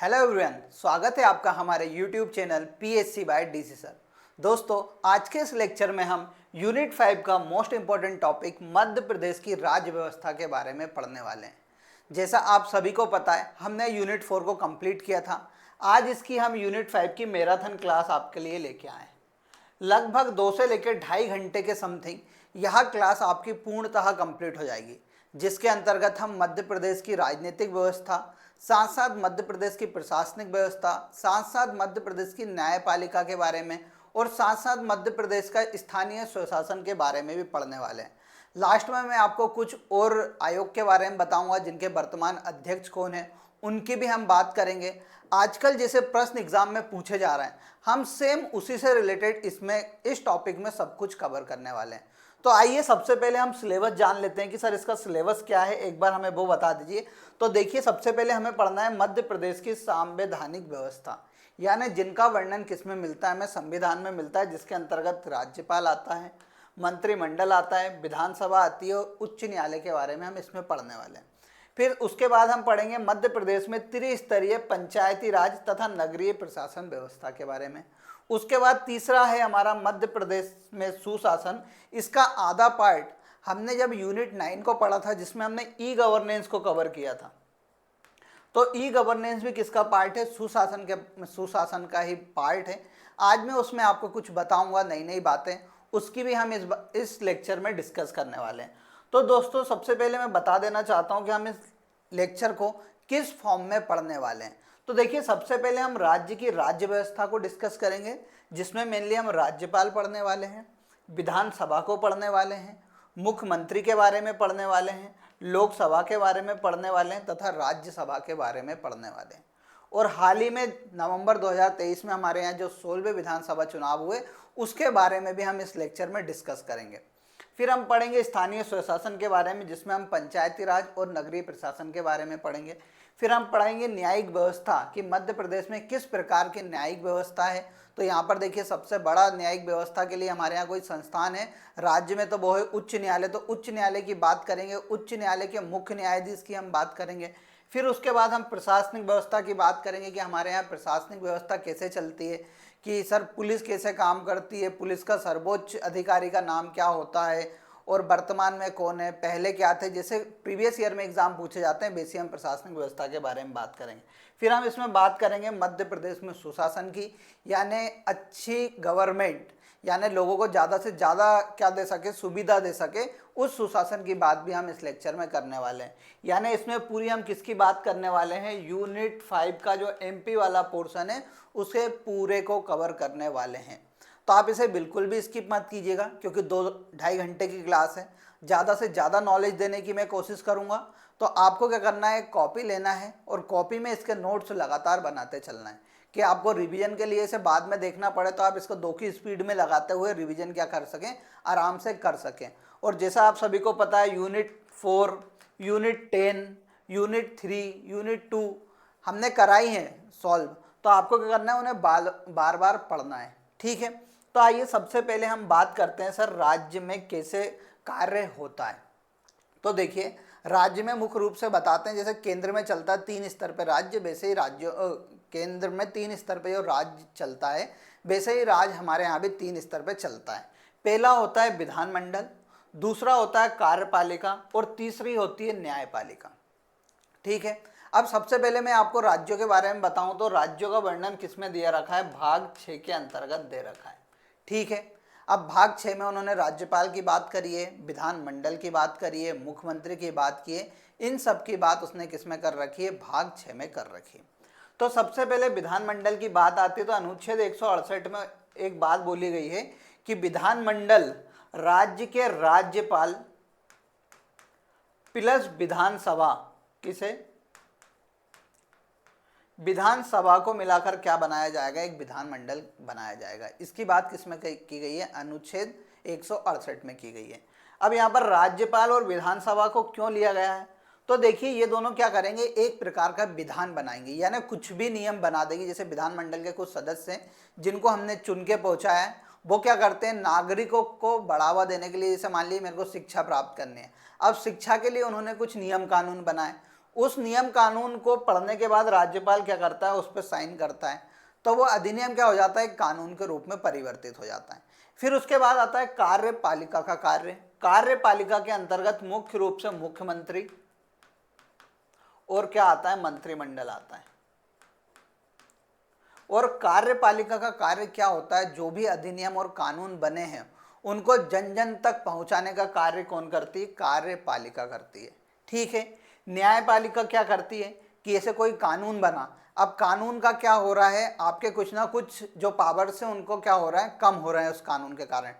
Hello everyone, स्वागत है आपका हमारे YouTube channel PSC by DC sir. दोस्तों, आज के इस लेक्चर में हम यूनिट 5 का most important topic Madhya Pradesh की राज्य व्यवस्था के बारे में पढ़ने वाले हैं। जैसा आप सभी को पता है, हमने यूनिट 4 को कंप्लीट किया था। आज इसकी हम यूनिट 5 की मैराथन क्लास आपके लिए लेके आए हैं। लगभग 2 से लेकर 2.5 घंटे के समथिंग यह क्लास आपकी पूर्णतः कंप्लीट हो जाएगी, जिसके अंतर्गत हम मध्य प्रदेश की राजनीतिक व्यवस्था, साथ साथ मध्य प्रदेश की प्रशासनिक व्यवस्था, साथ साथ मध्य प्रदेश की न्यायपालिका के बारे में और साथ साथ मध्य प्रदेश का स्थानीय स्वशासन के बारे में भी पढ़ने वाले हैं। लास्ट में मैं आपको कुछ और आयोग के बारे में बताऊंगा, जिनके वर्तमान अध्यक्ष कौन है, उनकी भी हम बात करेंगे। आजकल जैसे प्रश्न एग्जाम में पूछे जा रहे हैं, हम सेम उसी से रिलेटेड इस टॉपिक में सब कुछ कवर करने वाले हैं। तो आइए सबसे पहले हम सिलेबस जान लेते हैं कि सर इसका सिलेबस क्या है, एक बार हमें वो बता दीजिए। तो देखिए, सबसे पहले हमें पढ़ना है मध्य प्रदेश की संवैधानिक व्यवस्था, यानी जिनका वर्णन किस में मिलता है, हमें संविधान में मिलता है, जिसके अंतर्गत राज्यपाल आता है, मंत्रिमंडल आता है, विधानसभा आती है और उच्च न्यायालय के बारे में हम इसमें पढ़ने वाले हैं। फिर उसके बाद हम पढ़ेंगे मध्य प्रदेश में त्रिस्तरीय पंचायती राज तथा नगरीय प्रशासन व्यवस्था के बारे में। उसके बाद तीसरा है हमारा मध्य प्रदेश में सुशासन। इसका आधा पार्ट हमने जब यूनिट 9 को पढ़ा था, जिसमें हमने ई गवर्नेंस को कवर किया था। तो ई गवर्नेंस भी किसका पार्ट है? सुशासन का ही पार्ट है। आज मैं उसमें आपको कुछ बताऊंगा, नई नई बातें, उसकी भी हम इस लेक्चर में डिस्कस करने वाले हैं। तो दोस्तों, सबसे पहले मैं बता देना चाहता हूं कि हम इस लेक्चर को किस फॉर्म में पढ़ने वाले हैं। तो देखिए, सबसे पहले हम राज्य की राज्य व्यवस्था को डिस्कस करेंगे, जिसमें मेनली हम राज्यपाल पढ़ने वाले हैं, विधानसभा को पढ़ने वाले हैं, मुख्यमंत्री के बारे में पढ़ने वाले हैं, लोकसभा के बारे में पढ़ने वाले हैं तथा राज्यसभा के बारे में पढ़ने वाले हैं। और हाल ही में नवंबर 2023 में हमारे यहाँ जो 16वें विधानसभा चुनाव हुए, उसके बारे में भी हम इस लेक्चर में डिस्कस करेंगे। फिर हम पढ़ेंगे स्थानीय स्वशासन के बारे में, जिसमें हम पंचायती राज और नगरीय प्रशासन के बारे में पढ़ेंगे। फिर हम पढ़ेंगे न्यायिक व्यवस्था कि मध्य प्रदेश में किस प्रकार की न्यायिक व्यवस्था है। तो यहाँ पर देखिए, सबसे बड़ा न्यायिक व्यवस्था के लिए हमारे यहाँ कोई संस्थान है राज्य में, तो वो है उच्च न्यायालय। तो उच्च न्यायालय की बात करेंगे, उच्च न्यायालय के मुख्य न्यायाधीश की हम बात करेंगे। फिर उसके बाद हम प्रशासनिक व्यवस्था की बात करेंगे कि हमारे यहाँ प्रशासनिक व्यवस्था कैसे चलती है, कि सर पुलिस कैसे काम करती है, पुलिस का सर्वोच्च अधिकारी का नाम क्या होता है और वर्तमान में कौन है, पहले क्या थे, जैसे प्रीवियस ईयर में एग्जाम पूछे जाते हैं, वैसे हम प्रशासनिक व्यवस्था के बारे में बात करेंगे। फिर हम इसमें बात करेंगे मध्य प्रदेश में सुशासन की, यानी अच्छी गवर्नमेंट, यानी लोगों को ज़्यादा से ज़्यादा क्या दे सके, सुविधा दे सके, उस सुशासन की बात भी हम इस लेक्चर में करने वाले हैं। यानी इसमें पूरी हम किसकी बात करने वाले हैं? यूनिट 5 का जो MP वाला पोर्शन है, उसे पूरे को कवर करने वाले हैं। तो आप इसे बिल्कुल भी स्किप मत कीजिएगा, क्योंकि 2-2.5 घंटे की क्लास है। ज़्यादा से ज़्यादा नॉलेज देने की मैं कोशिश करूँगा। तो आपको क्या करना है, कॉपी लेना है और कॉपी में इसके नोट्स लगातार बनाते चलना है, कि आपको रिवीजन के लिए इसे बाद में देखना पड़े तो आप इसको 2 की स्पीड में लगाते हुए रिवीजन क्या कर सकें, आराम से कर सकें। और जैसा आप सभी को पता है, यूनिट 4, यूनिट 10, यूनिट 3, यूनिट 2 हमने कराई है सॉल्व। तो आपको क्या करना है, उन्हें बार बार पढ़ना है, ठीक है। तो आइए सबसे पहले हम बात करते हैं, सर राज्य में कैसे कार्य होता है। तो देखिए, राज्य में मुख्य रूप से बताते हैं, जैसे केंद्र में चलता है 3 स्तर पर राज्य, वैसे ही केंद्र में 3 स्तर पर जो राज्य चलता है, वैसे ही राज्य हमारे यहाँ भी 3 स्तर पर चलता है। पहला होता है विधानमंडल, दूसरा होता है कार्यपालिका और तीसरी होती है न्यायपालिका, ठीक है। अब सबसे पहले मैं आपको राज्यों के बारे में बताऊं, तो राज्यों का वर्णन किसमें दिया रखा है? भाग 6 के अंतर्गत दे रखा है, ठीक है। अब भाग 6 में उन्होंने राज्यपाल की बात करी है, विधानमंडल की बात करी है, मुख्यमंत्री की बात की है, इन सब की बात उसने किसमें कर रखी है? भाग 6 में कर रखी है। तो सबसे पहले विधानमंडल की बात आती है, तो अनुच्छेद 168 में एक बात बोली गई है कि विधानमंडल राज्य के राज्यपाल प्लस विधानसभा, किसे? विधानसभा को मिलाकर क्या बनाया जाएगा? एक विधानमंडल बनाया जाएगा। इसकी बात किसमें की गई है? अनुच्छेद 168 में की गई है। अब यहाँ पर राज्यपाल और विधानसभा को क्यों लिया गया है? तो देखिए, ये दोनों क्या करेंगे, एक प्रकार का विधान बनाएंगे, यानी कुछ भी नियम बना देगी। जैसे विधानमंडल के कुछ सदस्य हैं जिनको हमने चुन के पहुंचाया है, वो क्या करते हैं, नागरिकों को बढ़ावा देने के लिए, जैसे मान लीजिए मेरे को शिक्षा प्राप्त करनी है, अब शिक्षा के लिए उन्होंने कुछ नियम कानून बनाए, उस नियम कानून को पढ़ने के बाद राज्यपाल क्या करता है, उस पर साइन करता है, तो वो अधिनियम क्या हो जाता है, कानून के रूप में परिवर्तित हो जाता है। फिर उसके बाद आता है कार्यपालिका का कार्य। कार्यपालिका के अंतर्गत मुख्य रूप से मुख्यमंत्री और क्या आता है, मंत्रिमंडल आता है। और कार्यपालिका का कार्य क्या होता है, जो भी अधिनियम और कानून बने हैं उनको जन जन तक पहुंचाने का कार्य कौन करती है, कार्यपालिका करती है। ठीक है। न्यायपालिका क्या करती है कि ऐसे कोई कानून बना, अब कानून का क्या हो रहा है, आपके कुछ ना कुछ जो पावर्स हैं उनको क्या हो रहा है, कम हो रहे हैं उस कानून के कारण,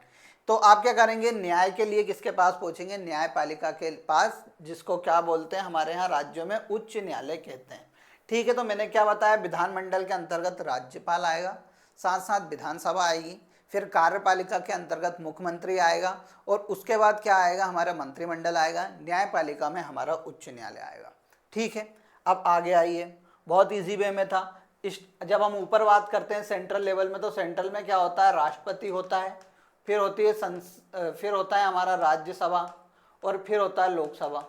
तो आप क्या करेंगे, न्याय के लिए किसके पास पहुंचेंगे, न्यायपालिका के पास, जिसको क्या बोलते हैं हमारे यहाँ राज्यों में उच्च न्यायालय कहते हैं। ठीक है। तो मैंने क्या बताया, विधानमंडल के अंतर्गत राज्यपाल आएगा, साथ साथ विधानसभा आएगी, फिर कार्यपालिका के अंतर्गत मुख्यमंत्री आएगा, और उसके बाद क्या आएगा, हमारा मंत्रिमंडल आएगा, न्यायपालिका में हमारा उच्च न्यायालय आएगा। ठीक है। अब आगे आइए, बहुत इजी वे में था। जब हम ऊपर बात करते हैं सेंट्रल लेवल में, तो सेंट्रल में क्या होता है, राष्ट्रपति होता है, फिर होती है फिर होता है हमारा राज्यसभा, और फिर होता है लोकसभा।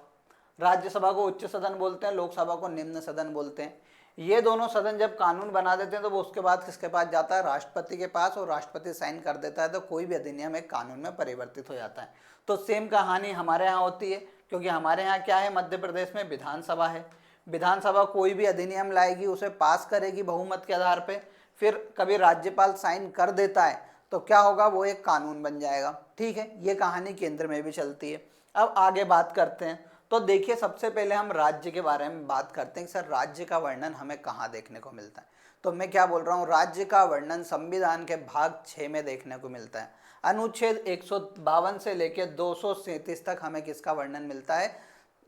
राज्यसभा को उच्च सदन बोलते हैं, लोकसभा को निम्न सदन बोलते हैं। ये दोनों सदन जब कानून बना देते हैं तो वो उसके बाद किसके पास जाता है, राष्ट्रपति के पास, और राष्ट्रपति साइन कर देता है तो कोई भी अधिनियम एक कानून में परिवर्तित हो जाता है। तो सेम कहानी हमारे यहाँ होती है, क्योंकि हमारे यहाँ क्या है, मध्य प्रदेश में विधानसभा है। विधानसभा कोई भी अधिनियम लाएगी, उसे पास करेगी बहुमत के आधार पर, फिर कभी राज्यपाल साइन कर देता है तो क्या होगा, वो एक कानून बन जाएगा। ठीक है। ये कहानी केंद्र में भी चलती है। अब आगे बात करते हैं। तो देखिए, सबसे पहले हम राज्य के बारे में बात करते हैं कि सर राज्य का वर्णन हमें कहाँ देखने को मिलता है। तो मैं क्या बोल रहा हूँ, राज्य का वर्णन संविधान के भाग 6 में देखने को मिलता है। अनुच्छेद 152 से लेकर 237 तक हमें किसका वर्णन मिलता है,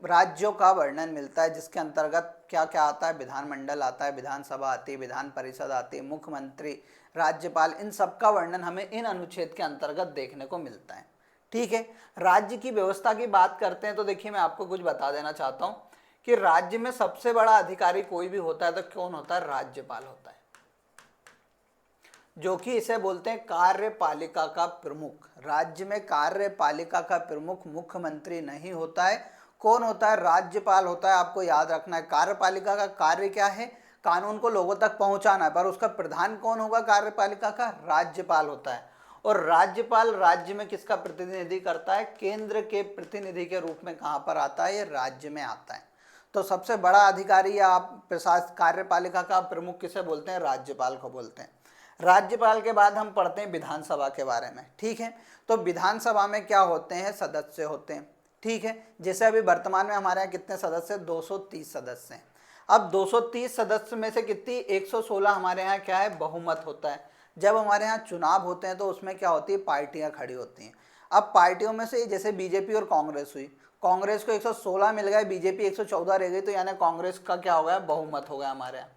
राज्यों का वर्णन मिलता है, जिसके अंतर्गत क्या क्या आता है, विधानमंडल आता है, विधानसभा आती है, विधान परिषद आती है, मुख्यमंत्री, राज्यपाल, इन सब का वर्णन हमें इन अनुच्छेद के अंतर्गत देखने को मिलता है। ठीक है। राज्य की व्यवस्था की बात करते हैं तो देखिए, मैं आपको कुछ बता देना चाहता हूं कि राज्य में सबसे बड़ा अधिकारी कोई भी होता है तो कौन होता है, राज्यपाल होता है, जो कि इसे बोलते हैं कार्यपालिका का प्रमुख। राज्य में कार्यपालिका का प्रमुख मुख्यमंत्री नहीं होता है, कौन होता है, राज्यपाल होता है। आपको याद रखना है, कार्यपालिका का कार्य क्या है, कानून को लोगों तक पहुंचाना है, पर उसका प्रधान कौन होगा, कार्यपालिका का राज्यपाल होता है। और राज्यपाल राज्य में किसका प्रतिनिधि करता है, केंद्र के प्रतिनिधि के रूप में कहां पर आता है, ये राज्य में आता है। तो सबसे बड़ा अधिकारी या आप प्रशासन कार्यपालिका का प्रमुख किसे बोलते हैं, राज्यपाल को बोलते हैं। राज्यपाल के बाद हम पढ़ते हैं विधानसभा के बारे में। ठीक है। तो विधानसभा में क्या होते हैं, सदस्य होते हैं। ठीक है। जैसे अभी वर्तमान में हमारे यहाँ कितने सदस्य, 230 सदस्य हैं। अब 230 सदस्य में से कितनी, 116 हमारे यहाँ क्या है, बहुमत होता है। जब हमारे यहाँ चुनाव होते हैं तो उसमें क्या होती है, पार्टियां खड़ी होती हैं। अब पार्टियों में से जैसे बीजेपी और कांग्रेस हुई, कांग्रेस को 116 मिल गए, बीजेपी 114 रह गई, तो यानी कांग्रेस का क्या हो गया, बहुमत हो गया हमारे यहाँ।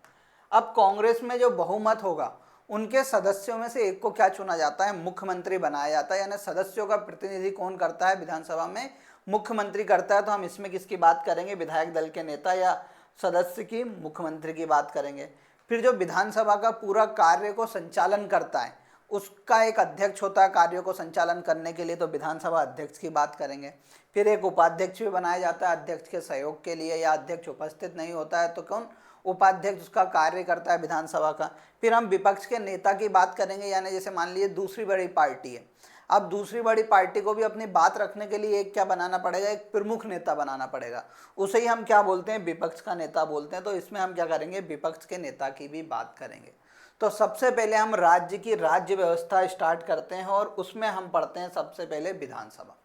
अब कांग्रेस में जो बहुमत होगा उनके सदस्यों में से एक को क्या चुना जाता है, मुख्यमंत्री बनाया जाता है। यानी सदस्यों का प्रतिनिधि कौन करता है विधानसभा में, मुख्यमंत्री करता है। तो हम इसमें किसकी बात करेंगे, विधायक दल के नेता या सदस्य की, मुख्यमंत्री की बात करेंगे। फिर जो विधानसभा का पूरा कार्य को संचालन करता है उसका एक अध्यक्ष होता है, कार्यों को संचालन करने के लिए, तो विधानसभा अध्यक्ष की बात करेंगे। फिर एक उपाध्यक्ष भी बनाया जाता है अध्यक्ष के सहयोग के लिए, या अध्यक्ष उपस्थित नहीं होता है तो कौन, उपाध्यक्ष उसका कार्य करता है विधानसभा का। फिर हम विपक्ष के नेता की बात करेंगे, यानी जैसे मान लीजिए दूसरी बड़ी पार्टी है, अब दूसरी बड़ी पार्टी को भी अपनी बात रखने के लिए एक क्या बनाना पड़ेगा, एक प्रमुख नेता बनाना पड़ेगा, उसे ही हम क्या बोलते हैं, विपक्ष का नेता बोलते हैं। तो इसमें हम क्या करेंगे, विपक्ष के नेता की भी बात करेंगे। तो सबसे पहले हम राज्य की राज्य व्यवस्था स्टार्ट करते हैं और उसमें हम पढ़ते हैं सबसे पहले विधानसभा।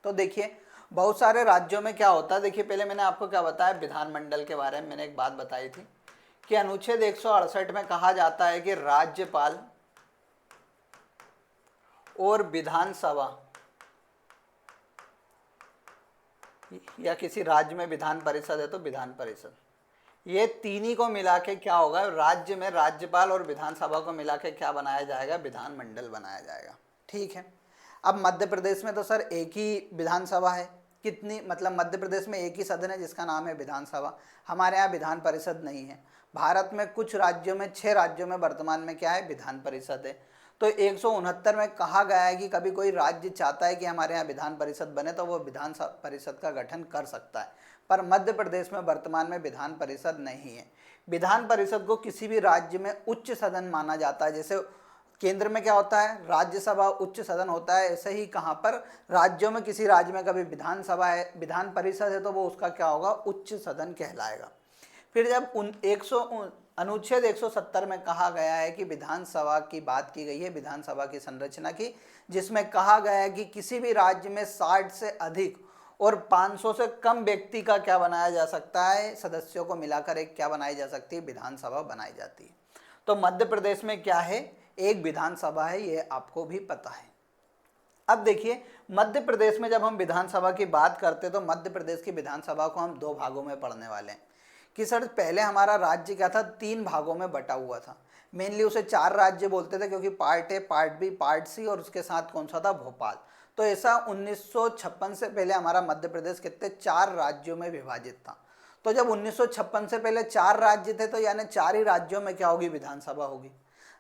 तो देखिए, बहुत सारे राज्यों में क्या होता है, देखिए पहले मैंने आपको क्या बताया, विधानमंडल के बारे में मैंने एक बात बताई थी कि अनुच्छेद 168 में कहा जाता है कि राज्यपाल और विधानसभा, या किसी राज्य में विधान परिषद है तो विधान परिषद, ये तीनों को मिला के क्या होगा, राज्य में राज्यपाल और विधानसभा को मिला के क्या बनाया जाएगा, विधानमंडल बनाया जाएगा। ठीक है। अब मध्य प्रदेश में तो सर एक ही विधानसभा है, कितनी, मतलब मध्य प्रदेश में एक ही सदन है जिसका नाम है विधानसभा। हमारे यहाँ विधान परिषद नहीं है। भारत में कुछ राज्यों में, 6 राज्यों में वर्तमान में क्या है, विधान परिषद है। तो 169 में कहा गया है कि कभी कोई राज्य चाहता है कि हमारे यहाँ विधान परिषद बने तो वो विधान परिषद का गठन कर सकता है, पर मध्य प्रदेश में वर्तमान में विधान परिषद नहीं है। विधान परिषद को किसी भी राज्य में उच्च सदन माना जाता है। जैसे केंद्र में क्या होता है, राज्यसभा उच्च सदन होता है, ऐसे ही कहाँ पर राज्यों में किसी राज्य में कभी विधानसभा है, विधान परिषद है, तो वो उसका क्या होगा, उच्च सदन कहलाएगा। फिर जब अनुच्छेद 170 में कहा गया है कि विधानसभा की बात की गई है, विधानसभा की संरचना की, जिसमें कहा गया है कि किसी भी राज्य में 60 से अधिक और 500 से कम व्यक्ति का क्या बनाया जा सकता है, सदस्यों को मिलाकर एक क्या बनाई जा सकती है, विधानसभा बनाई जाती है। तो मध्य प्रदेश में क्या है, एक विधानसभा है, ये आपको भी पता है। अब देखिए मध्य प्रदेश में जब हम विधानसभा की बात करते हैं तो मध्य प्रदेश की विधानसभा को हम दो भागों में पढ़ने वाले हैं। कि सर पहले हमारा राज्य क्या था, 3 भागों में बटा हुआ था। मेनली उसे 4 राज्य बोलते थे, क्योंकि part A, part B, part C, और उसके साथ कौन सा था, भोपाल। तो ऐसा 1956 से पहले हमारा मध्य प्रदेश कितने 4 राज्यों में विभाजित था। तो जब 1956 से पहले 4 राज्य थे, तो यानी 4 ही राज्यों में क्या होगी, विधानसभा होगी।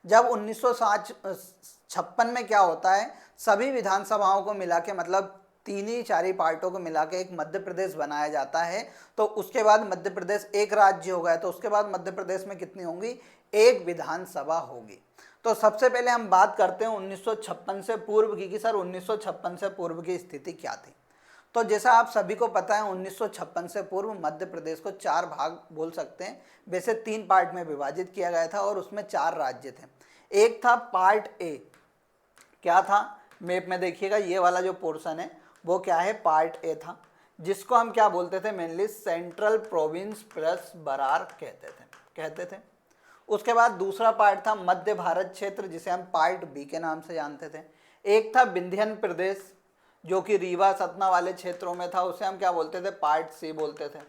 जब 1956 में क्या होता है, सभी विधानसभाओं को मिला के, मतलब 3 ही 4 ही पार्टों को मिला के एक मध्य प्रदेश बनाया जाता है। तो उसके बाद मध्य प्रदेश एक राज्य हो गया, तो उसके बाद मध्य प्रदेश में कितनी होंगी, एक विधानसभा होगी। तो सबसे पहले हम बात करते हैं 1956 से पूर्व की, कि सर 1956 से पूर्व की स्थिति क्या थी। तो जैसा आप सभी को पता है 1956 से पूर्व मध्य प्रदेश को 4 भाग बोल सकते हैं, वैसे 3 पार्ट में विभाजित किया गया था और उसमें 4 राज्य थे। एक था पार्ट ए, क्या था, मैप में देखिएगा ये वाला जो पोर्शन है वो क्या है, पार्ट ए था, जिसको हम क्या बोलते थे, mainly central province plus Berar कहते थे। उसके बाद दूसरा पार्ट था मध्य भारत क्षेत्र, जिसे हम पार्ट बी के नाम से जानते थे। एक था विंध्यन प्रदेश, जो कि रीवा सतना वाले क्षेत्रों में था, उसे हम क्या बोलते थे, पार्ट सी बोलते थे।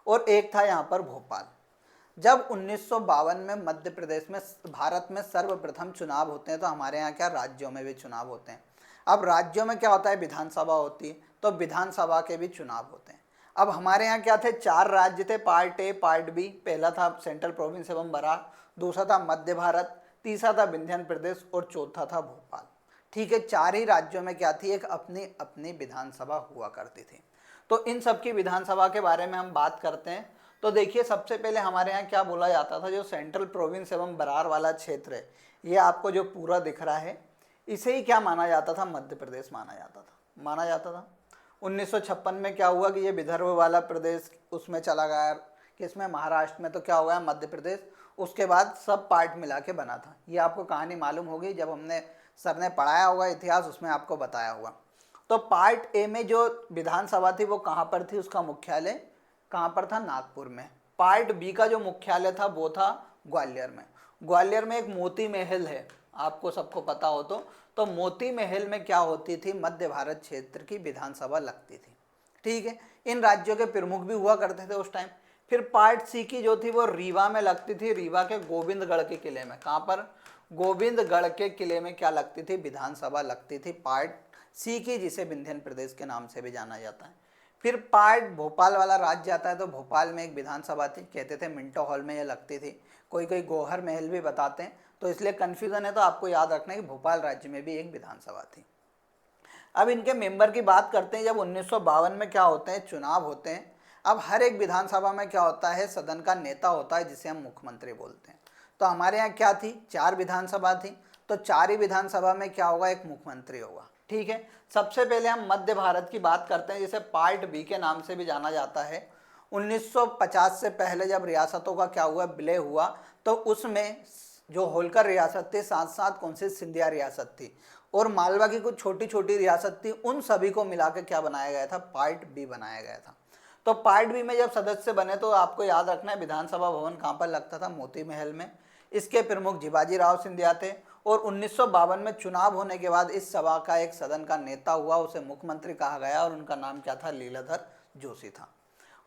और एक था यहाँ पर भोपाल। जब 1952 में मध्य प्रदेश में भारत में सर्वप्रथम चुनाव होते हैं, तो हमारे यहाँ क्या राज्यों में भी चुनाव होते हैं। अब राज्यों में क्या होता है, विधानसभा होती है, तो विधानसभा के भी चुनाव होते हैं। अब हमारे यहाँ क्या थे, 4 राज्य थे, पार्ट ए, पार्ट बी। पहला था सेंट्रल प्रोविंस एवं बरार, दूसरा था मध्य भारत, तीसरा था विंध्यन प्रदेश और चौथा था भोपाल। ठीक है, 4 ही राज्यों में क्या थी, एक अपनी अपनी विधानसभा हुआ करती थी। तो इन सब की विधानसभा के बारे में हम बात करते हैं। तो देखिए सबसे पहले हमारे यहाँ क्या बोला जाता था, जो सेंट्रल प्रोविंस एवं बरार वाला क्षेत्र है, ये आपको जो पूरा दिख रहा है, इसे ही क्या माना जाता था, मध्य प्रदेश माना जाता था। 1956 में क्या हुआ कि ये विदर्भ वाला प्रदेश उसमें चला गया, किसमें, महाराष्ट्र में, तो क्या हो गया, मध्य प्रदेश। उसके बाद सब पार्ट मिला के बना था। ये आपको कहानी मालूम होगी, जब हमने सर ने पढ़ाया होगा इतिहास, उसमें आपको बताया होगा। तो पार्ट ए में जो विधानसभा थी वो कहाँ पर थी, उसका मुख्यालय कहाँ पर था, नागपुर में। पार्ट बी का जो मुख्यालय था वो था ग्वालियर में। ग्वालियर में एक मोती महल है, आपको सबको पता हो तो मोती महल में क्या होती थी, मध्य भारत क्षेत्र की विधानसभा लगती थी। ठीक है, इन राज्यों के प्रमुख भी हुआ करते थे उस टाइम। फिर पार्ट सी की जो थी वो रीवा में लगती थी, रीवा के गोविंदगढ़ के किले में। कहाँ पर, गोविंदगढ़ के किले में क्या लगती थी, विधानसभा लगती थी पार्ट सी की, जिसे विंध्यन प्रदेश के नाम से भी जाना जाता है। फिर पार्ट भोपाल वाला राज्य आता है, तो भोपाल में एक विधानसभा थी, कहते थे मिंटो हॉल में ये लगती थी, कोई कोई गौहर महल भी बताते हैं, तो इसलिए कन्फ्यूजन है, तो आपको याद रखना है कि भोपाल राज्य में भी एक विधानसभा थी। अब इनके मेंबर की बात करते हैं। जब 1952 में क्या होते हैं, चुनाव होते हैं। अब हर एक विधानसभा में क्या होता है, सदन का नेता होता है, जिसे हम मुख्यमंत्री बोलते हैं। तो हमारे यहाँ क्या थी, 4 विधानसभा थी, तो 4 ही विधानसभा में क्या होगा, एक मुख्यमंत्री होगा। ठीक है, सबसे पहले हम मध्य भारत की बात करते हैं, जिसे पार्ट बी के नाम से भी जाना जाता है। 1950 से पहले जब रियासतों का क्या हुआ, विलय हुआ, तो उसमें जो होलकर रियासत थी, साथ साथ कौन सी, सिंधिया रियासत थी, और मालवा की कुछ छोटी छोटी रियासत थी, उन सभी को मिलाकर क्या बनाया गया था, पार्ट बी बनाया गया था। तो पार्ट बी में जब सदस्य बने, तो आपको याद रखना है विधानसभा भवन कहाँ पर लगता था, मोती महल में। इसके प्रमुख शिवाजी राव सिंधिया थे, और 1952 में चुनाव होने के बाद इस सभा का एक सदन का नेता हुआ, उसे मुख्यमंत्री कहा गया, और उनका नाम क्या था, लीलाधर जोशी था।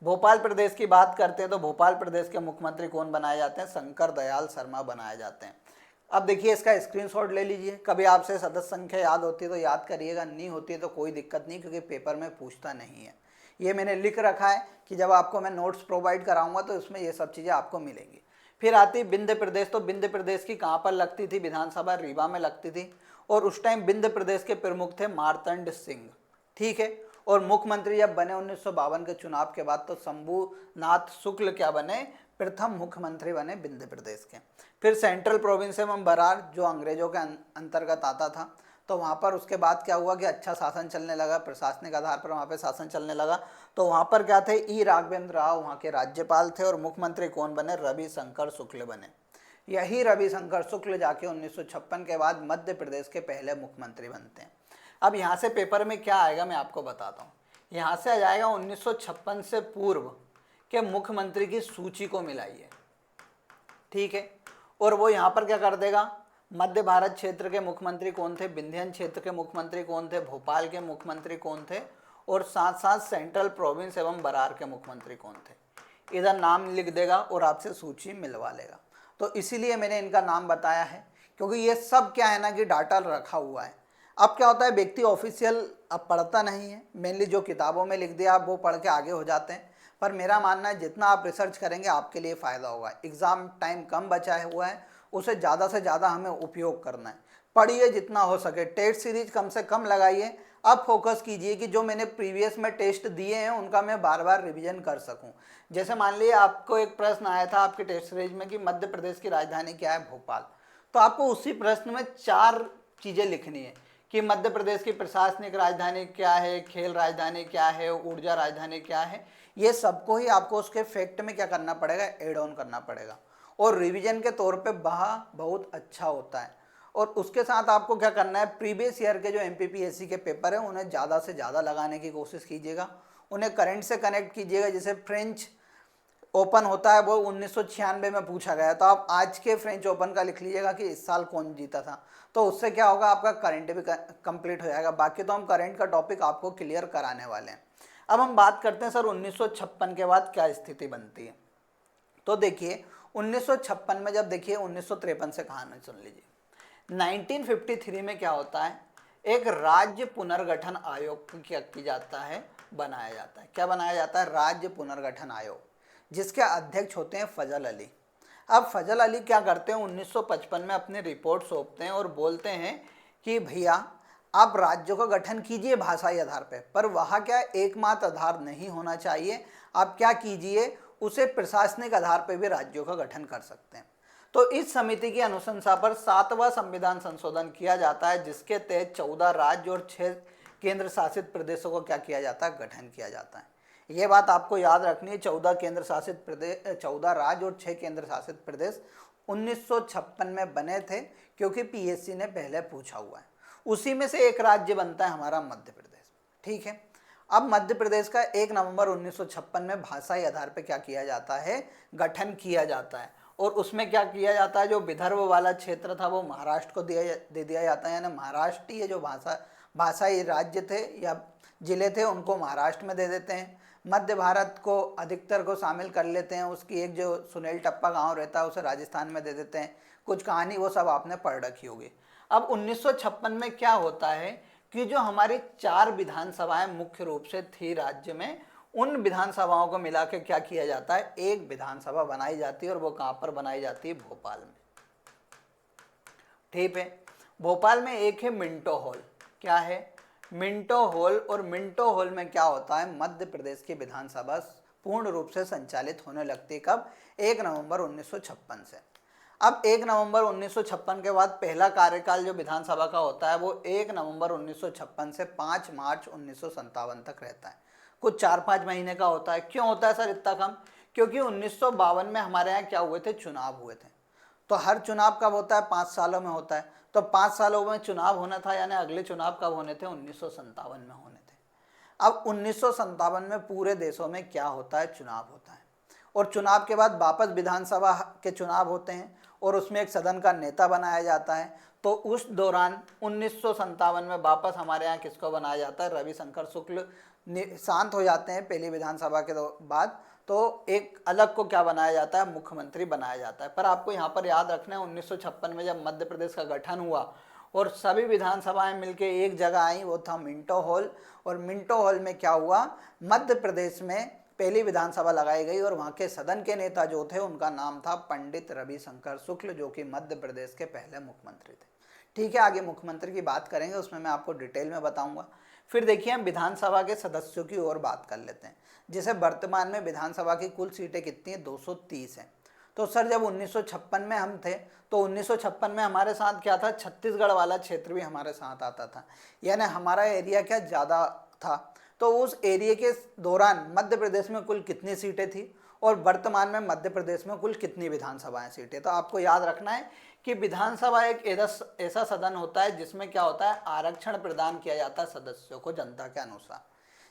भोपाल प्रदेश की बात करते हैं, तो भोपाल प्रदेश के मुख्यमंत्री कौन बनाए जाते हैं, शंकर दयाल शर्मा बनाए जाते हैं। अब देखिए इसका स्क्रीनशॉट ले लीजिए, कभी आपसे सदस्य संख्या याद होती है तो याद करिएगा, नहीं होती है तो कोई दिक्कत नहीं, क्योंकि पेपर में पूछता नहीं है। ये मैंने लिख रखा है कि जब आपको मैं नोट्स प्रोवाइड कराऊंगा तो इसमें ये सब चीज़ें आपको मिलेंगी। फिर आती विंध्य प्रदेश, तो विंध्य प्रदेश की कहाँ पर लगती थी विधानसभा, रीवा में लगती थी, और उस टाइम विंध्य प्रदेश के प्रमुख थे मार्तंड सिंह। ठीक है, और मुख्यमंत्री जब बने 1952 के चुनाव के बाद, तो शंभूनाथ शुक्ल क्या बने, प्रथम मुख्यमंत्री बने विंध्य प्रदेश के। फिर सेंट्रल प्रोविंस एवं बरार जो अंग्रेजों के अंतर्गत आता था, तो वहाँ पर उसके बाद क्या हुआ कि अच्छा शासन चलने लगा, प्रशासनिक आधार पर वहाँ पे शासन चलने लगा। तो वहाँ पर क्या थे, ई राघवेंद्र राव वहाँ के राज्यपाल थे, और मुख्यमंत्री कौन बने, रविशंकर शुक्ल बने। यही रविशंकर शुक्ल जाके 1956 के बाद मध्य प्रदेश के पहले मुख्यमंत्री बनते हैं। अब यहाँ से पेपर में क्या आएगा मैं आपको बताता हूँ। यहाँ से आ जाएगा 1956 से पूर्व के मुख्यमंत्री की सूची को मिलाइए, ठीक है। और वो यहाँ पर क्या कर देगा, मध्य भारत क्षेत्र के मुख्यमंत्री कौन थे, विंध्यन क्षेत्र के मुख्यमंत्री कौन थे, भोपाल के मुख्यमंत्री कौन थे, और साथ साथ सेंट्रल प्रोविंस एवं बरार के मुख्यमंत्री कौन थे, इधर नाम लिख देगा और आपसे सूची मिलवा लेगा। तो इसीलिए मैंने इनका नाम बताया है, क्योंकि ये सब क्या है ना कि डाटा रखा हुआ है। अब क्या होता है, व्यक्ति ऑफिशियल अब पढ़ता नहीं है, मेनली जो किताबों में लिख दिया आप वो पढ़ के आगे हो जाते हैं। पर मेरा मानना है जितना आप रिसर्च करेंगे आपके लिए फ़ायदा होगा। एग्ज़ाम टाइम कम बचा हुआ है, उसे ज़्यादा से ज़्यादा हमें उपयोग करना है। पढ़िए जितना हो सके, टेस्ट सीरीज कम से कम लगाइए। अब फोकस कीजिए कि जो मैंने प्रीवियस में टेस्ट दिए हैं उनका मैं बार बार रिवीजन कर सकूं। जैसे मान लीजिए आपको एक प्रश्न आया था आपके टेस्ट सीरीज में कि मध्य प्रदेश की राजधानी क्या है, भोपाल। तो आपको उसी प्रश्न में 4 चीज़ें लिखनी है कि मध्य प्रदेश की प्रशासनिक राजधानी क्या है, खेल राजधानी क्या है, ऊर्जा राजधानी क्या है। ये सबको ही आपको उसके फैक्ट में क्या करना पड़ेगा, एड ऑन करना पड़ेगा। और रिवीजन के तौर पे बहुत अच्छा होता है। और उसके साथ आपको क्या करना है, प्रीवियस ईयर के जो एमपीपीएससी के पेपर हैं उन्हें ज़्यादा से ज़्यादा लगाने की कोशिश कीजिएगा, उन्हें करंट से कनेक्ट कीजिएगा। जैसे फ्रेंच ओपन होता है वो 1996 में पूछा गया, तो आप आज के फ्रेंच ओपन का लिख लीजिएगा कि इस साल कौन जीता था। तो उससे क्या होगा, आपका करंट भी कंप्लीट हो जाएगा। बाकी तो हम करंट का टॉपिक आपको क्लियर कराने वाले हैं। अब हम बात करते हैं सर 1956 के बाद क्या स्थिति बनती है। तो देखिए 1956 में जब देखिए 1953 से कहानी सुन लीजिए। 1953 में क्या होता है, एक राज्य पुनर्गठन आयोग क्या की जाता है, बनाया जाता है। क्या बनाया जाता है, राज्य पुनर्गठन आयोग, जिसके अध्यक्ष होते हैं फजल अली। अब फजल अली क्या करते हैं, 1955 में अपनी रिपोर्ट सौंपते हैं और बोलते हैं कि भैया आप राज्यों का गठन कीजिए भाषाई आधार पर वहाँ क्या एकमात्र आधार नहीं होना चाहिए। आप क्या कीजिए, उसे प्रशासनिक आधार पर भी राज्यों का गठन कर सकते हैं। तो इस समिति की अनुशंसा पर 7वां संविधान संशोधन किया जाता है, जिसके तहत 14 राज्य और 6 केंद्र शासित प्रदेशों को क्या किया जाता है, गठन किया जाता है। ये बात आपको याद रखनी है, 14 केंद्र शासित प्रदेश, 14 राज्य और 6 केंद्र शासित प्रदेश 1956 में बने थे, क्योंकि पीएससी ने पहले पूछा हुआ है। उसी में से एक राज्य बनता है हमारा मध्य प्रदेश, ठीक है। अब मध्य प्रदेश का 1 नवंबर 1956 में भाषाई आधार पर क्या किया जाता है, गठन किया जाता है। और उसमें क्या किया जाता है, जो विदर्भ वाला क्षेत्र था वो महाराष्ट्र को दे दिया जाता है, यानी महाराष्ट्रीय जो भाषाई राज्य थे या जिले थे उनको महाराष्ट्र में दे देते हैं। मध्य भारत को अधिकतर को शामिल कर लेते हैं, उसकी एक जो सुनील टप्पा गांव रहता है उसे राजस्थान में दे देते हैं। कुछ कहानी वो सब आपने पढ़ रखी होगी। अब 1956 में क्या होता है कि जो हमारी 4 विधानसभाएं मुख्य रूप से थी राज्य में, उन विधानसभाओं को मिला के क्या किया जाता है, एक विधानसभा बनाई जाती है। और वो कहाँ पर बनाई जाती है, भोपाल में, ठीक है। भोपाल में एक है मिंटो हॉल, क्या है, मिंटो हॉल। और मिंटो हॉल में क्या होता है, मध्य प्रदेश की विधानसभा पूर्ण रूप से संचालित होने लगती है। कब, 1 नवंबर 1956 से। अब 1 नवंबर 1956 के बाद पहला कार्यकाल जो विधानसभा का होता है वो 1 नवंबर 1956 से 5 मार्च 1957 तक रहता है। कुछ 4-5 महीने का होता है। क्यों होता है सर इतना कम, क्योंकि 1952 में हमारे यहाँ क्या हुए थे, चुनाव हुए थे। तो हर चुनाव कब होता है, 5 सालों में होता है। तो 5 सालों में चुनाव होना था, यानी अगले चुनाव कब होने थे, 1957 में होने थे। अब 1957 में पूरे देशों में क्या होता है, चुनाव होता है। और चुनाव के बाद वापस विधानसभा के चुनाव होते हैं और उसमें एक सदन का नेता बनाया जाता है। तो उस दौरान 1957 में वापस हमारे यहाँ किसको बनाया जाता है, रविशंकर शुक्ल शांत हो जाते हैं पहली विधानसभा के बाद। तो एक अलग को क्या बनाया जाता है, मुख्यमंत्री बनाया जाता है। पर आपको यहाँ पर याद रखना है 1956 में जब मध्य प्रदेश का गठन हुआ और सभी विधानसभाएं मिलकर एक जगह आई, वो था मिंटो हॉल। और मिंटो हॉल में क्या हुआ, मध्य प्रदेश में पहली विधानसभा लगाई गई और वहाँ के सदन के नेता जो थे उनका नाम था पंडित रविशंकर शुक्ल, जो कि मध्य प्रदेश के पहले मुख्यमंत्री थे। ठीक है, आगे मुख्यमंत्री की बात करेंगे, उसमें मैं आपको डिटेल में बताऊंगा। फिर देखिए हम विधानसभा के सदस्यों की ओर बात कर लेते हैं। जैसे वर्तमान में विधानसभा की कुल सीटें कितनी हैं? 230 हैं। तो सर जब 1956 में हम थे तो 1956 में हमारे साथ क्या था? छत्तीसगढ़ वाला क्षेत्र भी हमारे साथ आता था, यानी हमारा एरिया क्या ज़्यादा था। तो उस एरिया के दौरान मध्य प्रदेश में कुल कितनी सीटें थी और वर्तमान में मध्य प्रदेश में कुल कितनी विधानसभाएं सीटें? तो आपको याद रखना है कि विधानसभा एक ऐसा सदन होता है जिसमें क्या होता है? आरक्षण प्रदान किया जाता है सदस्यों को जनता के अनुसार।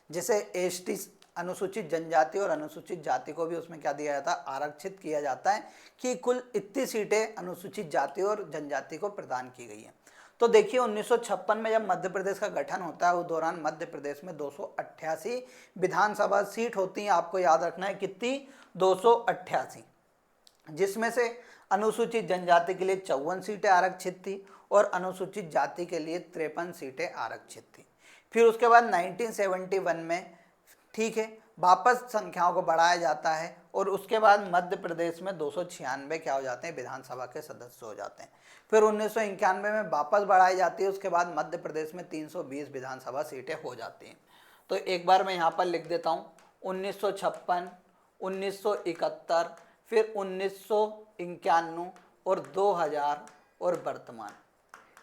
जैसे एसटी अनुसूचित जनजाति और अनुसूचित जाति को भी उसमें क्या दिया जाता है? आरक्षित किया जाता है कि कुल इतनी सीटें अनुसूचित जाति और जनजाति को प्रदान की गई हैं। तो देखिए 1956 में जब मध्य प्रदेश का गठन होता है उस दौरान मध्य प्रदेश में 288 विधानसभा सीट होती हैं। आपको याद रखना है कितनी? 288, जिसमें से अनुसूचित जनजाति के लिए 54 सीटें आरक्षित थी और अनुसूचित जाति के लिए 53 सीटें आरक्षित थी। फिर उसके बाद 1971 में, ठीक है, वापस संख्याओं को बढ़ाया जाता है और उसके बाद मध्य प्रदेश में 296 क्या हो जाते हैं? विधानसभा के सदस्य हो जाते हैं। फिर 1991 में वापस बढ़ाई जाती है, उसके बाद मध्य प्रदेश में 320 विधानसभा सीटें हो जाती हैं। तो एक बार मैं यहाँ पर लिख देता हूँ 1956, 1971, फिर 1991 और 2000 और वर्तमान,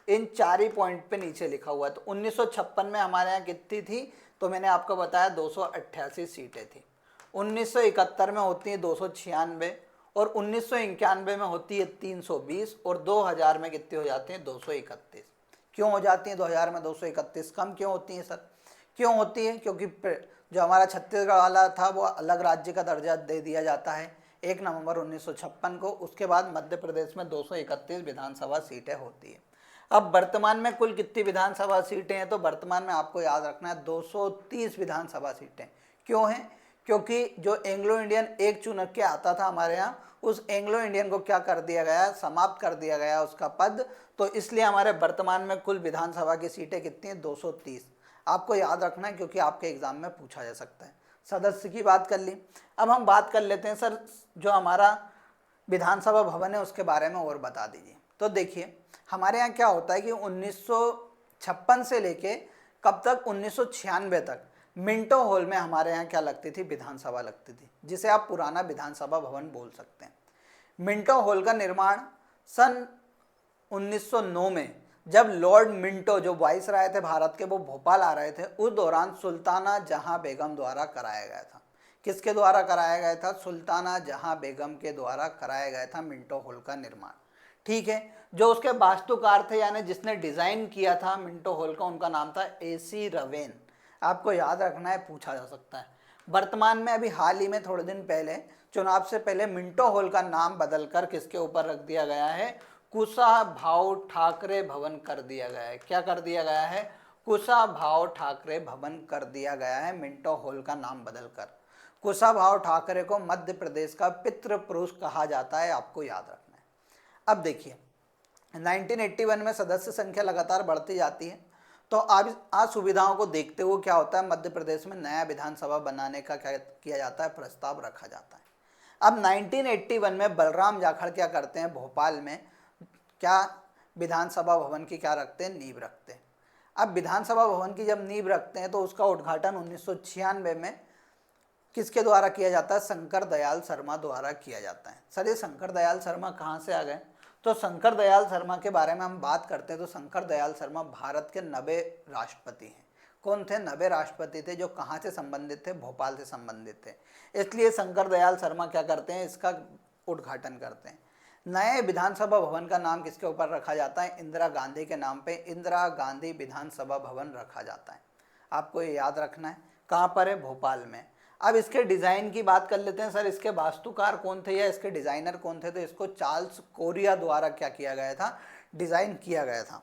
इन 4 ही पॉइंट पे नीचे लिखा हुआ है। तो 1956 में हमारे यहाँ कितनी थी? तो मैंने आपको बताया 288 सीटें थी। 1971 में होती है 296 और 1991 में होती है 320 और 2000 में कितनी हो जाती हैं? 231। क्यों हो जाती हैं 2000 में 231? कम क्यों होती हैं सर? क्यों होती है? क्योंकि जो हमारा छत्तीसगढ़ वाला था वो अलग राज्य का दर्जा दे दिया जाता है 1 नवंबर 1956 को। उसके बाद मध्य प्रदेश में 231 विधानसभा सीटें होती है। अब वर्तमान में कुल कितनी विधानसभा सीटें हैं? तो वर्तमान में आपको याद रखना है 230 विधानसभा सीटें। क्यों हैं? क्योंकि जो एंग्लो इंडियन एक चुन के आता था हमारे यहाँ, उस एंग्लो इंडियन को क्या कर दिया गया? समाप्त कर दिया गया उसका पद। तो इसलिए हमारे वर्तमान में कुल विधानसभा की सीटें कितनी हैं? 230। आपको याद रखना है क्योंकि आपके एग्जाम में पूछा जा सकता है। सदस्य की बात कर ली। अब हम बात कर लेते हैं सर जो हमारा विधानसभा भवन है उसके बारे में और बता दीजिए। तो देखिए हमारे यहाँ क्या होता है कि 1956 से लेके कब तक? 1996 तक मिंटो हॉल में हमारे यहाँ क्या लगती थी? विधानसभा लगती थी, जिसे आप पुराना विधानसभा भवन बोल सकते हैं। मिंटो हॉल का निर्माण सन 1909 में जब लॉर्ड मिंटो जो वाइसराय थे भारत के, वो भोपाल आ रहे थे, उस दौरान सुल्ताना जहां बेगम द्वारा कराया गया था। किसके द्वारा कराया गया था? सुल्ताना जहां बेगम के द्वारा कराया गया था मिंटो हॉल का निर्माण। ठीक है, जो उसके वास्तुकार थे यानी जिसने डिजाइन किया था मिंटो हॉल का, उनका नाम था AC रवेन। आपको याद रखना है, पूछा जा सकता है। वर्तमान में अभी हाल ही में थोड़े दिन पहले चुनाव से पहले मिंटो हॉल का नाम बदलकर किसके ऊपर रख दिया गया है? कुशाभाऊ ठाकरे भवन कर दिया गया है। क्या कर दिया गया है? कुशाभाऊ ठाकरे भवन कर दिया गया है मिंटो हॉल का नाम बदलकर। कुशाभाऊ ठाकरे को मध्य प्रदेश का पितृ पुरुष कहा जाता है, आपको याद रखना है। अब देखिए 1981 में सदस्य संख्या लगातार बढ़ती जाती है। तो आज सुविधाओं को देखते हुए क्या होता है? मध्य प्रदेश में नया विधानसभा बनाने का क्या किया जाता है? प्रस्ताव रखा जाता है। अब 1981 में बलराम जाखड़ क्या करते हैं? भोपाल में क्या विधानसभा भवन की क्या रखते हैं? नींव रखते हैं। अब विधानसभा भवन की जब नींव रखते हैं तो उसका उद्घाटन 1996 में किसके द्वारा किया जाता है? शंकर दयाल शर्मा द्वारा किया जाता है। सर ये शंकर दयाल शर्मा कहाँ से आ गए? तो शंकर दयाल शर्मा के बारे में हम बात करते हैं तो शंकर दयाल शर्मा भारत के 90 राष्ट्रपति हैं। कौन थे? 90 राष्ट्रपति थे जो कहाँ से संबंधित थे? भोपाल से संबंधित थे। इसलिए शंकर दयाल शर्मा क्या करते हैं? इसका उद्घाटन करते हैं। नए विधानसभा भवन का नाम किसके ऊपर रखा जाता है? इंदिरा गांधी के नाम पे इंदिरा गांधी विधानसभा भवन रखा जाता है। आपको ये याद रखना है। कहाँ पर है? भोपाल में। अब इसके डिज़ाइन की बात कर लेते हैं। सर इसके वास्तुकार कौन थे या इसके डिज़ाइनर कौन थे? तो इसको चार्ल्स कोरिया द्वारा क्या किया गया था? डिज़ाइन किया गया था।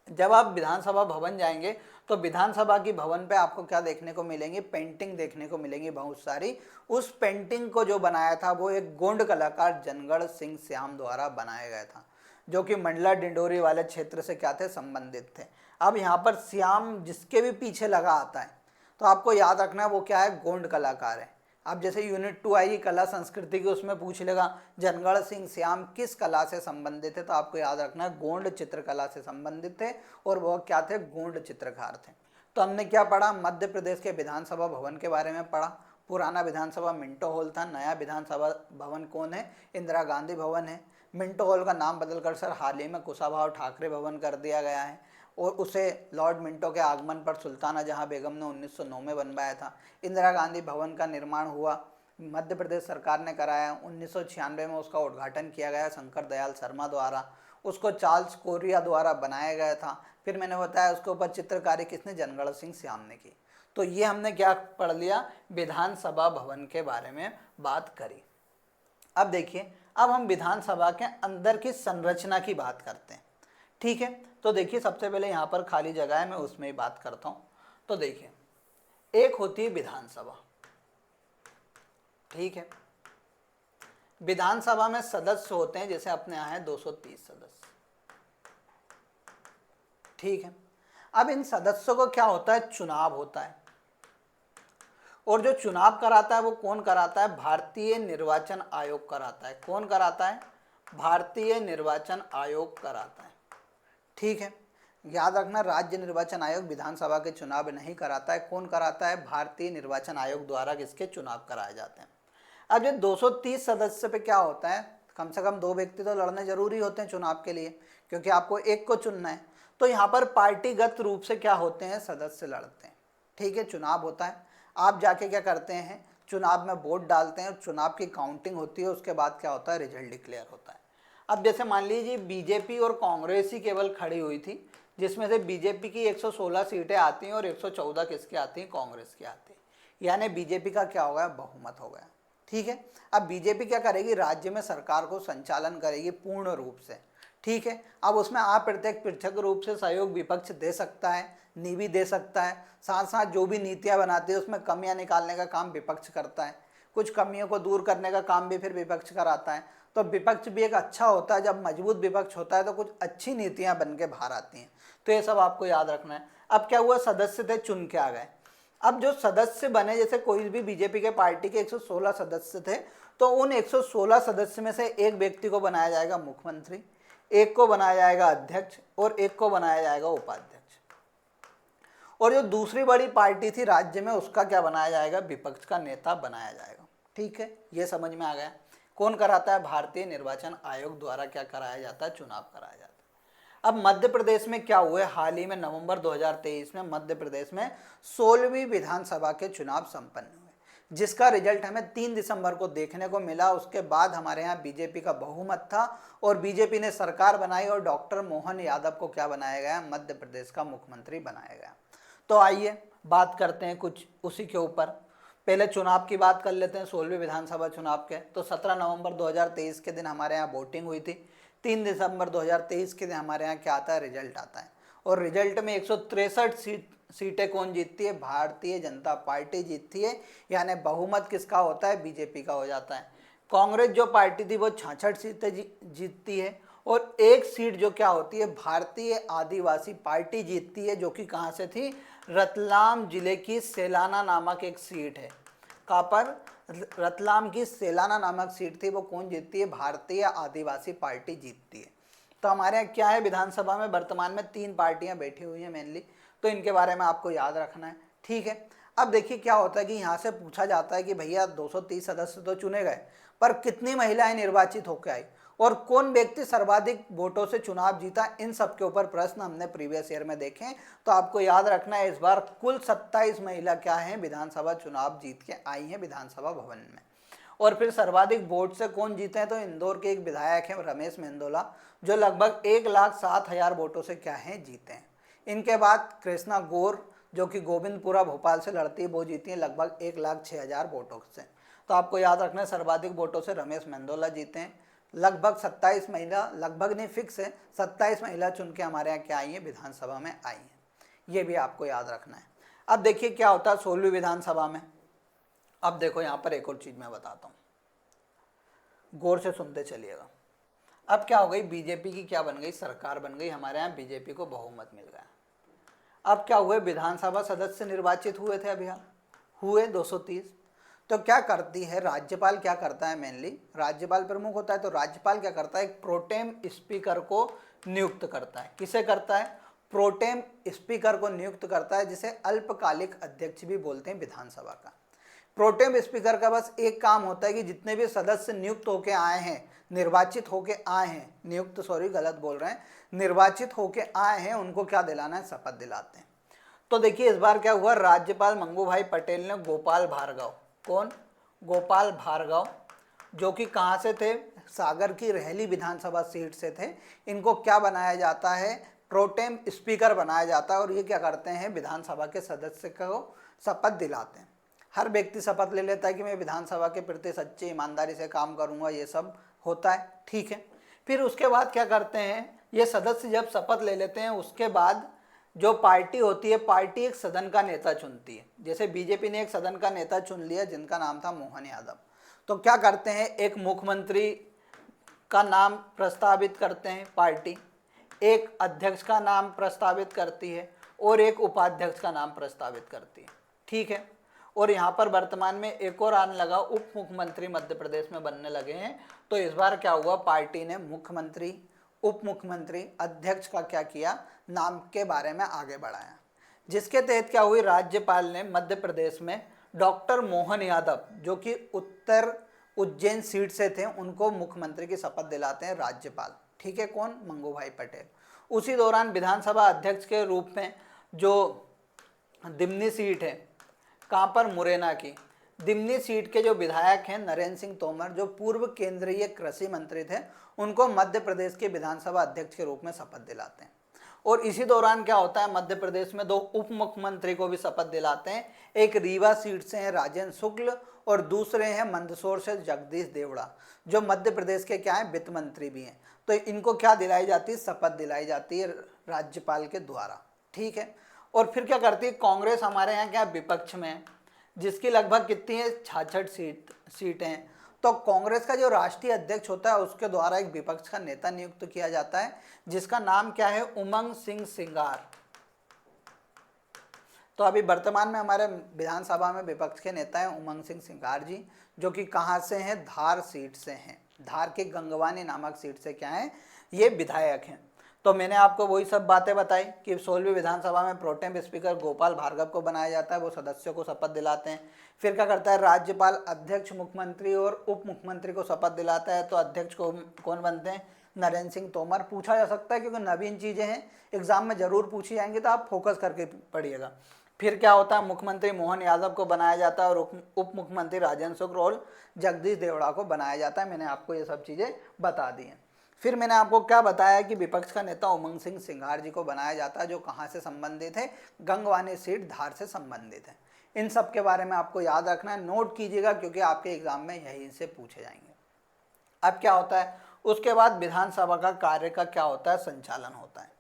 जब आप विधानसभा भवन जाएंगे तो विधानसभा की भवन पे आपको क्या देखने को मिलेंगी? पेंटिंग देखने को मिलेंगी बहुत सारी। उस पेंटिंग को जो बनाया था वो एक गोंड कलाकार जनगढ़ सिंह श्याम द्वारा बनाया गया था, जो कि मंडला डिंडोरी वाले क्षेत्र से क्या थे? संबंधित थे। अब यहाँ पर श्याम जिसके भी पीछे लगा आता है तो आपको याद रखना है वो क्या है? गोंड कलाकार है। अब जैसे यूनिट 2 आएगी कला संस्कृति की, उसमें पूछ लेगा जनगढ़ सिंह श्याम किस कला से संबंधित थे? तो आपको याद रखना है गोंड चित्रकला से संबंधित थे और वह क्या थे? गोंड चित्रकार थे। तो हमने क्या पढ़ा, मध्य प्रदेश के विधानसभा भवन के बारे में पढ़ा। पुराना विधानसभा मिंटो हॉल था, नया विधानसभा भवन कौन है, इंदिरा गांधी भवन है। मिंटो हॉल का नाम बदलकर सर हाल ही में कुशाभाऊ ठाकरे भवन कर दिया गया है, और उसे लॉर्ड मिंटो के आगमन पर सुल्ताना जहां बेगम ने 1909 में बनवाया था। इंदिरा गांधी भवन का निर्माण हुआ, मध्य प्रदेश सरकार ने कराया। 1996 में उसका उद्घाटन किया गया शंकर दयाल शर्मा द्वारा, उसको चार्ल्स कोरिया द्वारा बनाया गया था। फिर मैंने बताया उसके ऊपर चित्रकारी किसने, जनगण सिंह श्याम ने की। तो ये हमने क्या पढ़ लिया, विधानसभा भवन के बारे में बात करी। अब देखिए, अब हम विधानसभा के अंदर की संरचना की बात करते हैं, ठीक है। तो देखिए सबसे पहले यहाँ पर खाली जगह है, मैं उसमें ही बात करता हूँ। तो देखिए, एक होती है विधानसभा, ठीक है। विधानसभा में सदस्य होते हैं, जैसे अपने यहाँ है 230 सदस्य, ठीक है। अब इन सदस्यों को क्या होता है, चुनाव होता है, और जो चुनाव कराता है वो कौन कराता है, भारतीय निर्वाचन आयोग कराता है। कौन कराता है, भारतीय निर्वाचन आयोग कराता है, ठीक है। याद रखना, राज्य निर्वाचन आयोग विधानसभा के चुनाव नहीं कराता है। कौन कराता है, भारतीय निर्वाचन आयोग द्वारा किसके चुनाव कराए जाते हैं। अब ये 230 सदस्य पे क्या होता है, कम से कम 2 व्यक्ति तो लड़ने जरूरी होते हैं चुनाव के लिए, क्योंकि आपको एक को चुनना है। तो यहाँ पर पार्टीगत रूप से क्या होते हैं, सदस्य लड़ते हैं, ठीक है। चुनाव होता है, आप जाके क्या करते हैं, चुनाव में वोट डालते हैं, चुनाव की काउंटिंग होती है, उसके बाद क्या होता है, रिजल्ट डिक्लेयर होता है। अब जैसे मान लीजिए बीजेपी और कांग्रेस ही केवल खड़ी हुई थी, जिसमें से बीजेपी की 116 सीटें आती हैं और 114 किसकी आती हैं, कांग्रेस की आती है। यानी बीजेपी का क्या हो गया, बहुमत हो गया, ठीक है। अब बीजेपी क्या करेगी, राज्य में सरकार को संचालन करेगी पूर्ण रूप से, ठीक है। अब उसमें अप्रत्यक्ष पृथक रूप से सहयोग विपक्ष दे सकता है, निधि दे सकता है, साथ साथ जो भी नीतियां बनाती है उसमें कमियां निकालने का काम विपक्ष करता है, कुछ कमियों को दूर करने का काम भी फिर विपक्ष कराता है। तो विपक्ष भी एक अच्छा होता है, जब मजबूत विपक्ष होता है तो कुछ अच्छी नीतियां बन के बाहर आती हैं। तो ये सब आपको याद रखना है। अब क्या हुआ, सदस्य थे चुन के आ गए। अब जो सदस्य बने, जैसे कोई भी बीजेपी के पार्टी के 116 सदस्य थे, तो उन 116 सदस्य में से एक व्यक्ति को बनाया जाएगा मुख्यमंत्री, एक को बनाया जाएगा अध्यक्ष, और एक को बनाया जाएगा उपाध्यक्ष। और जो दूसरी बड़ी पार्टी थी राज्य में, उसका क्या बनाया जाएगा, विपक्ष का नेता बनाया जाएगा, ठीक है। ये समझ में आ गया। कौन कराता है, भारतीय निर्वाचन आयोग द्वारा क्या कराया जाता है, चुनाव कराया जाता है। अब मध्य प्रदेश में क्या हुआ, हाल ही में नवंबर 2023 में मध्य प्रदेश में 16वीं विधानसभा के चुनाव संपन्न हुए, जिसका रिजल्ट हमें 3 दिसंबर को देखने को मिला। उसके बाद हमारे यहाँ बीजेपी का बहुमत था और बीजेपी ने सरकार बनाई और डॉक्टर मोहन यादव को क्या बनाया गया, मध्य प्रदेश का मुख्यमंत्री बनाया गया। तो आइए बात करते हैं कुछ उसी के ऊपर। पहले चुनाव की बात कर लेते हैं, 16वीं विधानसभा चुनाव के। तो 17 नवंबर 2023 के दिन हमारे यहाँ वोटिंग हुई थी। 3 दिसंबर 2023 के दिन हमारे यहाँ क्या आता है, रिजल्ट आता है। और रिजल्ट में 163 सीटें कौन जीतती है, भारतीय जनता पार्टी जीतती है। यानी बहुमत किसका होता है, बीजेपी का हो जाता है। कांग्रेस जो पार्टी थी वो 66 सीटें जीतती है, और एक सीट जो क्या होती है, भारतीय आदिवासी पार्टी जीतती है, जो कि कहाँ से थी, रतलाम जिले की सेलाना नामक एक सीट है। कहाँ पर, रतलाम की सेलाना नामक सीट थी, वो कौन जीतती है, भारतीय आदिवासी पार्टी जीतती है। तो हमारे यहाँ क्या है, विधानसभा में वर्तमान में 3 पार्टियां बैठी हुई हैं मेनली, तो इनके बारे में आपको याद रखना है, ठीक है। अब देखिए क्या होता है कि यहाँ से पूछा जाता है कि भैया 230 सदस्य तो चुने गए, पर कितनी महिलाएं निर्वाचित होकर आई और कौन व्यक्ति सर्वाधिक वोटों से चुनाव जीता, इन सब के ऊपर प्रश्न हमने प्रीवियस ईयर में देखे। तो आपको याद रखना है, इस बार कुल 27 महिला क्या है, विधानसभा चुनाव जीत के आई हैं विधानसभा भवन में। और फिर सर्वाधिक वोट से कौन जीते हैं, तो इंदौर के एक विधायक हैं रमेश मेंदोला, जो लगभग 1,07,000 वोटों से क्या है, जीते हैं। इनके बाद कृष्णा गौर, जो कि गोविंदपुरा भोपाल से लड़ती है, वो जीती है लगभग 1,06,000 वोटों से। तो आपको याद रखना है, सर्वाधिक वोटों से रमेश मेंदोला जीते हैं। लगभग 27 महिला, लगभग नहीं फिक्स है, 27 महिला चुन के हमारे यहाँ क्या आई है, विधानसभा में आई हैं। ये भी आपको याद रखना है। अब देखिए क्या होता है 16वीं विधानसभा में। अब देखो यहाँ पर एक और चीज मैं बताता हूँ, गौर से सुनते चलिएगा। अब क्या हो गई, बीजेपी की क्या बन गई, सरकार बन गई, हमारे यहाँ बीजेपी को बहुमत मिल गया। अब क्या हुए, विधानसभा सदस्य निर्वाचित हुए थे, अभी हुए 230। तो क्या करती है राज्यपाल, क्या करता है, मेनली राज्यपाल प्रमुख होता है। तो राज्यपाल क्या करता है, एक प्रोटेम स्पीकर को नियुक्त करता है। किसे करता है, प्रोटेम स्पीकर को नियुक्त करता है, जिसे अल्पकालिक अध्यक्ष भी बोलते हैं विधानसभा का। प्रोटेम स्पीकर का बस एक काम होता है कि जितने भी सदस्य नियुक्त होके आए हैं, निर्वाचित होके आए हैं, नियुक्त सॉरी गलत बोल रहे हैं, निर्वाचित होके आए हैं, उनको क्या दिलाना है, शपथ दिलाते हैं। तो देखिए इस बार क्या हुआ, राज्यपाल मंगूभाई पटेल ने गोपाल भार्गव, कौन, गोपाल भार्गव, जो कि कहाँ से थे, सागर की रहली विधानसभा सीट से थे, इनको क्या बनाया जाता है, प्रोटेम स्पीकर बनाया जाता है। और ये क्या करते हैं, विधानसभा के सदस्य को शपथ दिलाते हैं। हर व्यक्ति शपथ ले लेता है कि मैं विधानसभा के प्रति सच्ची ईमानदारी से काम करूंगा, ये सब होता है, ठीक है। फिर उसके बाद क्या करते हैं, ये सदस्य जब शपथ ले लेते हैं, उसके बाद जो पार्टी होती है, पार्टी एक सदन का नेता चुनती है। जैसे बीजेपी ने एक सदन का नेता चुन लिया जिनका नाम था मोहन यादव, तो क्या करते हैं, एक मुख्यमंत्री का नाम प्रस्तावित करते हैं पार्टी, एक अध्यक्ष का नाम प्रस्तावित करती है और एक उपाध्यक्ष का नाम प्रस्तावित करती है, ठीक है। और यहाँ पर वर्तमान में एक और आने लगा, उप मुख्यमंत्री मध्य प्रदेश में बनने लगे हैं। तो इस बार क्या हुआ, पार्टी ने मुख्यमंत्री, उप मुख्यमंत्री, अध्यक्ष का क्या किया, नाम के बारे में आगे बढ़ाया, जिसके तहत क्या हुई, राज्यपाल ने मध्य प्रदेश में डॉक्टर मोहन यादव, जो कि उत्तर उज्जैन सीट से थे, उनको मुख्यमंत्री की शपथ दिलाते हैं राज्यपाल, ठीक है, कौन, मंगूभाई पटेल। उसी दौरान विधानसभा अध्यक्ष के रूप में जो दिमनी सीट है, कहाँ पर, मुरैना की दिमनी सीट के जो विधायक हैं नरेंद्र सिंह तोमर, जो पूर्व केंद्रीय कृषि मंत्री थे, उनको मध्य प्रदेश के विधानसभा अध्यक्ष के रूप में शपथ दिलाते हैं। और इसी दौरान क्या होता है, मध्य प्रदेश में 2 उप मुख्यमंत्री को भी शपथ दिलाते हैं। एक रीवा सीट से हैं राजेंद्र शुक्ल और दूसरे हैं मंदसौर से जगदीश देवड़ा, जो मध्य प्रदेश के क्या हैं, वित्त मंत्री भी हैं। तो इनको क्या दिलाई जाती है, शपथ दिलाई जाती है राज्यपाल के द्वारा, ठीक है। और फिर क्या करती है कांग्रेस, हमारे यहाँ क्या विपक्ष में है, जिसकी लगभग कितनी है, 66 सीटें। तो कांग्रेस का जो राष्ट्रीय अध्यक्ष होता है, उसके द्वारा एक विपक्ष का नेता नियुक्त किया जाता है, जिसका नाम क्या है, उमंग सिंह सिंगार। तो अभी वर्तमान में हमारे विधानसभा में विपक्ष के नेता हैं उमंग सिंह सिंगार जी, जो कि कहाँ से हैं, धार सीट से हैं, धार के गंगवानी नामक सीट से क्या है, ये विधायक हैं। तो मैंने आपको वही सब बातें बताई कि 16वीं विधानसभा में प्रोटेम स्पीकर गोपाल भार्गव को बनाया जाता है, वो सदस्यों को शपथ दिलाते हैं। फिर क्या करता है, राज्यपाल अध्यक्ष, मुख्यमंत्री और उप मुख्यमंत्री को शपथ दिलाता है। तो अध्यक्ष को कौन बनते हैं, नरेंद्र सिंह तोमर। पूछा जा सकता है क्योंकि नवीन चीज़ें हैं, एग्जाम में जरूर पूछी जाएंगी, तो आप फोकस करके पढ़िएगा। फिर क्या होता है, मुख्यमंत्री मोहन यादव को बनाया जाता है और उप मुख्यमंत्री राजेंद्र शुक्ल और जगदीश देवड़ा को बनाया जाता है। मैंने आपको ये सब चीज़ें बता दी हैं। फिर मैंने आपको क्या बताया कि विपक्ष का नेता उमंग सिंह सिंगार जी को बनाया जाता है, जो कहाँ से संबंधित है, गंगवानी सीट धार से संबंधित है। इन सब के बारे में आपको याद रखना है, नोट कीजिएगा, क्योंकि आपके एग्जाम में यहीं से पूछे जाएंगे। अब क्या होता है, उसके बाद विधानसभा का कार्य का क्या होता है, संचालन होता है।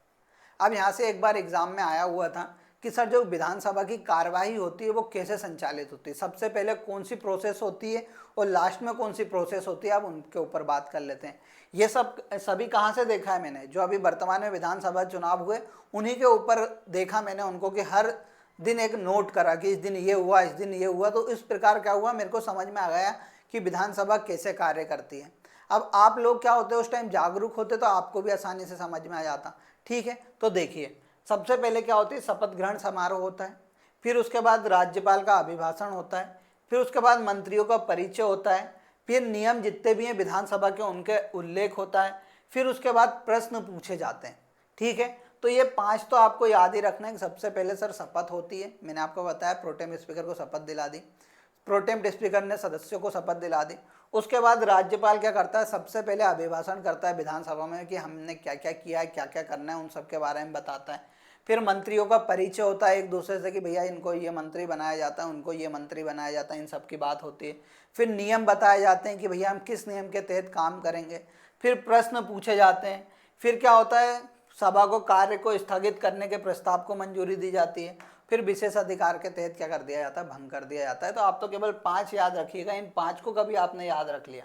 अब यहाँ से एक बार एग्जाम में आया हुआ था कि सर जो विधानसभा की कार्यवाही होती है वो कैसे संचालित होती है, सबसे पहले कौन सी प्रोसेस होती है और लास्ट में कौन सी प्रोसेस होती है, अब उनके ऊपर बात कर लेते हैं। ये सब सभी कहाँ से देखा है मैंने, जो अभी वर्तमान में विधानसभा चुनाव हुए उन्हीं के ऊपर देखा मैंने उनको, कि हर दिन एक नोट करा कि इस दिन ये हुआ, इस दिन ये हुआ। तो इस प्रकार क्या हुआ, मेरे को समझ में आ गया कि विधानसभा कैसे कार्य करती है। अब आप लोग क्या होते उस टाइम जागरूक होते, तो आपको भी आसानी से समझ में आ जाता, ठीक है। तो देखिए सबसे पहले क्या होती है, शपथ ग्रहण समारोह होता है, फिर उसके बाद राज्यपाल का अभिभाषण होता है, फिर उसके बाद मंत्रियों का परिचय होता है, फिर नियम जितने भी हैं विधानसभा के उनके उल्लेख होता है, फिर उसके बाद प्रश्न पूछे जाते हैं, ठीक है। तो ये 5 तो आपको याद ही रखना है कि सबसे पहले सर शपथ होती है, मैंने आपको बताया प्रोटेम स्पीकर को शपथ दिला दी, प्रोटेम स्पीकर ने सदस्यों को शपथ दिला दी। उसके बाद राज्यपाल क्या करता है, सबसे पहले अभिभाषण करता है विधानसभा में कि हमने क्या क्या किया है, क्या क्या करना है, उन सब के बारे में बताता है। फिर मंत्रियों का परिचय होता है एक दूसरे से कि भैया इनको ये मंत्री बनाया जाता है, उनको ये मंत्री बनाया जाता है, इन सब की बात होती है। फिर नियम बताए जाते हैं कि भैया हम किस नियम के तहत काम करेंगे। फिर प्रश्न पूछे जाते हैं। फिर क्या होता है, सभा को कार्य को स्थगित करने के प्रस्ताव को मंजूरी दी जाती है। फिर विशेष अधिकार के तहत क्या कर दिया जाता है, भंग कर दिया जाता है। तो आप तो केवल 5 याद रखिएगा, इन 5 को कभी आपने याद रख लिया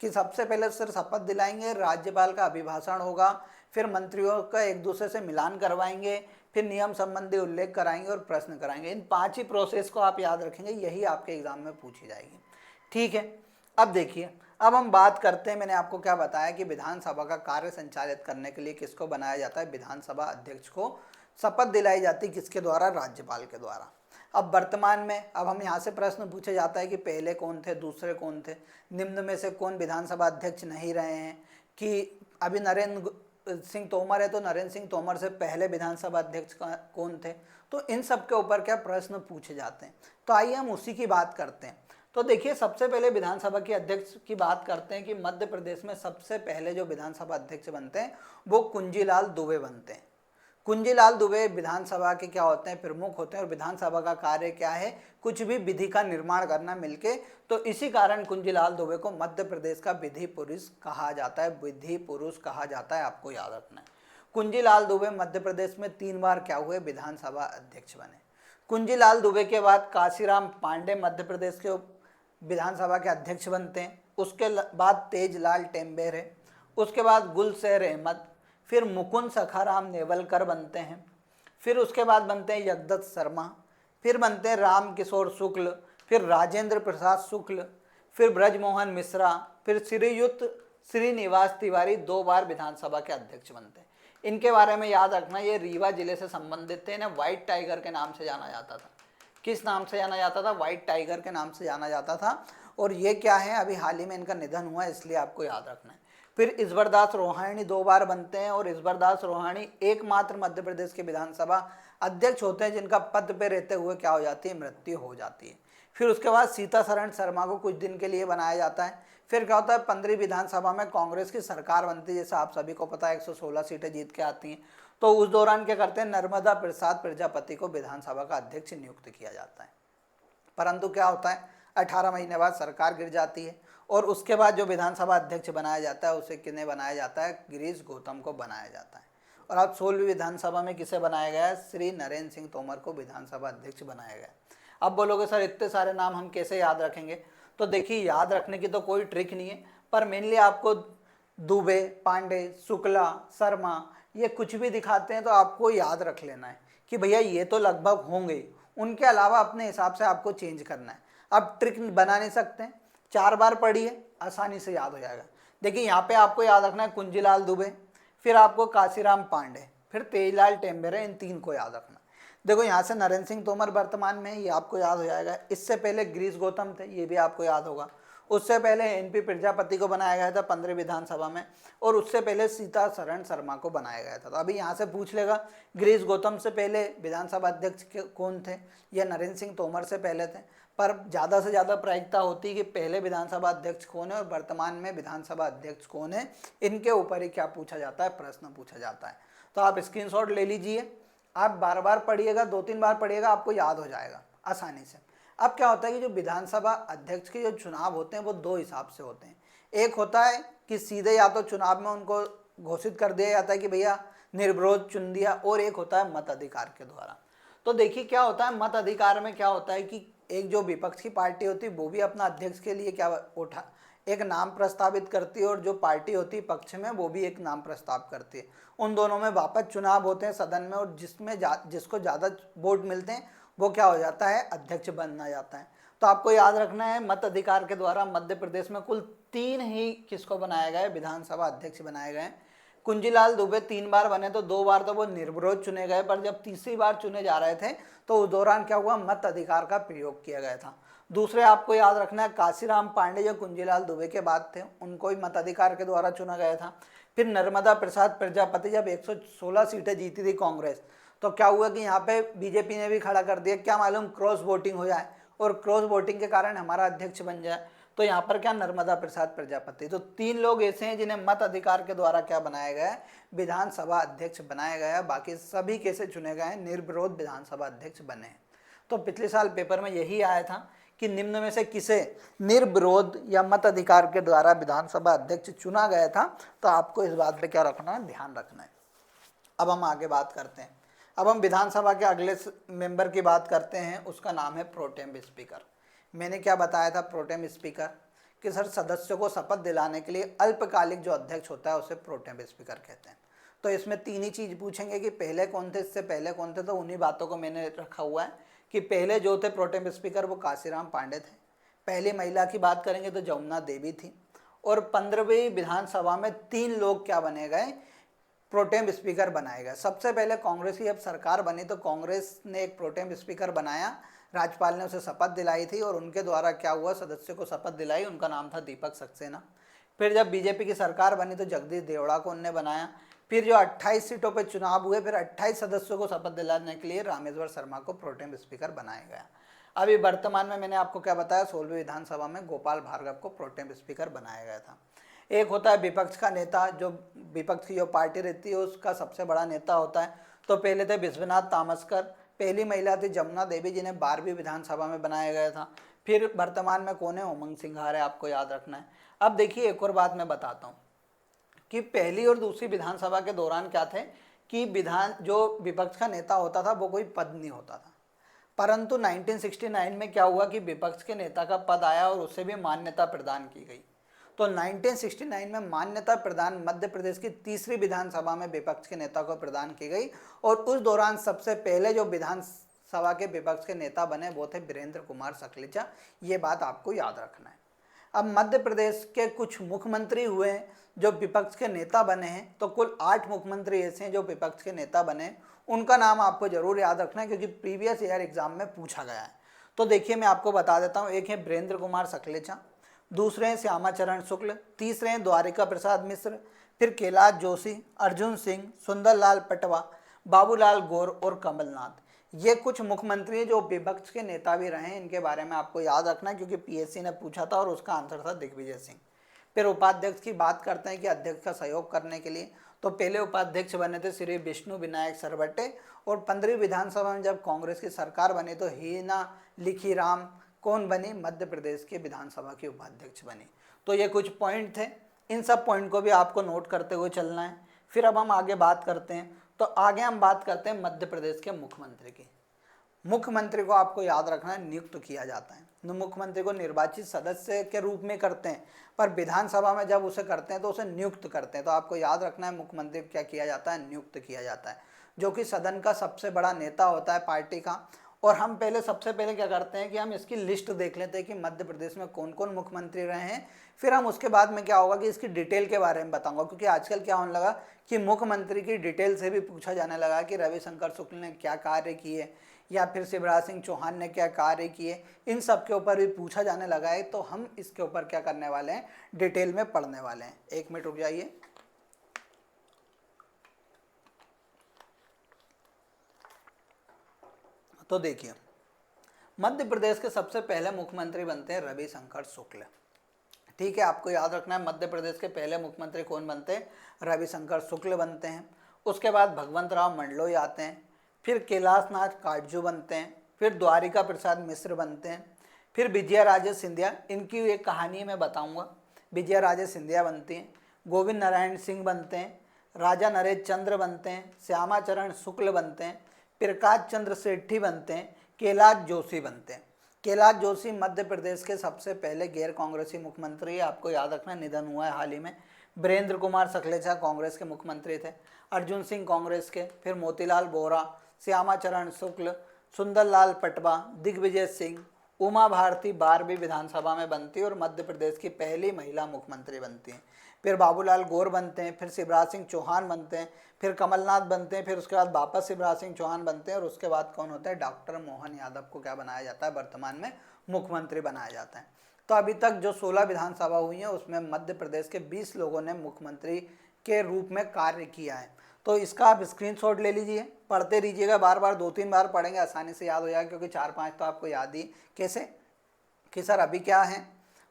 कि सबसे पहले सर शपथ दिलाएंगे, राज्यपाल का अभिभाषण होगा, फिर मंत्रियों का एक दूसरे से मिलान करवाएंगे, फिर नियम संबंधी उल्लेख कराएंगे और प्रश्न कराएंगे। इन 5 ही प्रोसेस को आप याद रखेंगे, यही आपके एग्जाम में पूछी जाएगी, ठीक है। अब देखिए, अब हम बात करते हैं, मैंने आपको क्या बताया कि विधानसभा का कार्य संचालित करने के लिए किसको बनाया जाता है, विधानसभा अध्यक्ष को शपथ दिलाई जाती किसके द्वारा? राज्यपाल के द्वारा। अब वर्तमान में अब हम यहाँ से प्रश्न पूछे जाता है कि पहले कौन थे, दूसरे कौन थे, निम्न में से कौन विधानसभा अध्यक्ष नहीं रहे हैं, कि अभी नरेंद्र सिंह तोमर है तो नरेंद्र सिंह तोमर से पहले विधानसभा अध्यक्ष कौन थे, तो इन सब के ऊपर क्या प्रश्न पूछे जाते हैं। तो आइए हम उसी की बात करते हैं। तो देखिए, सबसे पहले विधानसभा के अध्यक्ष की बात करते हैं कि मध्य प्रदेश में सबसे पहले जो विधानसभा अध्यक्ष बनते हैं वो कुंजीलाल दुबे बनते हैं। कुंजीलाल दुबे विधानसभा के क्या होते हैं? प्रमुख होते हैं। और विधानसभा का कार्य क्या है? कुछ भी विधि का निर्माण करना मिलके। तो इसी कारण कुंजीलाल दुबे को मध्य प्रदेश का विधि पुरुष कहा जाता है, विधि पुरुष कहा जाता है, आपको याद रखना है। कुंजीलाल दुबे मध्य प्रदेश में 3 बार क्या हुए? विधानसभा अध्यक्ष बने। कुंजीलाल दुबे के बाद काशीराम पांडे मध्य प्रदेश के विधानसभा के अध्यक्ष बनते हैं। उसके बाद तेजलाल टेम्बेर है, उसके बाद गुलशेर अहमद, फिर मुकुंद सखाराम नेवलकर बनते हैं, फिर उसके बाद बनते हैं जगदत्त शर्मा, फिर बनते हैं राम किशोर शुक्ल, फिर राजेंद्र प्रसाद शुक्ल, फिर ब्रजमोहन मिश्रा, फिर श्रीयुक्त श्रीनिवास तिवारी 2 बार विधानसभा के अध्यक्ष बनते हैं। इनके बारे में याद रखना, ये रीवा जिले से संबंधित थे। इन्हें व्हाइट टाइगर के नाम से जाना जाता था। किस नाम से जाना जाता था? व्हाइट टाइगर के नाम से जाना जाता था। और ये क्या है, अभी हाल ही में इनका निधन हुआ है, इसलिए आपको याद रखना है। फिर ईश्वरदास रोहाणी 2 बार बनते हैं, और ईश्वरदास रोहाणी एकमात्र मध्य प्रदेश के विधानसभा अध्यक्ष होते हैं जिनका पद पे रहते हुए क्या हो जाती है? मृत्यु हो जाती है। फिर उसके बाद सीतासरण शर्मा को कुछ दिन के लिए बनाया जाता है। फिर क्या होता है? 15वीं विधानसभा में कांग्रेस की सरकार बनती है, जैसे आप सभी को पता है 116 सीटें जीत के आती हैं। तो उस दौरान क्या करते हैं? नर्मदा प्रसाद प्रजापति को विधानसभा का अध्यक्ष नियुक्त किया जाता है। परंतु क्या होता है? 18 महीने बाद सरकार गिर जाती है, और उसके बाद जो विधानसभा अध्यक्ष बनाया जाता है उसे किन्हें बनाया जाता है? गिरीश गौतम को बनाया जाता है। और अब 16वीं विधानसभा में किसे बनाया गया है? श्री नरेंद्र सिंह तोमर को विधानसभा अध्यक्ष बनाया गया। अब बोलोगे सर इतने सारे नाम हम कैसे याद रखेंगे? तो देखिए, याद रखने की तो कोई ट्रिक नहीं है, पर मेनली आपको दुबे, पांडे, शुक्ला, शर्मा ये कुछ भी दिखाते हैं तो आपको याद रख लेना है कि भैया ये तो लगभग होंगे, उनके अलावा अपने हिसाब से आपको चेंज करना है। अब ट्रिक बना नहीं सकते, 4 बार पढ़िए, आसानी से याद हो जाएगा। देखिए, यहाँ पे आपको याद रखना है कुंजीलाल दुबे, फिर आपको काशीराम पांडे, फिर तेजलाल टेम्बेरे, इन 3 को याद रखना। देखो, यहाँ से नरेंद्र सिंह तोमर वर्तमान में, ये आपको याद हो जाएगा। इससे पहले गिरीश गौतम थे, ये भी आपको याद होगा। उससे पहले एनपी प्रजापति को बनाया गया था 15वीं विधानसभा में, और उससे पहले सीतासरण शर्मा को बनाया गया था। तो अभी यहाँ से पूछ लेगा गिरीश गौतम से पहले विधानसभा अध्यक्ष कौन थे, या नरेंद्र सिंह तोमर से पहले थे, पर ज़्यादा से ज़्यादा प्रायिकता होती है कि पहले विधानसभा अध्यक्ष कौन है और वर्तमान में विधानसभा अध्यक्ष कौन है। इनके ऊपर ही क्या पूछा जाता है? प्रश्न पूछा जाता है। तो आप स्क्रीनशॉट ले लीजिए, आप बार बार पढ़िएगा, 2-3 बार पढ़िएगा, आपको याद हो जाएगा आसानी से। अब क्या होता है कि जो विधानसभा अध्यक्ष के जो चुनाव होते हैं वो 2 हिसाब से होते हैं। एक होता है कि सीधे या तो चुनाव में उनको घोषित कर दिया जाता है कि भैया निर्विरोध चुन दिया, और एक होता है मत अधिकार के द्वारा। तो देखिए, क्या होता है मत अधिकार में, क्या होता है कि एक जो विपक्ष की पार्टी होती है वो भी अपना अध्यक्ष के लिए क्या उठा एक नाम प्रस्तावित करती है, और जो पार्टी होती है पक्ष में वो भी एक नाम प्रस्ताव करती है। उन दोनों में वापस चुनाव होते हैं सदन में, और जिसको ज़्यादा वोट मिलते हैं वो क्या हो जाता है? अध्यक्ष बनना जाता है। तो आपको याद रखना है, मत अधिकार के द्वारा मध्य प्रदेश में कुल 3 ही किसको बनाया गया है? विधानसभा अध्यक्ष बनाए गए। कुंजीलाल दुबे 3 बार बने, तो 2 बार तो वो निर्विरोध चुने गए, पर जब तीसरी बार चुने जा रहे थे तो उस दौरान क्या हुआ? मत अधिकार का प्रयोग किया गया था। दूसरे आपको याद रखना है, काशीराम पांडे जो कुंजीलाल दुबे के बाद थे, उनको भी मताधिकार के द्वारा चुना गया था। फिर नर्मदा प्रसाद प्रजापति, जब 116 सीटें जीती थी कांग्रेस, तो क्या हुआ कि यहाँ पे बीजेपी ने भी खड़ा कर दिया, क्या मालूम क्रॉस वोटिंग हो जाए और क्रॉस वोटिंग के कारण हमारा अध्यक्ष बन जाए। तो यहाँ पर क्या? नर्मदा प्रसाद प्रजापति। तो 3 लोग ऐसे हैं जिन्हें मत अधिकार के द्वारा क्या बनाया गया है? विधानसभा अध्यक्ष बनाया गया है। बाकी सभी कैसे चुने गए हैं? निर्विरोध विधानसभा अध्यक्ष बने हैं। तो पिछले साल पेपर में यही आया था कि निम्न में से किसे निर्विरोध या मत अधिकार के द्वारा विधानसभा अध्यक्ष चुना गया था। तो आपको इस बात पे क्या रखना है? ध्यान रखना है। अब हम आगे बात करते हैं। अब हम विधानसभा के अगले मेंबर की बात करते हैं, उसका नाम है प्रोटेम स्पीकर। मैंने क्या बताया था प्रोटेम स्पीकर? कि सर सदस्यों को शपथ दिलाने के लिए अल्पकालिक जो अध्यक्ष होता है उसे प्रोटेम स्पीकर कहते हैं। तो इसमें 3 ही चीज़ पूछेंगे कि पहले कौन थे, इससे पहले कौन थे। तो उन्हीं बातों को मैंने रखा हुआ है कि पहले जो थे प्रोटेम स्पीकर वो काशीराम पांडे थे। पहली महिला की बात करेंगे तो जमुना देवी थी। और 15वीं विधानसभा में 3 लोग क्या बने गए? प्रोटेम स्पीकर बनाया गया। सबसे पहले कांग्रेस की जब सरकार बनी तो कांग्रेस ने एक प्रोटेम स्पीकर बनाया, राज्यपाल ने उसे शपथ दिलाई थी और उनके द्वारा क्या हुआ, सदस्य को शपथ दिलाई, उनका नाम था दीपक सक्सेना। फिर जब बीजेपी की सरकार बनी तो जगदीश देवड़ा को उनने बनाया। फिर जो 28 सीटों पर चुनाव हुए, फिर 28 सदस्यों को शपथ दिलाने के लिए रामेश्वर शर्मा को प्रोटेम स्पीकर बनाया गया। अभी वर्तमान में मैंने आपको क्या बताया, 16वीं विधानसभा में गोपाल भार्गव को प्रोटेम स्पीकर बनाया गया था। एक होता है विपक्ष का नेता, जो विपक्ष की जो पार्टी रहती है उसका सबसे बड़ा नेता होता है। तो पहले थे विश्वनाथ तामस्कर, पहली महिला थी जमुना देवी जिन्हें 12वीं विधानसभा में बनाया गया था। फिर वर्तमान में कौन है, उमंग सिंघार है, आपको याद रखना है। अब देखिए एक और बात मैं बताता हूँ कि पहली और दूसरी विधानसभा के दौरान क्या थे कि जो विपक्ष का नेता होता था वो कोई पद नहीं होता था, परंतु 1969 में क्या हुआ कि विपक्ष के नेता का पद आया और उसे भी मान्यता प्रदान की गई। तो 1969 में मान्यता प्रदान मध्य प्रदेश की तीसरी विधानसभा में विपक्ष के नेता को प्रदान की गई और उस दौरान सबसे पहले जो विधानसभा के विपक्ष के नेता बने वो थे वीरेंद्र कुमार सकलेचा। ये बात आपको याद रखना है। अब मध्य प्रदेश के कुछ मुख्यमंत्री हुए हैं जो विपक्ष के नेता बने हैं, तो कुल 8 मुख्यमंत्री ऐसे हैं जो विपक्ष के नेता बने। उनका नाम आपको जरूर याद रखना है क्योंकि प्रीवियस ईयर एग्जाम में पूछा गया है। तो देखिए मैं आपको बता देता हूँ, एक है वीरेंद्र कुमार सकलेचा, दूसरे हैं श्यामाचरण शुक्ल, तीसरे हैं द्वारिका प्रसाद मिश्र, फिर कैलाश जोशी, अर्जुन सिंह, सुंदरलाल पटवा, बाबूलाल गौर और कमलनाथ। ये कुछ मुख्यमंत्री हैं जो विपक्ष के नेता भी रहे हैं, इनके बारे में आपको याद रखना है क्योंकि पीएससी ने पूछा था और उसका आंसर था दिग्विजय सिंह। फिर उपाध्यक्ष की बात करते हैं कि अध्यक्ष का सहयोग करने के लिए, तो पहले उपाध्यक्ष बने थे श्री विष्णु विनायक सरवटे और 15वीं विधानसभा में जब कांग्रेस की सरकार बनी तो हीना लिखीराम कौन बनी, मध्य प्रदेश के विधानसभा की उपाध्यक्ष बनी। तो ये कुछ पॉइंट थे, इन सब पॉइंट को भी आपको नोट करते हुए चलना है। फिर अब हम आगे बात करते हैं, तो आगे हम बात करते हैं मध्य प्रदेश के मुख्यमंत्री की। मुख्यमंत्री को आपको याद रखना है नियुक्त किया जाता है, मुख्यमंत्री को निर्वाचित सदस्य के रूप में करते हैं, पर विधानसभा में जब उसे करते हैं तो उसे नियुक्त करते हैं। तो आपको याद रखना है मुख्यमंत्री क्या किया जाता है, नियुक्त किया जाता है, जो कि सदन का सबसे बड़ा नेता होता है पार्टी का। और हम सबसे पहले क्या करते हैं कि हम इसकी लिस्ट देख लेते हैं कि मध्य प्रदेश में कौन कौन मुख्यमंत्री रहे हैं। फिर हम उसके बाद में क्या होगा कि इसकी डिटेल के बारे में बताऊंगा, क्योंकि आजकल क्या होने लगा कि मुख्यमंत्री की डिटेल से भी पूछा जाने लगा कि रविशंकर शुक्ल ने क्या कार्य किए या फिर शिवराज सिंह चौहान ने क्या कार्य किए, इन सब के ऊपर भी पूछा जाने लगा है। तो हम इसके ऊपर क्या करने वाले हैं, डिटेल में पढ़ने वाले हैं। 1 मिनट रुक जाइए। तो देखिए मध्य प्रदेश के सबसे पहले मुख्यमंत्री बनते हैं रविशंकर शुक्ल। ठीक है, आपको याद रखना है मध्य प्रदेश के पहले मुख्यमंत्री कौन बनते हैं, रविशंकर शुक्ल बनते हैं। उसके बाद भगवंत राव मंडलोई आते हैं, फिर कैलाश नाथ काटजू बनते हैं, फिर द्वारिका प्रसाद मिश्र बनते हैं, फिर विजया राजे सिंधिया, इनकी एक कहानी मैं बताऊंगा। विजया राजे सिंधिया बनती हैं, गोविंद नारायण सिंह बनते हैं, राजा नरेश चंद्र बनते हैं, श्यामाचरण शुक्ल बनते हैं, प्रकाश चंद्र सेठी बनते हैं, कैलाश जोशी बनते हैं। कैलाश जोशी मध्य प्रदेश के सबसे पहले गैर कांग्रेसी मुख्यमंत्री है, आपको याद रखना, निधन हुआ है हाल ही में। वीरेंद्र कुमार सकलेचा कांग्रेस के मुख्यमंत्री थे, अर्जुन सिंह कांग्रेस के, फिर मोतीलाल वोरा, श्यामाचरण शुक्ल, सुंदरलाल पटवा, दिग्विजय सिंह, उमा भारती 12वीं विधानसभा में बनती है और मध्य प्रदेश की पहली महिला मुख्यमंत्री बनती हैं। फिर बाबूलाल गौर बनते हैं, फिर शिवराज सिंह चौहान बनते हैं, फिर कमलनाथ बनते हैं, फिर उसके बाद वापस शिवराज सिंह चौहान बनते हैं और उसके बाद कौन होता है, डॉक्टर मोहन यादव को क्या बनाया जाता है, वर्तमान में मुख्यमंत्री बनाया जाता है। तो अभी तक जो 16 विधानसभा हुई है उसमें मध्य प्रदेश के 20 लोगों ने मुख्यमंत्री के रूप में कार्य किया है। तो इसका आप स्क्रीनशॉट ले लीजिए, पढ़ते रहिएगा, बार बार 2-3 बार पढ़ेंगे आसानी से याद हो जाएगा, क्योंकि 4-5 तो आपको याद ही कैसे कि सर अभी क्या है,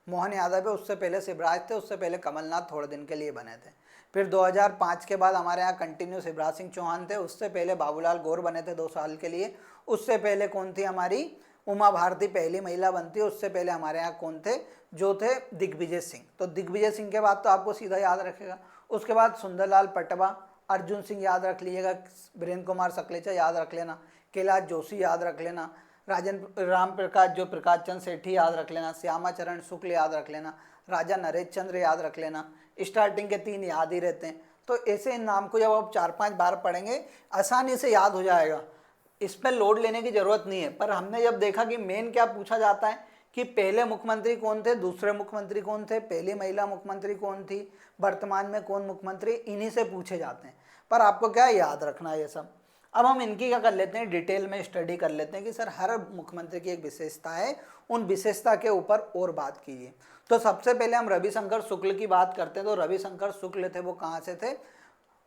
मोहन यादव है, उससे पहले शिवराज थे, उससे पहले कमलनाथ थोड़े दिन के लिए बने थे। फिर 2005 के बाद हमारे यहाँ कंटिन्यू शिवराज सिंह चौहान थे, उससे पहले बाबूलाल गौर बने थे 2 साल के लिए, उससे पहले कौन थी हमारी उमा भारती पहली महिला बनती है, उससे पहले हमारे यहाँ कौन थे, जो थे दिग्विजय सिंह। तो दिग्विजय सिंह के बाद तो आपको सीधा याद रखेगा, उसके बाद सुंदरलाल पटवा, अर्जुन सिंह याद रख लीजिएगा, वीरेंद्र कुमार सकलेचा याद रख लेना, कैलाश जोशी याद रख लेना, राम प्रकाश जो प्रकाश चंद्र सेठी याद रख लेना, श्यामाचरण शुक्ल याद रख लेना, राजा नरेश चंद्र याद रख लेना। स्टार्टिंग के 3 याद ही रहते हैं। तो ऐसे इन नाम को जब आप 4-5 बार पढ़ेंगे आसानी से याद हो जाएगा, इस पर लोड लेने की ज़रूरत नहीं है। पर हमने जब देखा कि मेन क्या पूछा जाता है कि पहले मुख्यमंत्री कौन थे, दूसरे मुख्यमंत्री कौन थे, पहली महिला मुख्यमंत्री कौन थी, वर्तमान में कौन मुख्यमंत्री, इन्हीं से पूछे जाते हैं। पर आपको क्या याद रखना है ये सब। अब हम इनकी क्या कर लेते हैं, डिटेल में स्टडी कर लेते हैं कि सर हर मुख्यमंत्री की एक विशेषता है, उन विशेषता के ऊपर और बात कीजिए। तो सबसे पहले हम रविशंकर शुक्ल की बात करते हैं। तो रविशंकर शुक्ल थे, वो कहाँ से थे,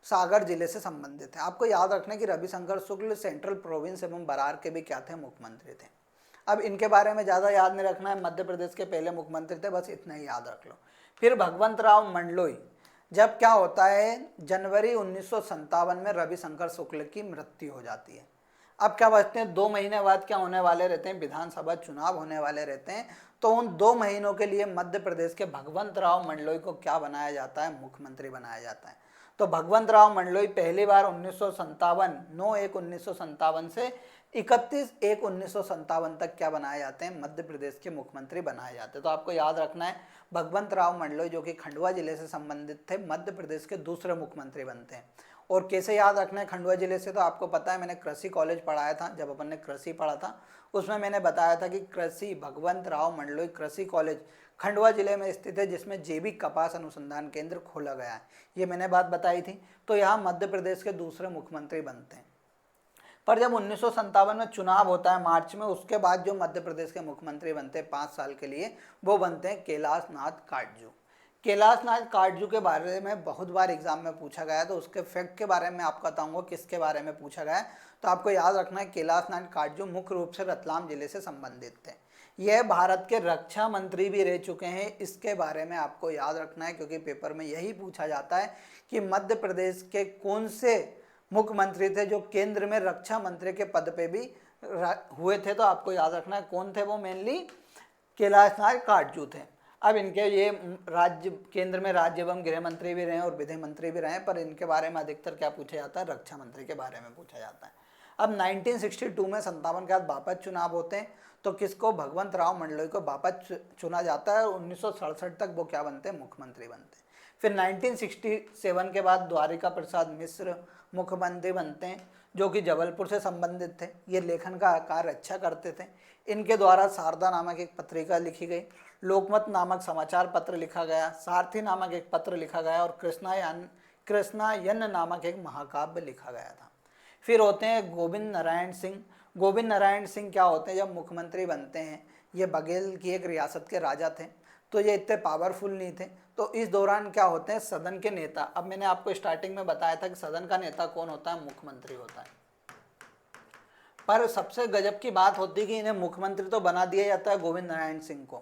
सागर जिले से संबंधित है। आपको याद रखना है कि रविशंकर शुक्ल सेंट्रल प्रोविंस एवं बरार के भी क्या थे, मुख्यमंत्री थे। अब इनके बारे में ज़्यादा याद नहीं रखना है, मध्य प्रदेश के पहले मुख्यमंत्री थे, बस इतना ही याद रख लो। फिर भगवंत राव मंडलोई, जब क्या होता है, जनवरी 1957 में रविशंकर शुक्ल की मृत्यु हो जाती है। अब क्या बचते हैं, 2 महीने बाद क्या होने वाले रहते हैं, विधानसभा चुनाव होने वाले रहते हैं। तो उन 2 महीनों के लिए मध्य प्रदेश के भगवंत राव मंडलोई को क्या बनाया जाता है, मुख्यमंत्री बनाया जाता है। तो भगवंत राव मंडलोई पहली बार 9/1/1957 से 31/1/1957 तक क्या बनाए जाते हैं, मध्य प्रदेश के मुख्यमंत्री बनाए जाते हैं। तो आपको याद रखना है, भगवंत राव मंडलोई जो कि खंडवा जिले से संबंधित थे, मध्य प्रदेश के दूसरे मुख्यमंत्री बनते हैं। और कैसे याद रखना है खंडवा जिले से, तो आपको पता है, मैंने कृषि कॉलेज पढ़ाया था, जब अपन ने कृषि पढ़ा था उसमें मैंने बताया था कि कृषि भगवंत राव मंडलोई कृषि कॉलेज खंडवा जिले में स्थित है, जिसमें जैविक कपास अनुसंधान केंद्र खोला गया है, ये मैंने बात बताई थी। तो यहाँ मध्य प्रदेश के दूसरे मुख्यमंत्री बनते हैं। पर जब 1957 में चुनाव होता है मार्च में, उसके बाद जो मध्य प्रदेश के मुख्यमंत्री बनते हैं 5 साल के लिए, वो बनते हैं कैलाश नाथ काटजू। कैलाश नाथ काटजू के बारे में बहुत बार एग्जाम में पूछा गया है, तो उसके फैक्ट के बारे में आपको बताऊंगा किसके बारे में पूछा गया है। तो आपको याद रखना है, कैलाश नाथ काटजू मुख्य रूप से रतलाम जिले से संबंधित थे। यह भारत के रक्षा मंत्री भी रह चुके हैं, इसके बारे में आपको याद रखना है, क्योंकि पेपर में यही पूछा जाता है कि मध्य प्रदेश के कौन से मुख्यमंत्री थे जो केंद्र में रक्षा मंत्री के पद पे भी हुए थे। तो आपको याद रखना है कौन थे वो, मेनली कैलाश नाथ काटजू थे। अब इनके ये राज्य केंद्र में राज्य एवं गृह मंत्री भी रहे और विधि मंत्री भी रहे, पर इनके बारे में अधिकतर क्या पूछा जाता है, रक्षा मंत्री के बारे में पूछा जाता है। अब 1962 में 57 के बाद वापस चुनाव होते हैं, तो किसको, भगवंत राव मंडलोई को वापस चुना जाता है और 1967 तक वो क्या बनते हैं, मुख्यमंत्री बनते हैं। फिर 1967 के बाद द्वारिका प्रसाद मिश्र मुख्यमंत्री बनते हैं, जो कि जबलपुर से संबंधित थे। ये लेखन का कार्य अच्छा करते थे। इनके द्वारा शारदा नामक एक पत्रिका लिखी गई, लोकमत नामक समाचार पत्र लिखा गया, सारथी नामक एक पत्र लिखा गया और कृष्णायन नामक एक महाकाव्य लिखा गया था। फिर होते हैं गोविंद नारायण सिंह। गोविंद नारायण सिंह क्या होते हैं, जब मुख्यमंत्री बनते हैं, ये बघेल की एक रियासत के राजा थे, तो ये इतने पावरफुल नहीं थे। तो इस दौरान क्या होते हैं, सदन के नेता। अब मैंने आपको स्टार्टिंग में बताया था कि सदन का नेता कौन होता है, मुख्यमंत्री होता है। पर सबसे गजब की बात होती है कि इन्हें मुख्यमंत्री तो बना दिया जाता है गोविंद नारायण सिंह को,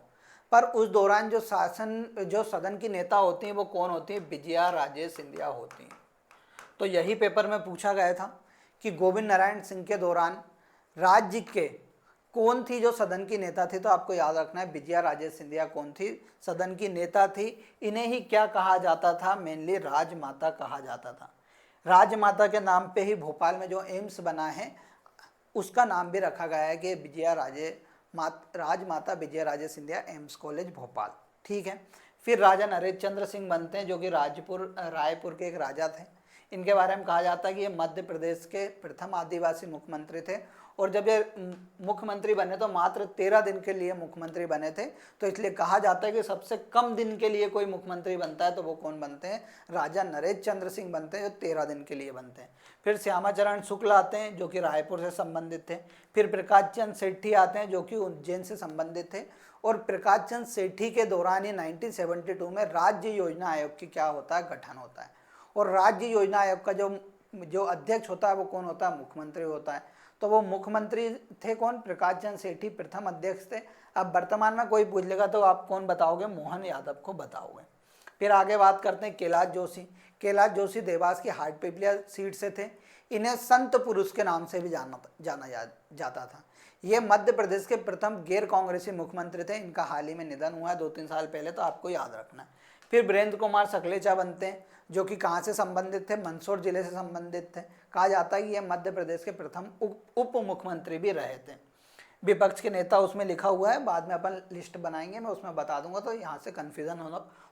पर उस दौरान जो सदन की नेता होती हैं वो कौन होती है, विजया राजे सिंधिया होती हैं। तो यही पेपर में पूछा गया था कि गोविंद नारायण सिंह के दौरान राज्य के कौन थी जो सदन की नेता थी। तो आपको याद रखना है, विजया राजे सिंधिया कौन थी, सदन की नेता थी। इन्हें ही क्या कहा जाता था, मेनली राजमाता कहा जाता था। राजमाता के नाम पे ही भोपाल में जो एम्स बना है उसका नाम भी रखा गया है कि राजमाता विजया राजे सिंधिया एम्स कॉलेज भोपाल। ठीक है। फिर राजा नरेश चंद्र सिंह बनते हैं, जो कि रायपुर के एक राजा थे। इनके बारे में कहा जाता है कि ये मध्य प्रदेश के प्रथम आदिवासी मुख्यमंत्री थे, और जब ये मुख्यमंत्री बने तो मात्र 13 दिन के लिए मुख्यमंत्री बने थे। तो इसलिए कहा जाता है कि सबसे कम दिन के लिए कोई मुख्यमंत्री बनता है तो वो कौन बनते हैं, राजा नरेश चंद्र सिंह बनते हैं, जो 13 दिन के लिए बनते हैं। फिर श्यामाचरण शुक्ल आते हैं, जो कि रायपुर से संबंधित थे। फिर प्रकाश चंद सेठी आते हैं, जो कि उज्जैन से संबंधित थे। और प्रकाश चंद सेठी के दौरान ही 1972 में राज्य योजना आयोग की क्या होता है, गठन होता है। और राज्य योजना आयोग का जो अध्यक्ष होता है वो कौन होता है, मुख्यमंत्री होता है। तो वो मुख्यमंत्री थे कौन, प्रकाश चंद सेठी प्रथम अध्यक्ष थे। अब वर्तमान में कोई पूछ लेगा तो आप कौन बताओगे, मोहन यादव को बताओगे। फिर आगे बात करते हैं कैलाश जोशी। कैलाश जोशी देवास की हाटपिपलिया सीट से थे। इन्हें संत पुरुष के नाम से भी जाना जाता था। ये मध्य प्रदेश के प्रथम गैर कांग्रेसी मुख्यमंत्री थे। इनका हाल ही में निधन हुआ है 2-3 साल पहले, तो आपको याद रखना है। फिर वीरेंद्र कुमार सकलेचा बनते हैं, जो कि कहाँ से संबंधित थे, मंदसौर जिले से संबंधित थे। कहा जाता है कि ये मध्य प्रदेश के प्रथम उप मुख्यमंत्री भी रहे थे। विपक्ष के नेता उसमें लिखा हुआ है, बाद में अपन लिस्ट बनाएंगे, मैं उसमें बता दूंगा, तो यहाँ से कन्फ्यूजन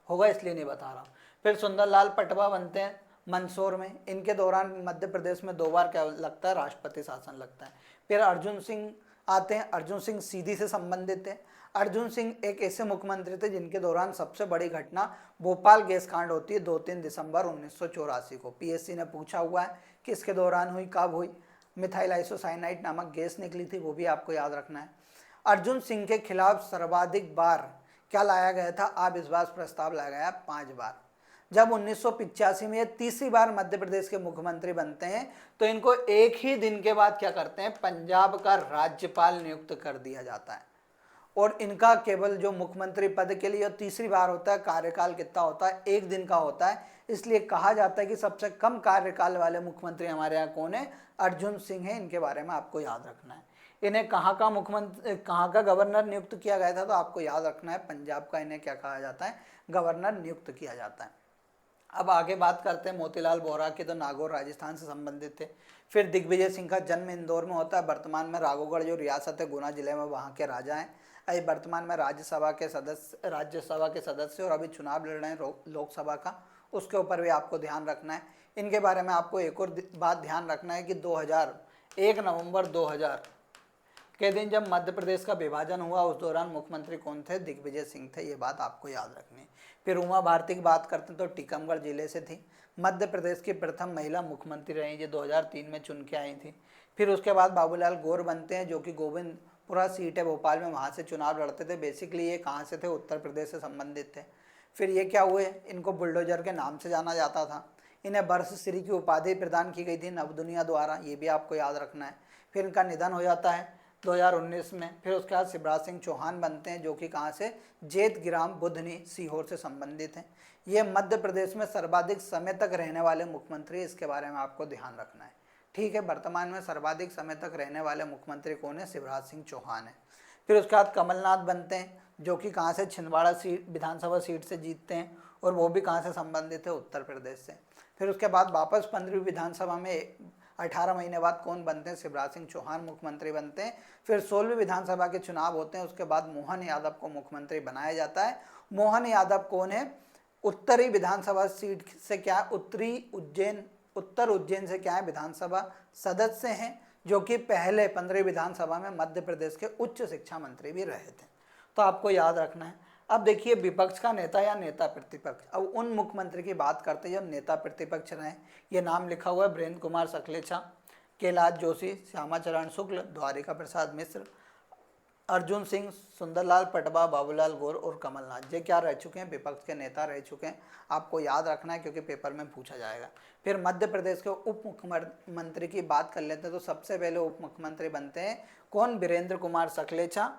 होगा इसलिए नहीं बता रहा हूँ। फिर सुंदरलाल पटवा बनते हैं मंदसौर में। इनके दौरान मध्य प्रदेश में 2 बार क्या लगता है, राष्ट्रपति शासन लगता है। फिर अर्जुन सिंह आते हैं, अर्जुन सिंह सीधी से संबंधित थे। अर्जुन सिंह एक ऐसे मुख्यमंत्री थे जिनके दौरान सबसे बड़ी घटना भोपाल गैस कांड होती है 2-3 दिसंबर 1984 को। पीएससी ने पूछा हुआ है कि इसके दौरान हुई, कब हुई। मिथाइल आइसोसाइनाइड नामक गैस निकली थी, वो भी आपको याद रखना है। अर्जुन सिंह के खिलाफ सर्वाधिक बार क्या लाया गया था? अविश्वास प्रस्ताव लाया गया 5 बार। जब 1985 में ये तीसरी बार मध्य प्रदेश के मुख्यमंत्री बनते हैं तो इनको एक ही दिन के बाद क्या करते हैं, पंजाब का राज्यपाल नियुक्त कर दिया जाता है। और इनका केवल जो मुख्यमंत्री पद के लिए तीसरी बार होता है, कार्यकाल कितना होता है, 1 दिन का होता है। इसलिए कहा जाता है कि सबसे कम कार्यकाल वाले मुख्यमंत्री हमारे यहाँ कौन है? अर्जुन सिंह है। इनके बारे में आपको याद रखना है। इन्हें कहाँ का मुख्यमंत्री, कहाँ का गवर्नर नियुक्त किया गया था? तो आपको याद रखना है पंजाब का इन्हें क्या कहा जाता है? गवर्नर नियुक्त किया जाता है। अब आगे बात करते हैं मोतीलाल वोहरा की, तो नागौर राजस्थान से संबंधित थे। फिर दिग्विजय सिंह का जन्म इंदौर में होता है। वर्तमान में राघोगढ़ जो रियासत है गुना जिले में, वहाँ के राजा हैं। अभी वर्तमान में राज्यसभा के सदस्य और अभी चुनाव लड़ रहे हैं लोकसभा का, उसके ऊपर भी आपको ध्यान रखना है। इनके बारे में आपको एक और बात ध्यान रखना है कि 1 नवंबर 2000 के दिन जब मध्य प्रदेश का विभाजन हुआ उस दौरान मुख्यमंत्री कौन थे? दिग्विजय सिंह थे। ये बात आपको याद रखनी है। फिर उमा भारती की बात करते हैं तो टीकमगढ़ जिले से थी। मध्य प्रदेश की प्रथम महिला मुख्यमंत्री रही, ये 2003 में चुन के आई थी। फिर उसके बाद बाबूलाल गौर बनते हैं जो कि गोविंदपुरा सीट है भोपाल में, वहाँ से चुनाव लड़ते थे। बेसिकली ये कहाँ से थे? उत्तर प्रदेश से संबंधित थे। फिर ये क्या हुए? इनको बुलडोजर के नाम से जाना जाता था। इन्हें वर्षश्री की उपाधि प्रदान की गई थी नवदुनिया द्वारा, ये भी आपको याद रखना है। फिर इनका निधन हो जाता है 2019 में। फिर उसके बाद शिवराज सिंह चौहान बनते हैं जो कि कहाँ से? जेत ग्राम बुधनी सीहोर से संबंधित हैं। ये मध्य प्रदेश में सर्वाधिक समय तक रहने वाले मुख्यमंत्री, इसके बारे में आपको ध्यान रखना है। ठीक है, वर्तमान में सर्वाधिक समय तक रहने वाले मुख्यमंत्री कौन है? शिवराज सिंह चौहान है। फिर उसके बाद कमलनाथ बनते हैं जो कि कहाँ से? छिंदवाड़ा सीट, विधानसभा सीट से जीतते हैं, और वो भी कहाँ से संबंधित है? उत्तर प्रदेश से। फिर उसके बाद वापस 15वीं विधानसभा में 18 महीने बाद कौन बनते हैं? शिवराज सिंह चौहान मुख्यमंत्री बनते हैं। फिर 16वीं विधानसभा के चुनाव होते हैं, उसके बाद मोहन यादव को मुख्यमंत्री बनाया जाता है। मोहन यादव कौन है? उत्तरी विधानसभा सीट से क्या? उत्तर उज्जैन से क्या है? विधानसभा सदस्य हैं, जो कि पहले 15वीं विधानसभा में मध्य प्रदेश के उच्च शिक्षा मंत्री भी रहे थे। तो आपको याद रखना है। अब देखिए विपक्ष का नेता या नेता प्रतिपक्ष। अब उन मुख्यमंत्री की बात करते हैं जो नेता प्रतिपक्ष रहे। ये नाम लिखा हुआ है वीरेंद्र कुमार सकलेचा, कैलाश जोशी, श्यामाचरण शुक्ल, द्वारिका प्रसाद मिश्र, अर्जुन सिंह, सुंदरलाल पटवा, बाबूलाल गौर और कमलनाथ। ये क्या रह चुके हैं? विपक्ष के नेता रह चुके हैं। आपको याद रखना है क्योंकि पेपर में पूछा जाएगा। फिर मध्य प्रदेश के उप मुख्यमंत्री की बात कर लेते हैं तो सबसे पहले उप मुख्यमंत्री बनते हैं कौन? वीरेंद्र कुमार सकलेचा।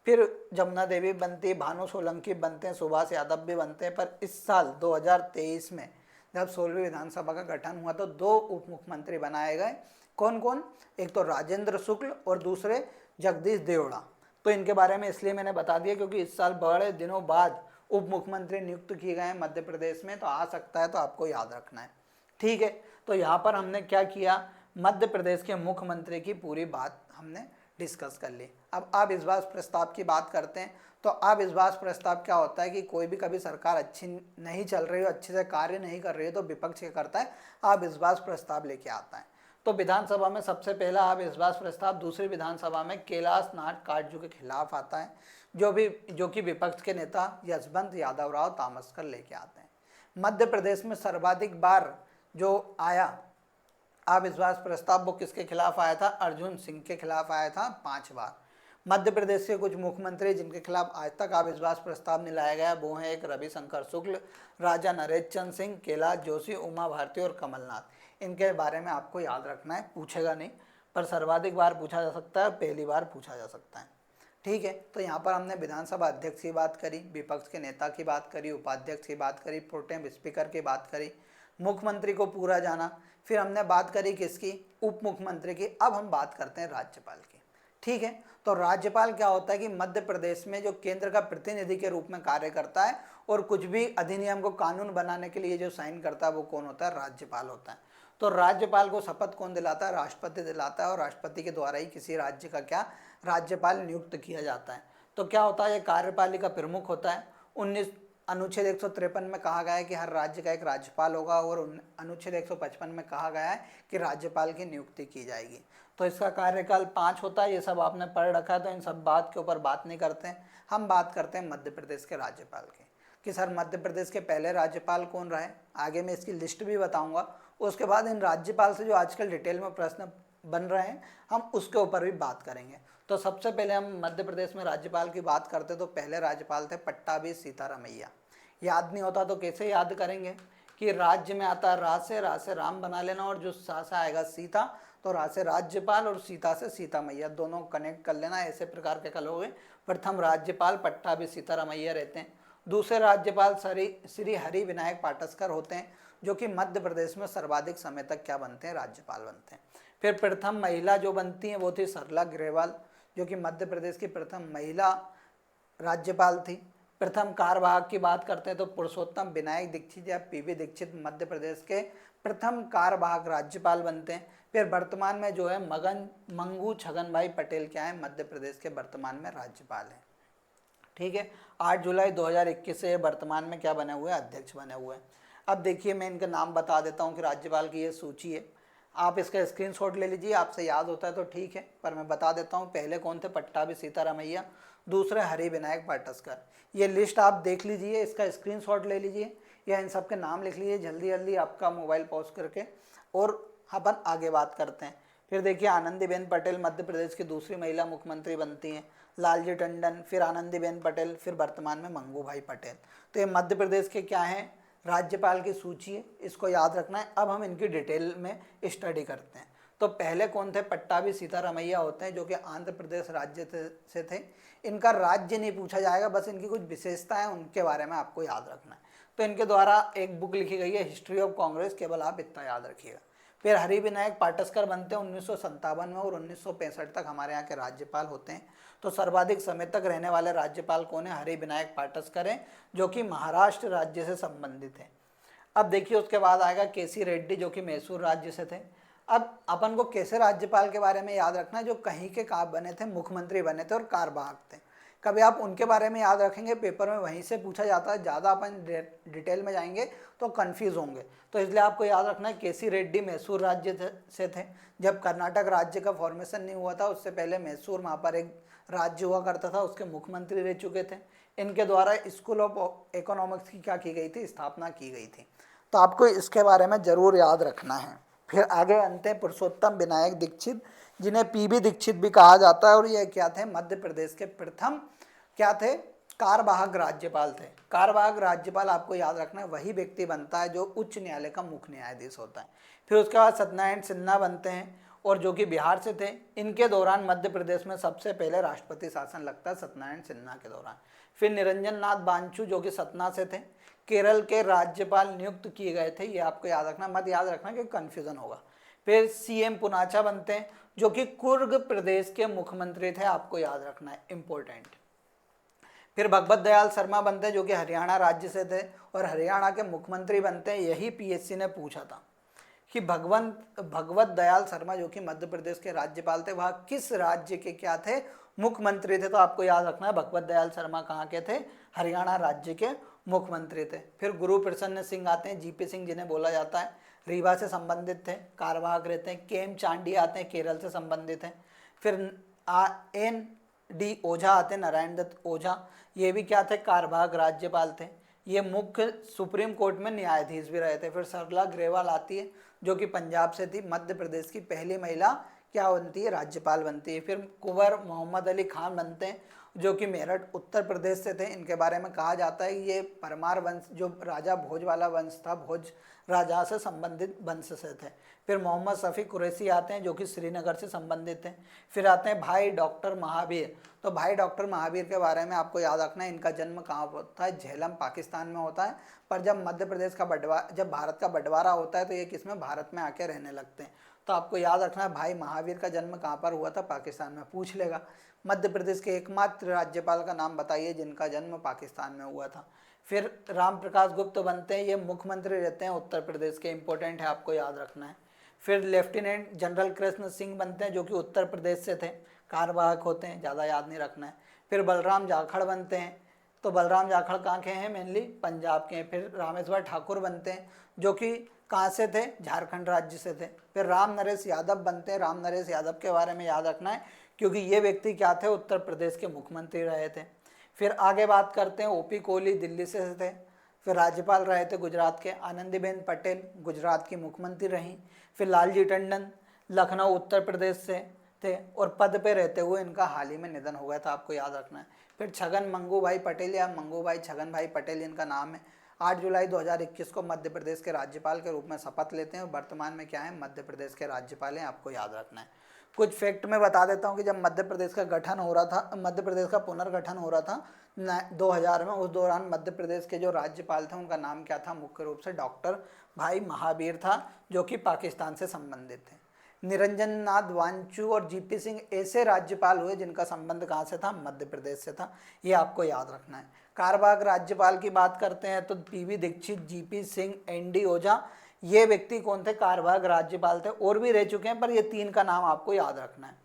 फिर जमुना देवी बनती है, भानु सोलंकी बनते हैं, सुभाष यादव भी बनते हैं। पर इस साल 2023 में जब 16वीं विधानसभा का गठन हुआ तो 2 उप मुख्यमंत्री बनाए गए। कौन कौन? एक तो राजेंद्र शुक्ल और दूसरे जगदीश देवड़ा। तो इनके बारे में इसलिए मैंने बता दिया क्योंकि इस साल बड़े दिनों बाद उप मुख्यमंत्री नियुक्त किए गए हैं मध्य प्रदेश में, तो आ सकता है, तो आपको याद रखना है। ठीक है, तो यहाँ पर हमने क्या किया? मध्य प्रदेश के मुख्यमंत्री की पूरी बात हमने डिस्कस कर ली। अब अविश्वास प्रस्ताव की बात करते हैं। तो अविश्वास प्रस्ताव क्या होता है कि कोई भी कभी सरकार अच्छी नहीं चल रही हो, अच्छे से कार्य नहीं कर रही है, तो विपक्ष क्या करता है? अविश्वास प्रस्ताव लेके आता है। तो विधानसभा में सबसे पहला अविश्वास प्रस्ताव दूसरी विधानसभा में कैलाश नाथ काटजू के खिलाफ आता है, जो कि विपक्ष के नेता यशवंत यादव राव तामसकर लेके आते हैं। मध्य प्रदेश में सर्वाधिक बार जो आया अविश्वास प्रस्ताव वो किसके खिलाफ आया था? अर्जुन सिंह के खिलाफ आया था 5 बार। मध्य प्रदेश के कुछ मुख्यमंत्री जिनके खिलाफ आज तक अविश्वास प्रस्ताव नहीं लाया गया वो हैं एक रविशंकर शुक्ल, राजा नरेश चंद्र सिंह, कैलाश जोशी, उमा भारती और कमलनाथ। इनके बारे में आपको याद रखना है, पूछेगा नहीं पर सर्वाधिक बार पूछा जा सकता है, पहली बार पूछा जा सकता है। ठीक है, तो यहाँ पर हमने विधानसभा अध्यक्ष की बात करी, विपक्ष के नेता की बात करी, उपाध्यक्ष की बात करी, प्रोटेम स्पीकर की बात करी, मुख्यमंत्री को पूरा जाना। फिर हमने बात करी किसकी? उप मुख्यमंत्री की। अब हम बात करते हैं राज्यपाल की। ठीक है, तो राज्यपाल क्या होता है कि मध्य प्रदेश में जो केंद्र का प्रतिनिधि के रूप में कार्य करता है और कुछ भी अधिनियम को कानून बनाने के लिए जो साइन करता है वो कौन होता है? राज्यपाल होता है। तो राज्यपाल को शपथ कौन दिलाता है? राष्ट्रपति दिलाता है, और राष्ट्रपति के द्वारा ही किसी राज्य का क्या राज्यपाल नियुक्त किया जाता है। तो क्या होता है? ये कार्यपालिका प्रमुख होता है। अनुच्छेद 153 में कहा गया है कि हर राज्य का एक राज्यपाल होगा, और अनुच्छेद 155 में कहा गया है कि राज्यपाल की नियुक्ति की जाएगी। तो इसका कार्यकाल 5 होता है। ये सब आपने पढ़ रखा है तो इन सब बात के ऊपर बात नहीं करते हैं। हम बात करते हैं मध्य प्रदेश के राज्यपाल की, कि सर मध्य प्रदेश के पहले राज्यपाल कौन रहे। आगे मैं इसकी लिस्ट भी बताऊंगा। उसके बाद इन राज्यपाल से जो आजकल डिटेल में प्रश्न बन रहे हैं हम उसके ऊपर भी बात करेंगे। तो सबसे पहले हम मध्य प्रदेश में राज्यपाल की बात करते तो पहले राज्यपाल थे पट्टाभी सीतारामैया। याद नहीं होता तो कैसे याद करेंगे कि राज्य में आता रा से राम बना लेना, और जो सा से आएगा सीता, तो रा से राज्यपाल और सीता से सीता मैया, दोनों कनेक्ट कर लेना। ऐसे प्रकार के कल हो गए। प्रथम राज्यपाल पट्टाभी सीतारामैया रहते हैं। दूसरे राज्यपाल श्री हरि विनायक पाटस्कर होते हैं, जो कि मध्य प्रदेश में सर्वाधिक समय तक क्या बनते हैं, राज्यपाल बनते हैं। फिर प्रथम महिला जो बनती हैं वो थी सरला ग्रेवाल, जो कि मध्य प्रदेश की प्रथम महिला राज्यपाल थी। प्रथम कार्यवाहक की बात करते हैं तो पुरुषोत्तम विनायक दीक्षित या पीवी दीक्षित मध्य प्रदेश के प्रथम कार्यवाहक राज्यपाल बनते हैं। फिर वर्तमान में जो है मंगू छगन भाई पटेल क्या है, मध्य प्रदेश के वर्तमान में राज्यपाल हैं। ठीक है, 8 जुलाई 2021 से वर्तमान में क्या बने हुए हैं, अध्यक्ष बने हुए हैं। अब देखिए मैं इनका नाम बता देता हूँ कि राज्यपाल की ये सूची है, आप इसका स्क्रीनशॉट ले लीजिए, आपसे याद होता है तो ठीक है, पर मैं बता देता हूँ। पहले कौन थे, पट्टाभी सीतारामैया। दूसरे हरि विनायक पाटस्कर। ये लिस्ट आप देख लीजिए, इसका स्क्रीनशॉट ले लीजिए या इन सब के नाम लिख लीजिए जल्दी जल्दी आपका मोबाइल पॉज करके, और अपन आगे बात करते हैं। फिर देखिए आनंदीबेन पटेल मध्य प्रदेश की दूसरी महिला मुख्यमंत्री बनती हैं। लालजी टंडन, फिर आनंदीबेन पटेल, फिर वर्तमान में मंगू भाई पटेल। तो ये मध्य प्रदेश के क्या हैं, राज्यपाल की सूची है, इसको याद रखना है। अब हम इनकी डिटेल में स्टडी करते हैं। तो पहले कौन थे, पट्टाभी सीतारामैया होते हैं, जो कि आंध्र प्रदेश राज्य से थे। इनका राज्य नहीं पूछा जाएगा, बस इनकी कुछ विशेषताएं उनके बारे में आपको याद रखना है। तो इनके द्वारा एक बुक लिखी गई है हिस्ट्री ऑफ कांग्रेस, केवल आप इतना याद रखिएगा। फिर हरि विनायक पाटस्कर बनते हैं 1957 में, और 1965 तक हमारे यहाँ के राज्यपाल होते हैं। तो सर्वाधिक समय तक रहने वाले राज्यपाल कौन है, हरि विनायक पाटस्कर हैं, जो कि महाराष्ट्र राज्य से संबंधित है। अब देखिए उसके बाद आएगा केसी रेड्डी, जो कि मैसूर राज्य से थे। अब अपन को कैसे राज्यपाल के बारे में याद रखना है, जो कहीं के काम बने थे, मुख्यमंत्री बने थे और कार्यवाहक थे। कभी आप उनके बारे में याद रखेंगे, पेपर में वहीं से पूछा जाता है, ज़्यादा अपन डिटेल में जाएंगे तो कंफ्यूज होंगे। तो इसलिए आपको याद रखना है केसी रेड्डी मैसूर राज्य से थे। जब कर्नाटक राज्य का फॉर्मेशन नहीं हुआ था उससे पहले मैसूर वहाँ पर एक राज्य हुआ करता था, उसके मुख्यमंत्री रह चुके थे। इनके द्वारा स्कूल ऑफ इकोनॉमिक्स की क्या की गई थी, स्थापना की गई थी। तो आपको इसके बारे में ज़रूर याद रखना है। फिर आगे आते हैं पुरुषोत्तम विनायक दीक्षित, जिन्हें पीबी दीक्षित भी कहा जाता है, और ये क्या थे, मध्य प्रदेश के प्रथम क्या थे, कार्यवाहक राज्यपाल थे। कार्यवाहक राज्यपाल आपको याद रखना है वही व्यक्ति बनता है जो उच्च न्यायालय का मुख्य न्यायाधीश होता है। फिर उसके बाद सत्यनारायण सिन्हा बनते हैं, और जो कि बिहार से थे। इनके दौरान मध्य प्रदेश में सबसे पहले राष्ट्रपति शासन लगता है सत्यनारायण सिन्हा के दौरान। फिर निरंजन नाथ बांचू, जो कि सतना से थे, केरल के राज्यपाल नियुक्त किए गए थे। ये आपको याद रखना, मत याद रखना कि कन्फ्यूजन होगा। फिर सीएम पुनाचा बनते हैं, जो कि कुर्ग प्रदेश के मुख्यमंत्री थे, आपको याद रखना है, इंपॉर्टेंट। फिर भगवत दयाल शर्मा बनते हैं, जो कि हरियाणा राज्य से थे और हरियाणा के मुख्यमंत्री बनते हैं। यही पीएससी ने पूछा था कि भगवत दयाल शर्मा, जो कि मध्य प्रदेश के राज्यपाल थे, वह किस राज्य के क्या थे, मुख्यमंत्री थे। तो आपको याद रखना है भगवत दयाल शर्मा कहाँ के थे, हरियाणा राज्य के मुख्यमंत्री थे। फिर गुरु प्रसन्न सिंह आते हैं, जीपी सिंह जिन्हें बोला जाता है, रीवा से संबंधित थे, कार्यवाहक रहते हैं। केएम चांडी आते हैं, केरल से संबंधित हैं। फिर एन डी ओझा आते हैं, नारायण दत्त ओझा, ये भी क्या थे, कार्यवाहक राज्यपाल थे। ये मुख्य सुप्रीम कोर्ट में न्यायाधीश भी रहे थे। फिर सरला ग्रेवाल आती है, जो कि पंजाब से थी, मध्य प्रदेश की पहली महिला क्या बनती है, राज्यपाल बनती है। फिर कुंवर मोहम्मद अली खान बनते हैं, जो कि मेरठ उत्तर प्रदेश से थे। इनके बारे में कहा जाता है ये परमार वंश, जो राजा भोज वाला वंश था, भोज राजा से संबंधित वंश से थे। फिर मोहम्मद शफी कुरैशी आते हैं, जो कि श्रीनगर से संबंधित हैं। फिर आते हैं भाई डॉक्टर महावीर। तो भाई डॉक्टर महावीर के बारे में आपको याद रखना है, इनका जन्म कहाँ होता है, झेलम पाकिस्तान में होता है। पर जब मध्य प्रदेश का जब भारत का बंटवारा होता है तो ये किसमें, भारत में आके रहने लगते हैं। तो आपको याद रखना है भाई महावीर का जन्म कहाँ पर हुआ था, पाकिस्तान में, पूछ लेगा। मध्य प्रदेश के एकमात्र राज्यपाल का नाम बताइए जिनका जन्म पाकिस्तान में हुआ था। फिर राम प्रकाश गुप्त बनते हैं, ये मुख्यमंत्री रहते हैं उत्तर प्रदेश के, इंपॉर्टेंट है, आपको याद रखना है। फिर लेफ्टिनेंट जनरल कृष्ण सिंह बनते हैं, जो कि उत्तर प्रदेश से थे, कार्यवाहक होते हैं, ज़्यादा याद नहीं रखना है। फिर बलराम जाखड़ बनते हैं, तो बलराम जाखड़ कहाँ के हैं, मेनली पंजाब के हैं। फिर रामेश्वर ठाकुर बनते हैं, जो कि कहाँ से थे, झारखंड राज्य से थे। फिर राम नरेश यादव बनते हैं, राम नरेश यादव के बारे में याद रखना है क्योंकि ये व्यक्ति क्या थे, उत्तर प्रदेश के मुख्यमंत्री रहे थे। फिर आगे बात करते हैं, ओपी कोहली दिल्ली से थे। फिर राज्यपाल रहे थे गुजरात के आनंदीबेन पटेल, गुजरात की मुख्यमंत्री रहीं। फिर लालजी टंडन लखनऊ उत्तर प्रदेश से थे और पद पे रहते हुए इनका हाल ही में निधन हो गया था, आपको याद रखना है। फिर छगन मंगूभाई पटेल या मंगूभाई छगन भाई पटेल इनका नाम है, 8 जुलाई 2021 को मध्य प्रदेश के राज्यपाल के रूप में शपथ लेते हैं और वर्तमान में क्या है, मध्य प्रदेश के राज्यपाल हैं, आपको याद रखना है। कुछ फैक्ट में बता देता हूँ कि जब मध्य प्रदेश का गठन हो रहा था, मध्य प्रदेश का पुनर्गठन हो रहा था 2000 में, उस दौरान मध्य प्रदेश के जो राज्यपाल थे उनका नाम क्या था, मुख्य रूप से डॉक्टर भाई महावीर था, जो कि पाकिस्तान से संबंधित थे। निरंजन नाथ वांचू और जीपी सिंह ऐसे राज्यपाल हुए जिनका संबंध कहाँ से था, मध्य प्रदेश से था, ये आपको याद रखना है। कारवाग राज्यपाल की बात करते हैं तो PV Dikshit, GP Singh, ND Ojha, ये व्यक्ति कौन थे, कारवाग राज्यपाल थे, और भी रह चुके हैं पर ये 3 का नाम आपको याद रखना है।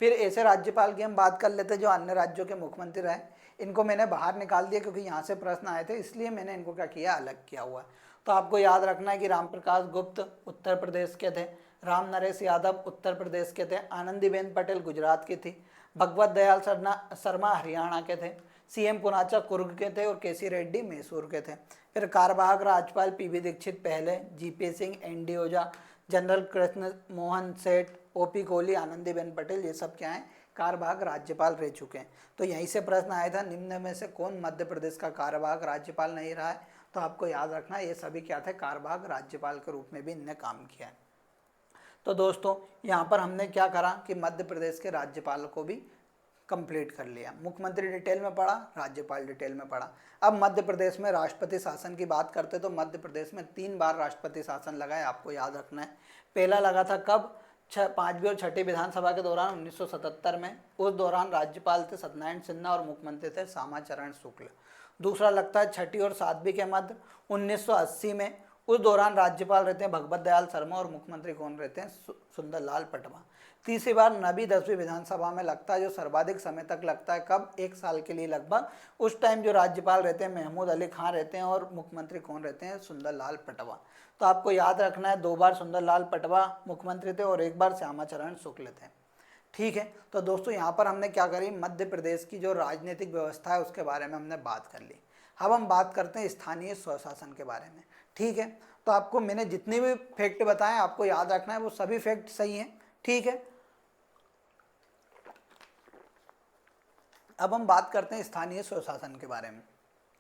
फिर ऐसे राज्यपाल की हम बात कर लेते हैं जो अन्य राज्यों के मुख्यमंत्री रहे, इनको मैंने बाहर निकाल दिया क्योंकि यहाँ से प्रश्न आए थे, इसलिए मैंने इनको क्या किया, अलग किया हुआ है। तो आपको याद रखना है कि राम प्रकाश गुप्त उत्तर प्रदेश के थे, राम नरेश यादव उत्तर प्रदेश के थे, आनंदीबेन पटेल गुजरात की थी, भगवत दयाल शर्मा हरियाणा के थे, सीएम पुनाचा कुर्ग के थे और केसी रेड्डी मैसूर के थे। फिर कारवाग राज्यपाल पीवी दीक्षित पहले, जीपी सिंह, एनडी ओझा, जनरल कृष्ण मोहन सेठ, ओपी कोहली, आनंदीबेन पटेल, ये सब क्या है, कारवाग राज्यपाल रह चुके हैं। तो यहीं से प्रश्न आया था, निम्न में से कौन मध्य प्रदेश का कारवाग राज्यपाल नहीं रहा है, तो आपको याद रखना ये सभी क्या थे, कारवाग राज्यपाल के रूप में भी इनने काम किया है। तो दोस्तों यहाँ पर हमने क्या करा कि मध्य प्रदेश के राज्यपाल को भी कंप्लीट कर लिया, मुख्यमंत्री डिटेल में पढ़ा, राज्यपाल डिटेल में पढ़ा। अब मध्य प्रदेश में राष्ट्रपति शासन की बात करते तो मध्य प्रदेश में 3 बार राष्ट्रपति शासन लगा है, आपको याद रखना है। पहला लगा था कब, 5वीं और 6ठी विधानसभा के दौरान 1977 में, उस दौरान राज्यपाल थे सत्यनारायण सिन्हा और मुख्यमंत्री थे श्यामाचरण शुक्ल। दूसरा लगता है 6ठी और 7वीं के मध्य 1980 में, उस दौरान राज्यपाल रहते हैं भगवत दयाल शर्मा और मुख्यमंत्री कौन रहते हैं, सुंदरलाल पटवा। तीसरी बार 9वीं 10वीं विधानसभा में लगता है, जो सर्वाधिक समय तक लगता है, कब, 1 साल के लिए लगभग। उस टाइम जो राज्यपाल रहते हैं महमूद अली खान रहते हैं और मुख्यमंत्री कौन रहते हैं, सुंदरलाल पटवा। तो आपको याद रखना है 2 बार सुंदरलाल पटवा मुख्यमंत्री थे और 1 बार श्यामाचरण शुक्ल थे। ठीक है, तो दोस्तों यहाँ पर हमने क्या करी, मध्य प्रदेश की जो राजनीतिक व्यवस्था है उसके बारे में हमने बात कर ली। अब हम बात करते हैं स्थानीय स्वशासन के बारे में। ठीक है, तो आपको मैंने जितने भी फैक्ट बताए आपको याद रखना है, वो सभी फैक्ट सही हैं। ठीक है, अब हम बात करते हैं स्थानीय स्वशासन के बारे में।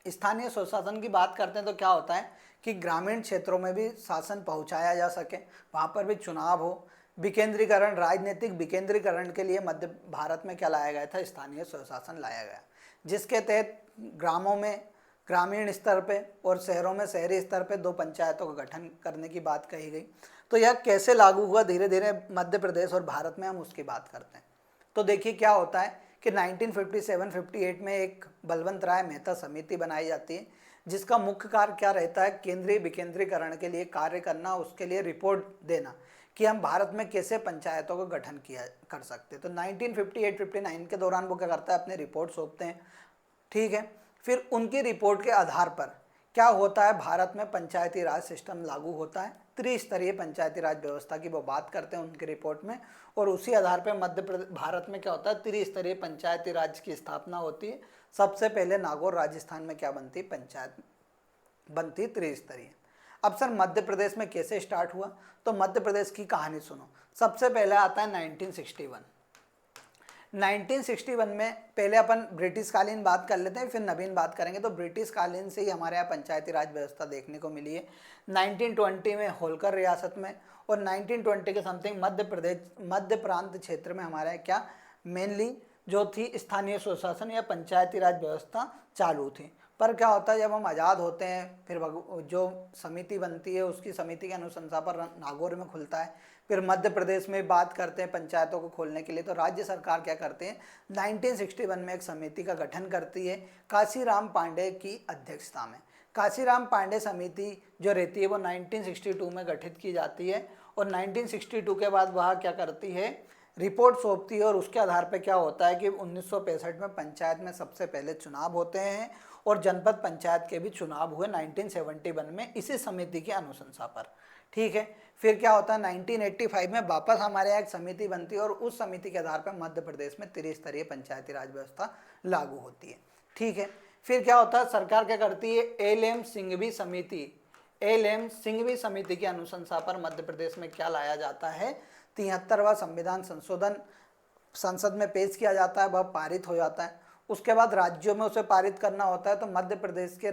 स्थानीय स्वशासन की बात करते हैं तो क्या होता है कि ग्रामीण क्षेत्रों में भी शासन पहुंचाया जा सके, वहाँ पर भी चुनाव हो, विकेंद्रीकरण, राजनीतिक विकेंद्रीकरण के लिए मध्य भारत में क्या लाया गया था, स्थानीय स्वशासन लाया गया, जिसके तहत ग्रामों में ग्रामीण स्तर पे और शहरों में शहरी स्तर पे 2 पंचायतों का गठन करने की बात कही गई। तो यह कैसे लागू हुआ धीरे धीरे मध्य प्रदेश और भारत में, हम उसकी बात करते हैं। तो देखिए क्या होता है कि 1957-58 में एक बलवंत राय मेहता समिति बनाई जाती है, जिसका मुख्य कार्य क्या रहता है, केंद्रीय विकेंद्रीकरण के लिए कार्य करना, उसके लिए रिपोर्ट देना कि हम भारत में कैसे पंचायतों का गठन किया कर सकते। तो 1958-59 के दौरान वो क्या करता है, अपनी रिपोर्ट सौंपते हैं। ठीक है, फिर उनकी रिपोर्ट के आधार पर क्या होता है, भारत में पंचायती राज सिस्टम लागू होता है, त्रिस्तरीय पंचायती राज व्यवस्था की वो बात करते हैं उनकी रिपोर्ट में, और उसी आधार पर मध्य प्रदेश भारत में क्या होता है, त्रिस्तरीय पंचायती राज की स्थापना होती है। सबसे पहले नागौर राजस्थान में क्या बनती, पंचायत बनती त्रिस्तरीय। अब सर मध्य प्रदेश में कैसे स्टार्ट हुआ, तो मध्य प्रदेश की कहानी सुनो। सबसे पहले आता है 1961। 1961 में पहले अपन ब्रिटिश कालीन बात कर लेते हैं, फिर नवीन बात करेंगे। तो ब्रिटिश कालीन से ही हमारे यहाँ पंचायती राज व्यवस्था देखने को मिली है। 1920 में होलकर रियासत में और 1920 के समथिंग मध्य प्रांत क्षेत्र में हमारे यहाँ क्या मेनली जो थी स्थानीय स्वशासन या पंचायती राज व्यवस्था चालू थी। पर क्या होता है, जब हम आज़ाद होते हैं फिर जो समिति बनती है उसकी समिति के अनुशंसा पर नागौर में खुलता है। फिर मध्य प्रदेश में बात करते हैं पंचायतों को खोलने के लिए, तो राज्य सरकार क्या करते हैं, 1961 में एक समिति का गठन करती है काशीराम पांडे की अध्यक्षता में। काशीराम पांडे समिति जो रहती है वो 1962 में गठित की जाती है और 1962 के बाद वह क्या करती है, रिपोर्ट सौंपती है और उसके आधार पर क्या होता है कि 1965 में पंचायत में सबसे पहले चुनाव होते हैं और जनपद पंचायत के भी चुनाव हुए 1971 में इसी समिति की अनुशंसा पर। ठीक है, फिर क्या होता है 1985 में वापस हमारे यहाँ एक समिति बनती है और उस समिति के आधार पर मध्य प्रदेश में त्रिस्तरीय पंचायती राज व्यवस्था लागू होती है। ठीक है। फिर क्या होता है, सरकार क्या करती है, एल.एम. सिंघवी समिति, एल.एम. सिंघवी समिति की अनुशंसा पर मध्य प्रदेश में क्या लाया जाता है, 73वां संविधान संशोधन संसद में पेश किया जाता है, वह पारित हो जाता है। उसके बाद राज्यों में उसे पारित करना होता है, तो मध्य प्रदेश के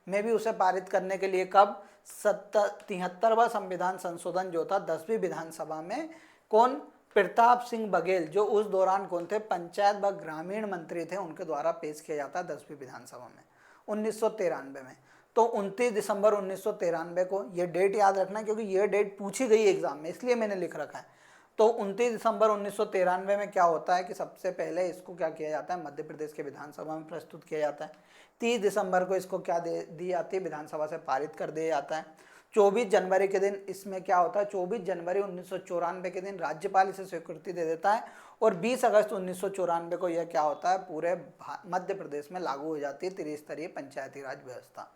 में भी उसे पारित करने के लिए कब, 73वां संविधान संशोधन जो था 10वीं विधानसभा में, कौन, प्रताप सिंह बघेल, जो उस दौरान कौन थे, पंचायत व ग्रामीण मंत्री थे, उनके द्वारा पेश किया जाता है 10वीं विधानसभा में 1993 में। तो 29 दिसंबर 1993 को, ये डेट याद रखना क्योंकि ये डेट पूछी गई एग्जाम में, इसलिए मैंने लिख रखा है। तो 29 दिसंबर 1993 में क्या होता है कि सबसे पहले इसको क्या किया जाता है, मध्य प्रदेश के विधानसभा में प्रस्तुत किया जाता है। 30 दिसंबर को इसको क्या दी जाती है, विधानसभा से पारित कर दिया जाता है। 24 जनवरी के दिन इसमें क्या होता है, 24 जनवरी 1994 के दिन राज्यपाल इसे स्वीकृति दे देता है, और 20 अगस्त 1994 को यह क्या होता है, पूरे मध्य प्रदेश में लागू हो जाती है त्रिस्तरीय पंचायती राज व्यवस्था।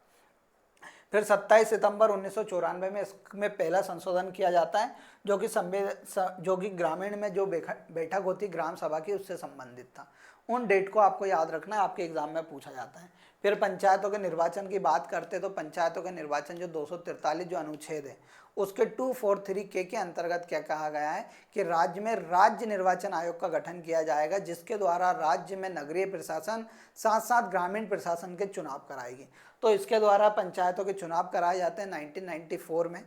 फिर 27 सितंबर 1994 में इसमें पहला संशोधन किया जाता है, जो कि ग्रामीण में जो बैठक होती ग्राम सभा की, उससे संबंधित था। उन डेट को आपको याद रखना है, आपके एग्जाम में पूछा जाता है। फिर पंचायतों के निर्वाचन की बात करते तो पंचायतों के निर्वाचन जो 243 जो अनुच्छेद है, उसके 243 के अंतर्गत क्या कहा गया है कि राज्य में राज्य निर्वाचन आयोग का गठन किया जाएगा, जिसके द्वारा राज्य में नगरीय प्रशासन साथ साथ ग्रामीण प्रशासन के चुनाव कराएगी। तो इसके द्वारा पंचायतों के चुनाव कराए जाते हैं 1994 में।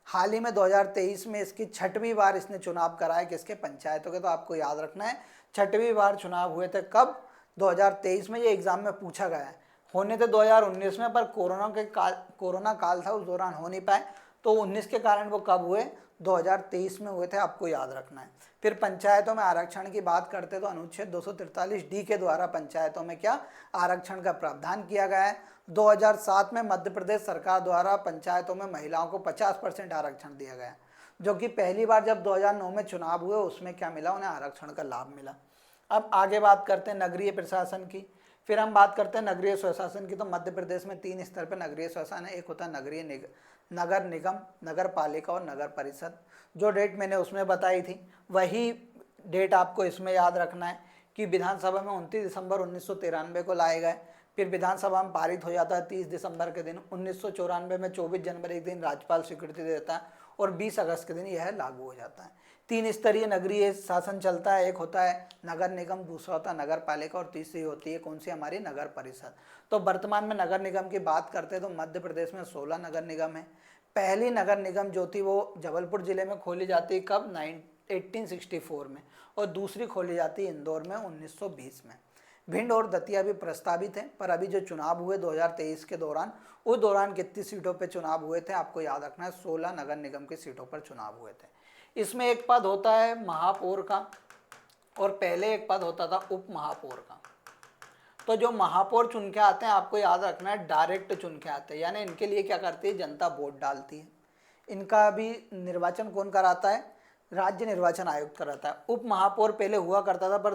हाल ही में 2023 में इसकी 6वीं बार इसने चुनाव कराए, किसके, पंचायतों के। तो आपको याद रखना है 6वीं बार चुनाव हुए थे, कब, 2023 में। ये एग्जाम में पूछा गया है, होने थे 2019 में, पर कोरोना काल था, उस दौरान हो नहीं पाए, तो 19 के कारण वो कब हुए, 2023 में हुए थे, आपको याद रखना है। फिर पंचायतों में आरक्षण की बात करते तो अनुच्छेद 243D के द्वारा पंचायतों में क्या, आरक्षण का प्रावधान किया गया है। 2007 में मध्य प्रदेश सरकार द्वारा पंचायतों में महिलाओं को 50% आरक्षण दिया गया, जो कि पहली बार जब 2009 में चुनाव हुए उसमें क्या मिला, उन्हें आरक्षण का लाभ मिला। अब आगे बात करते हैं नगरीय प्रशासन की। फिर हम बात करते हैं नगरीय स्वशासन की। तो मध्य प्रदेश में 3 स्तर पर नगरीय स्वशासन है। एक होता है नगर निगम, नगर पालिका और नगर परिषद। जो डेट मैंने उसमें बताई थी वही डेट आपको इसमें याद रखना है कि विधानसभा में 29 दिसंबर 1993 को लाए गए। फिर विधानसभा में पारित हो जाता है 30 दिसंबर के दिन। 1994 में 24 जनवरी के दिन राज्यपाल स्वीकृति देता है, और 20 अगस्त के दिन यह लागू हो जाता है। 3 स्तरीय नगरीय शासन चलता है। एक होता है नगर निगम, दूसरा होता है नगर पालिका, और तीसरी होती है कौन सी, हमारी नगर परिषद। तो वर्तमान में नगर निगम की बात करते हैं तो मध्य प्रदेश में 16 नगर निगम है। पहली नगर निगम जो थी वो जबलपुर जिले में खोली जाती है, कब, 1864 में, और दूसरी खोली जाती है इंदौर में 1920 में। भिंड और दतिया भी प्रस्तावित हैं, पर अभी जो चुनाव हुए 2023 के दौरान, उस दौरान कितनी सीटों पे चुनाव हुए थे, आपको याद रखना है 16 नगर निगम की सीटों पर चुनाव हुए थे। इसमें एक पद होता है महापौर का, और पहले एक पद होता था उप महापौर का। तो जो महापौर चुन के आते हैं, आपको याद रखना है डायरेक्ट चुन के आते हैं, यानी इनके लिए क्या करती है, जनता वोट डालती है। इनका भी निर्वाचन कौन कराता है, राज्य निर्वाचन आयोग कराता है। उप महापौर पहले हुआ करता था, पर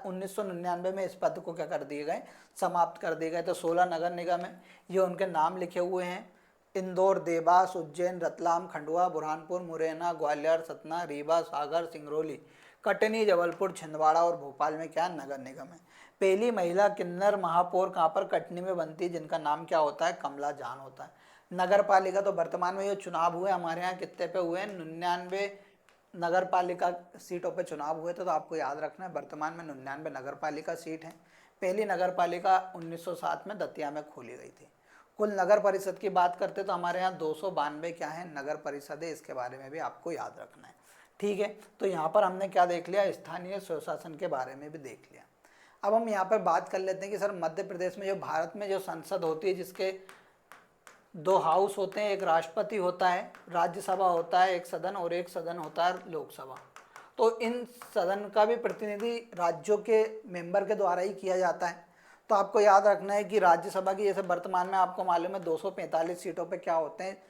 1999 में इस पद को क्या कर दिए गए, समाप्त कर दिए गए। तो 16 नगर निगम है, ये उनके नाम लिखे हुए हैं। इंदौर, देवास, उज्जैन, रतलाम, खंडवा, बुरहानपुर, मुरैना, ग्वालियर, सतना, रीवा, सागर, सिंगरौली, कटनी, जबलपुर, छिंदवाड़ा और भोपाल में क्या नगर निगम है। पहली महिला किन्नर महापौर कहाँ पर, कटनी में बनती है, जिनका नाम क्या होता है, कमला जान होता है। नगर पालिका तो वर्तमान में ये चुनाव हुए हमारे यहाँ कितने पे हुए हैं, 99 नगर पालिका सीटों पे चुनाव हुए थे। तो आपको याद रखना है वर्तमान में 99 नगर पालिका सीट है। पहली नगर पालिका 1907 में दतिया में खोली गई थी। कुल नगर परिषद की बात करते तो हमारे यहाँ 292 क्या है, नगर परिषद है। इसके बारे में भी आपको याद रखना है, ठीक है। तो यहाँ पर हमने क्या देख लिया, स्थानीय स्वशासन के बारे में भी देख लिया। अब हम यहाँ पर बात कर लेते हैं कि सर मध्य प्रदेश में जो भारत में जो संसद होती है, जिसके 2 हाउस होते हैं, एक राष्ट्रपति होता है, राज्यसभा होता है एक सदन, और एक सदन होता है लोकसभा। तो इन सदन का भी प्रतिनिधि राज्यों के मेंबर के द्वारा ही किया जाता है। तो आपको याद रखना है कि राज्यसभा की, जैसे वर्तमान में आपको मालूम है 245 सीटों पे क्या होते हैं,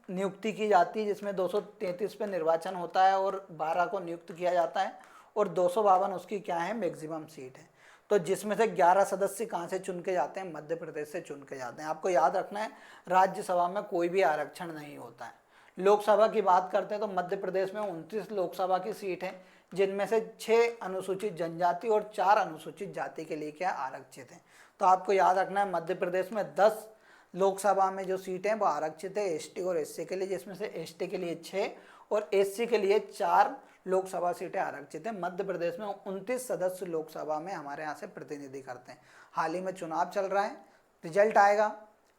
नियुक्ति की जाती है, जिसमें 233 पे निर्वाचन होता है और 12 को नियुक्त किया जाता है, और 252 उसकी क्या है, मैक्सिमम सीट है। तो जिसमें से 11 सदस्य कहाँ से चुन के जाते हैं, मध्य प्रदेश से चुन के जाते हैं। आपको याद रखना है राज्यसभा में कोई भी आरक्षण नहीं होता है। लोकसभा की बात करते हैं तो मध्य प्रदेश में 29 लोकसभा की सीट है, जिनमें से 6 अनुसूचित जनजाति और 4 अनुसूचित जाति के लिए क्या आरक्षित हैं। तो आपको याद रखना है मध्य प्रदेश में 10 लोकसभा में जो सीटें हैं वो आरक्षित है एसटी और एससी के लिए, जिसमें से एसटी के लिए 6 और एससी के लिए 4 लोकसभा सीटें आरक्षित है। मध्य प्रदेश में 29 सदस्य लोकसभा में हमारे यहाँ से प्रतिनिधि करते हैं। हाल ही में चुनाव चल रहा है, रिजल्ट आएगा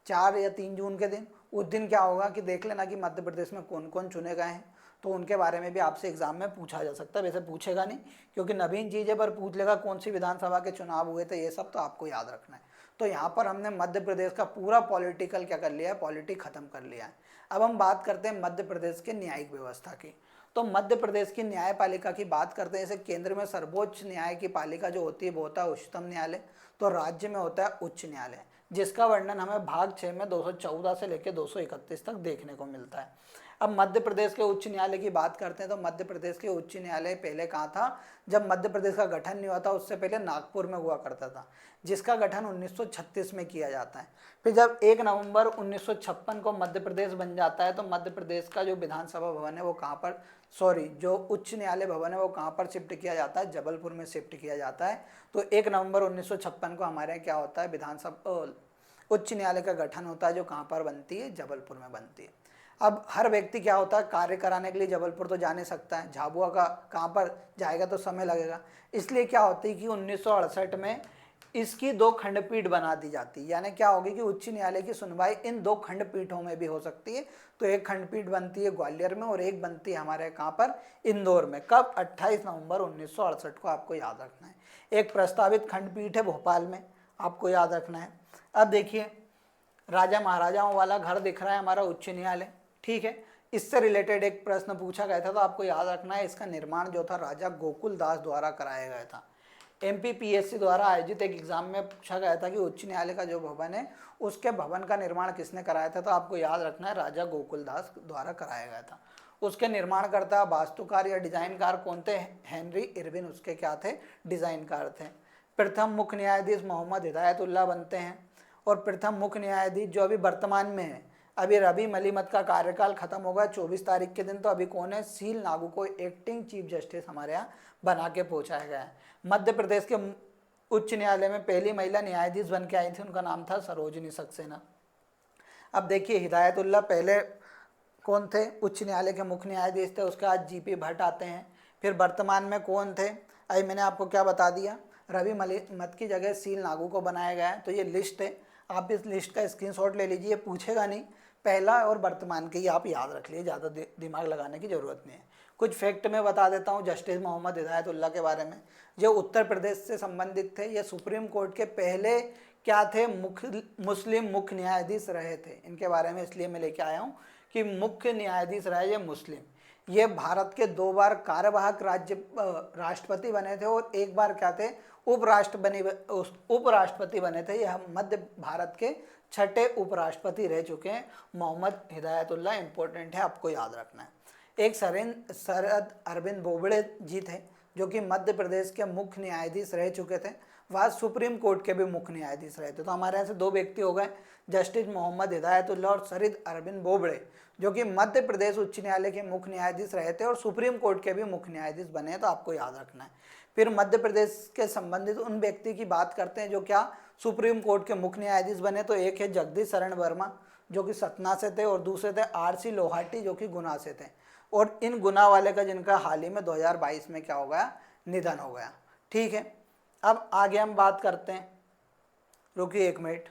4 या 3 जून के दिन। उस दिन क्या होगा कि देख लेना कि मध्य प्रदेश में कौन कौन चुने गए हैं, तो उनके बारे में भी आपसे एग्जाम में पूछा जा सकता है। वैसे पूछेगा नहीं क्योंकि नवीन चीज़ें पर पूछ लेगा कौन सी विधानसभा के चुनाव हुए थे, ये सब तो आपको याद रखना है। तो यहाँ पर हमने मध्य प्रदेश का पूरा पॉलिटिकल क्या कर लिया है, पॉलिटिक खत्म कर लिया है। अब हम बात करते हैं मध्य प्रदेश के न्यायिक व्यवस्था की। तो मध्य प्रदेश की न्यायपालिका की बात करते हैं, जैसे केंद्र में सर्वोच्च न्याय की पालिका जो होती है वो होता है उच्चतम न्यायालय, तो राज्य में होता है उच्च न्यायालय, जिसका वर्णन हमें भाग 6 में 214 से लेकर 231 तक देखने को मिलता है। अब मध्य प्रदेश के उच्च न्यायालय की बात करते हैं, तो मध्य प्रदेश के उच्च न्यायालय पहले कहाँ था, जब मध्य प्रदेश का गठन नहीं हुआ था उससे पहले नागपुर में हुआ करता था, जिसका गठन 1936 में किया जाता है। फिर जब 1 नवंबर 1956 को मध्य प्रदेश बन जाता है, तो मध्य प्रदेश का जो विधानसभा भवन है वो कहाँ पर, जो उच्च न्यायालय भवन है वो कहाँ पर शिफ्ट किया जाता है, जबलपुर में शिफ्ट किया जाता है। तो 1 नवंबर 1956 को हमारे यहाँ क्या होता है, विधानसभा उच्च न्यायालय का गठन होता है, जो कहाँ पर बनती है, जबलपुर में बनती है। अब हर व्यक्ति क्या होता है, कार्य कराने के लिए जबलपुर तो जा नहीं सकता है, झाबुआ का कहाँ पर जाएगा तो समय लगेगा, इसलिए क्या होती है कि 1968 में इसकी 2 खंडपीठ बना दी जाती है। यानी क्या होगी कि उच्च न्यायालय की सुनवाई इन 2 खंडपीठों में भी हो सकती है। तो एक खंडपीठ बनती है ग्वालियर में और एक बनती है हमारे कहाँ पर, इंदौर में। कब, 28 नवंबर 1968 को, आपको याद रखना है। एक प्रस्तावित खंडपीठ है भोपाल में, आपको याद रखना है। अब देखिए, राजा महाराजाओं वाला घर दिख रहा है हमारा उच्च न्यायालय, ठीक है। इससे रिलेटेड एक प्रश्न पूछा गया था, तो आपको याद रखना है इसका निर्माण जो था राजा गोकुल दास द्वारा कराया गया था। MPPSC द्वारा आयोजित एक एग्जाम में पूछा गया था कि उच्च न्यायालय का जो भवन है उसके भवन का निर्माण किसने कराया था, तो आपको याद रखना है राजा गोकुल दास द्वारा कराया गया था। उसके निर्माणकर्ता, वास्तुकार या डिजाइनकार कौन थे, हेनरी इरविन उसके क्या थे, डिजाइनकार थे। प्रथम मुख्य न्यायाधीश मोहम्मद हिदायतुल्लाह बनते हैं, और प्रथम मुख्य न्यायाधीश जो अभी वर्तमान में है, अभी रवि मलिमत का कार्यकाल खत्म होगा 24 तारीख के दिन, तो अभी कौन है, सील नागू को एक्टिंग चीफ जस्टिस हमारे यहाँ बना के पहुंचाया गया है। मध्य प्रदेश के उच्च न्यायालय में पहली महिला न्यायाधीश बन के आई थी, उनका नाम था सरोजनी सक्सेना। अब देखिए, हिदायतुल्लाह पहले कौन थे, उच्च न्यायालय के मुख्य न्यायाधीश थे, उसके बाद GP भट्ट आते हैं। फिर वर्तमान में कौन थे, अभी मैंने आपको क्या बता दिया, रवि मलिमत की जगह सील नागू को बनाया गया है। तो ये लिस्ट है, आप इस लिस्ट का स्क्रीनशॉट ले लीजिए, पूछेगा नहीं, पहला और वर्तमान के ही आप याद रख लीजिए, ज़्यादा दिमाग लगाने की ज़रूरत नहीं है। कुछ फैक्ट मैं बता देता हूँ जस्टिस मोहम्मद हिदायतुल्लाह के बारे में, जो उत्तर प्रदेश से संबंधित थे। ये सुप्रीम कोर्ट के पहले क्या थे, मुस्लिम मुख्य न्यायाधीश रहे थे। इनके बारे में इसलिए मैं लेके आया हूँ कि मुख्य न्यायाधीश रहे ये मुस्लिम। ये भारत के 2 बार कार्यवाहक राष्ट्रपति बने थे, और 1 बार क्या थे, उपराष्ट्रपति बने थे। यह मध्य भारत के 6ठे उपराष्ट्रपति रह चुके हैं। मोहम्मद हिदायतुल्लाह इंपॉर्टेंट है, आपको याद रखना है। एक शरद अरविंद बोबड़े जी थे, जो कि मध्य प्रदेश के मुख्य न्यायाधीश रह चुके थे, वह सुप्रीम कोर्ट के भी मुख्य न्यायाधीश रहे थे। तो हमारे यहाँ से 2 व्यक्ति हो गए, जस्टिस मोहम्मद हिदायतुल्लाह और शरद अरविंद बोबड़े, जो कि मध्य प्रदेश उच्च न्यायालय के मुख्य न्यायाधीश रहे थे और सुप्रीम कोर्ट के भी मुख्य न्यायाधीश बने, तो आपको याद रखना है। फिर मध्य प्रदेश के संबंधित उन व्यक्ति की बात करते हैं जो क्या सुप्रीम कोर्ट के मुख्य न्यायाधीश बने। तो एक है जगदीश शरण वर्मा, जो कि सतना से थे, और दूसरे थे RC लोहाटी, जो कि गुना से थे। और इन गुना वाले का जिनका हाल ही में 2022 में क्या हो गया, निधन हो गया, ठीक है। अब आगे हम बात करते हैं, रुकिए 1 मिनट।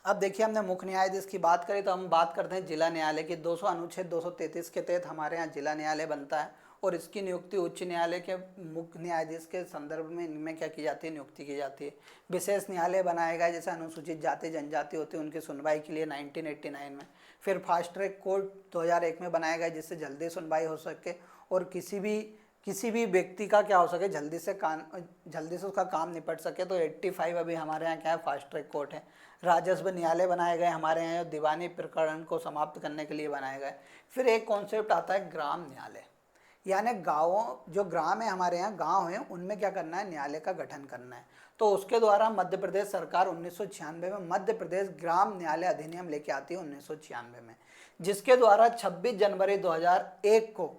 अब देखिए, हमने मुख्य न्यायाधीश की बात करी, तो हम बात करते हैं जिला न्यायालय की। 200 अनुच्छेद 233 के तहत हमारे यहाँ जिला न्यायालय बनता है, और इसकी नियुक्ति उच्च न्यायालय के मुख्य न्यायाधीश के संदर्भ में इनमें क्या की जाती है, नियुक्ति की जाती है। विशेष न्यायालय बनाया गया, जैसे अनुसूचित जाति जनजाति होती है उनकी सुनवाई के लिए 1989 में। फिर फास्ट ट्रैक कोर्ट 2001 में बनाया गया, जिससे जल्दी सुनवाई हो सके और किसी भी व्यक्ति का क्या हो सके, जल्दी से उसका काम निपट सके। तो 85 अभी हमारे यहाँ क्या है, फास्ट ट्रैक कोर्ट है। राजस्व न्यायालय बनाए गए हमारे यहाँ, दीवानी प्रकरण को समाप्त करने के लिए बनाए गए। फिर एक कॉन्सेप्ट आता है ग्राम न्यायालय। यानी गाँवों, जो ग्राम है हमारे यहाँ गांव हैं, उनमें क्या करना है, न्यायालय का गठन करना है। तो उसके द्वारा मध्य प्रदेश सरकार 1996 में मध्य प्रदेश ग्राम न्यायालय अधिनियम लेके आती है 1996 में, जिसके द्वारा 26 जनवरी 2001 को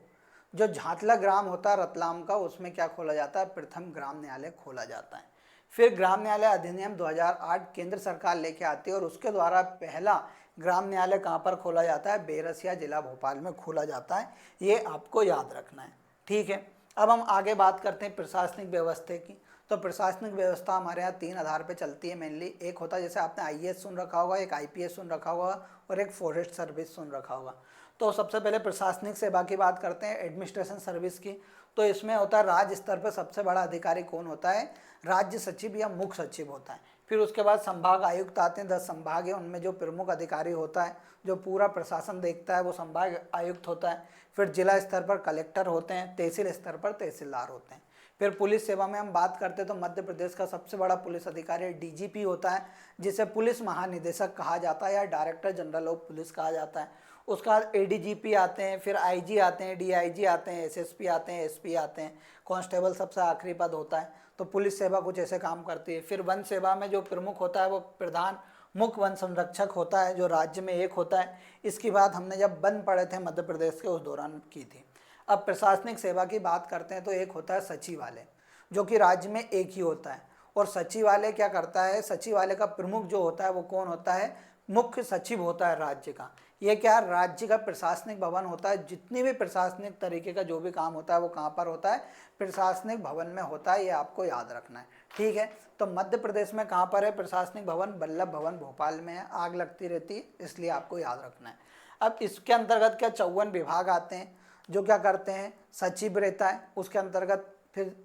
जो झांतला ग्राम होता है रतलाम का, उसमें क्या खोला जाता है, प्रथम ग्राम न्यायालय खोला जाता है। फिर ग्राम न्यायालय अधिनियम 2008 केंद्र सरकार लेके आती है और उसके द्वारा पहला ग्राम न्यायालय कहाँ पर खोला जाता है, बेरसिया जिला भोपाल में खोला जाता है। ये आपको याद रखना है, ठीक है। अब हम आगे बात करते हैं प्रशासनिक व्यवस्था की। तो प्रशासनिक व्यवस्था हमारे यहाँ 3 आधार पे चलती है मेनली। एक होता है, जैसे आपने आईएएस सुन रखा होगा, एक आईपीएस सुन रखा होगा और एक फॉरेस्ट सर्विस सुन रखा होगा। तो सबसे पहले प्रशासनिक सेवा की बात करते हैं, एडमिनिस्ट्रेशन सर्विस की। तो इसमें होता है राज्य स्तर पर सबसे बड़ा अधिकारी कौन होता है, राज्य सचिव या मुख्य सचिव होता है। फिर उसके बाद संभाग आयुक्त आते हैं, 10 संभाग है, उनमें जो प्रमुख अधिकारी होता है जो पूरा प्रशासन देखता है वो संभाग आयुक्त होता है। फिर जिला स्तर पर कलेक्टर होते हैं, तहसील स्तर पर तहसीलदार होते हैं। फिर पुलिस सेवा में हम बात करते हैं तो मध्य प्रदेश का सबसे बड़ा पुलिस अधिकारी डीजीपी होता है, जिसे पुलिस महानिदेशक कहा जाता है या डायरेक्टर जनरल ऑफ पुलिस कहा जाता है। उसके बाद एडीजीपी आते हैं, फिर आईजी आते हैं, डीआईजी आते हैं, एसएसपी आते हैं, एसपी आते हैं, कांस्टेबल सबसे आखिरी पद होता है। तो पुलिस सेवा कुछ ऐसे काम करती है। फिर वन सेवा में जो प्रमुख होता है वो प्रधान मुख्य वन संरक्षक होता है, जो राज्य में एक होता है। इसकी बात हमने जब वन पढ़े थे मध्य प्रदेश के, उस दौरान की थी। अब प्रशासनिक सेवा की बात करते हैं तो एक होता है सचिवालय, जो कि राज्य में एक ही होता है। और सचिवालय क्या करता है, सचिवालय का प्रमुख जो होता है वो कौन होता है, मुख्य सचिव होता है राज्य का। ये क्या, राज्य का प्रशासनिक भवन होता है। जितनी भी प्रशासनिक तरीके का जो भी काम होता है वो कहाँ पर होता है, प्रशासनिक भवन में होता है। ये आपको याद रखना है, ठीक है। तो मध्य प्रदेश में कहाँ पर है प्रशासनिक भवन, वल्लभ भवन भोपाल में है। आग लगती रहती है, इसलिए आपको याद रखना है। अब इसके अंतर्गत क्या 54 विभाग आते हैं, जो क्या करते हैं, सचिव रहता है उसके अंतर्गत, फिर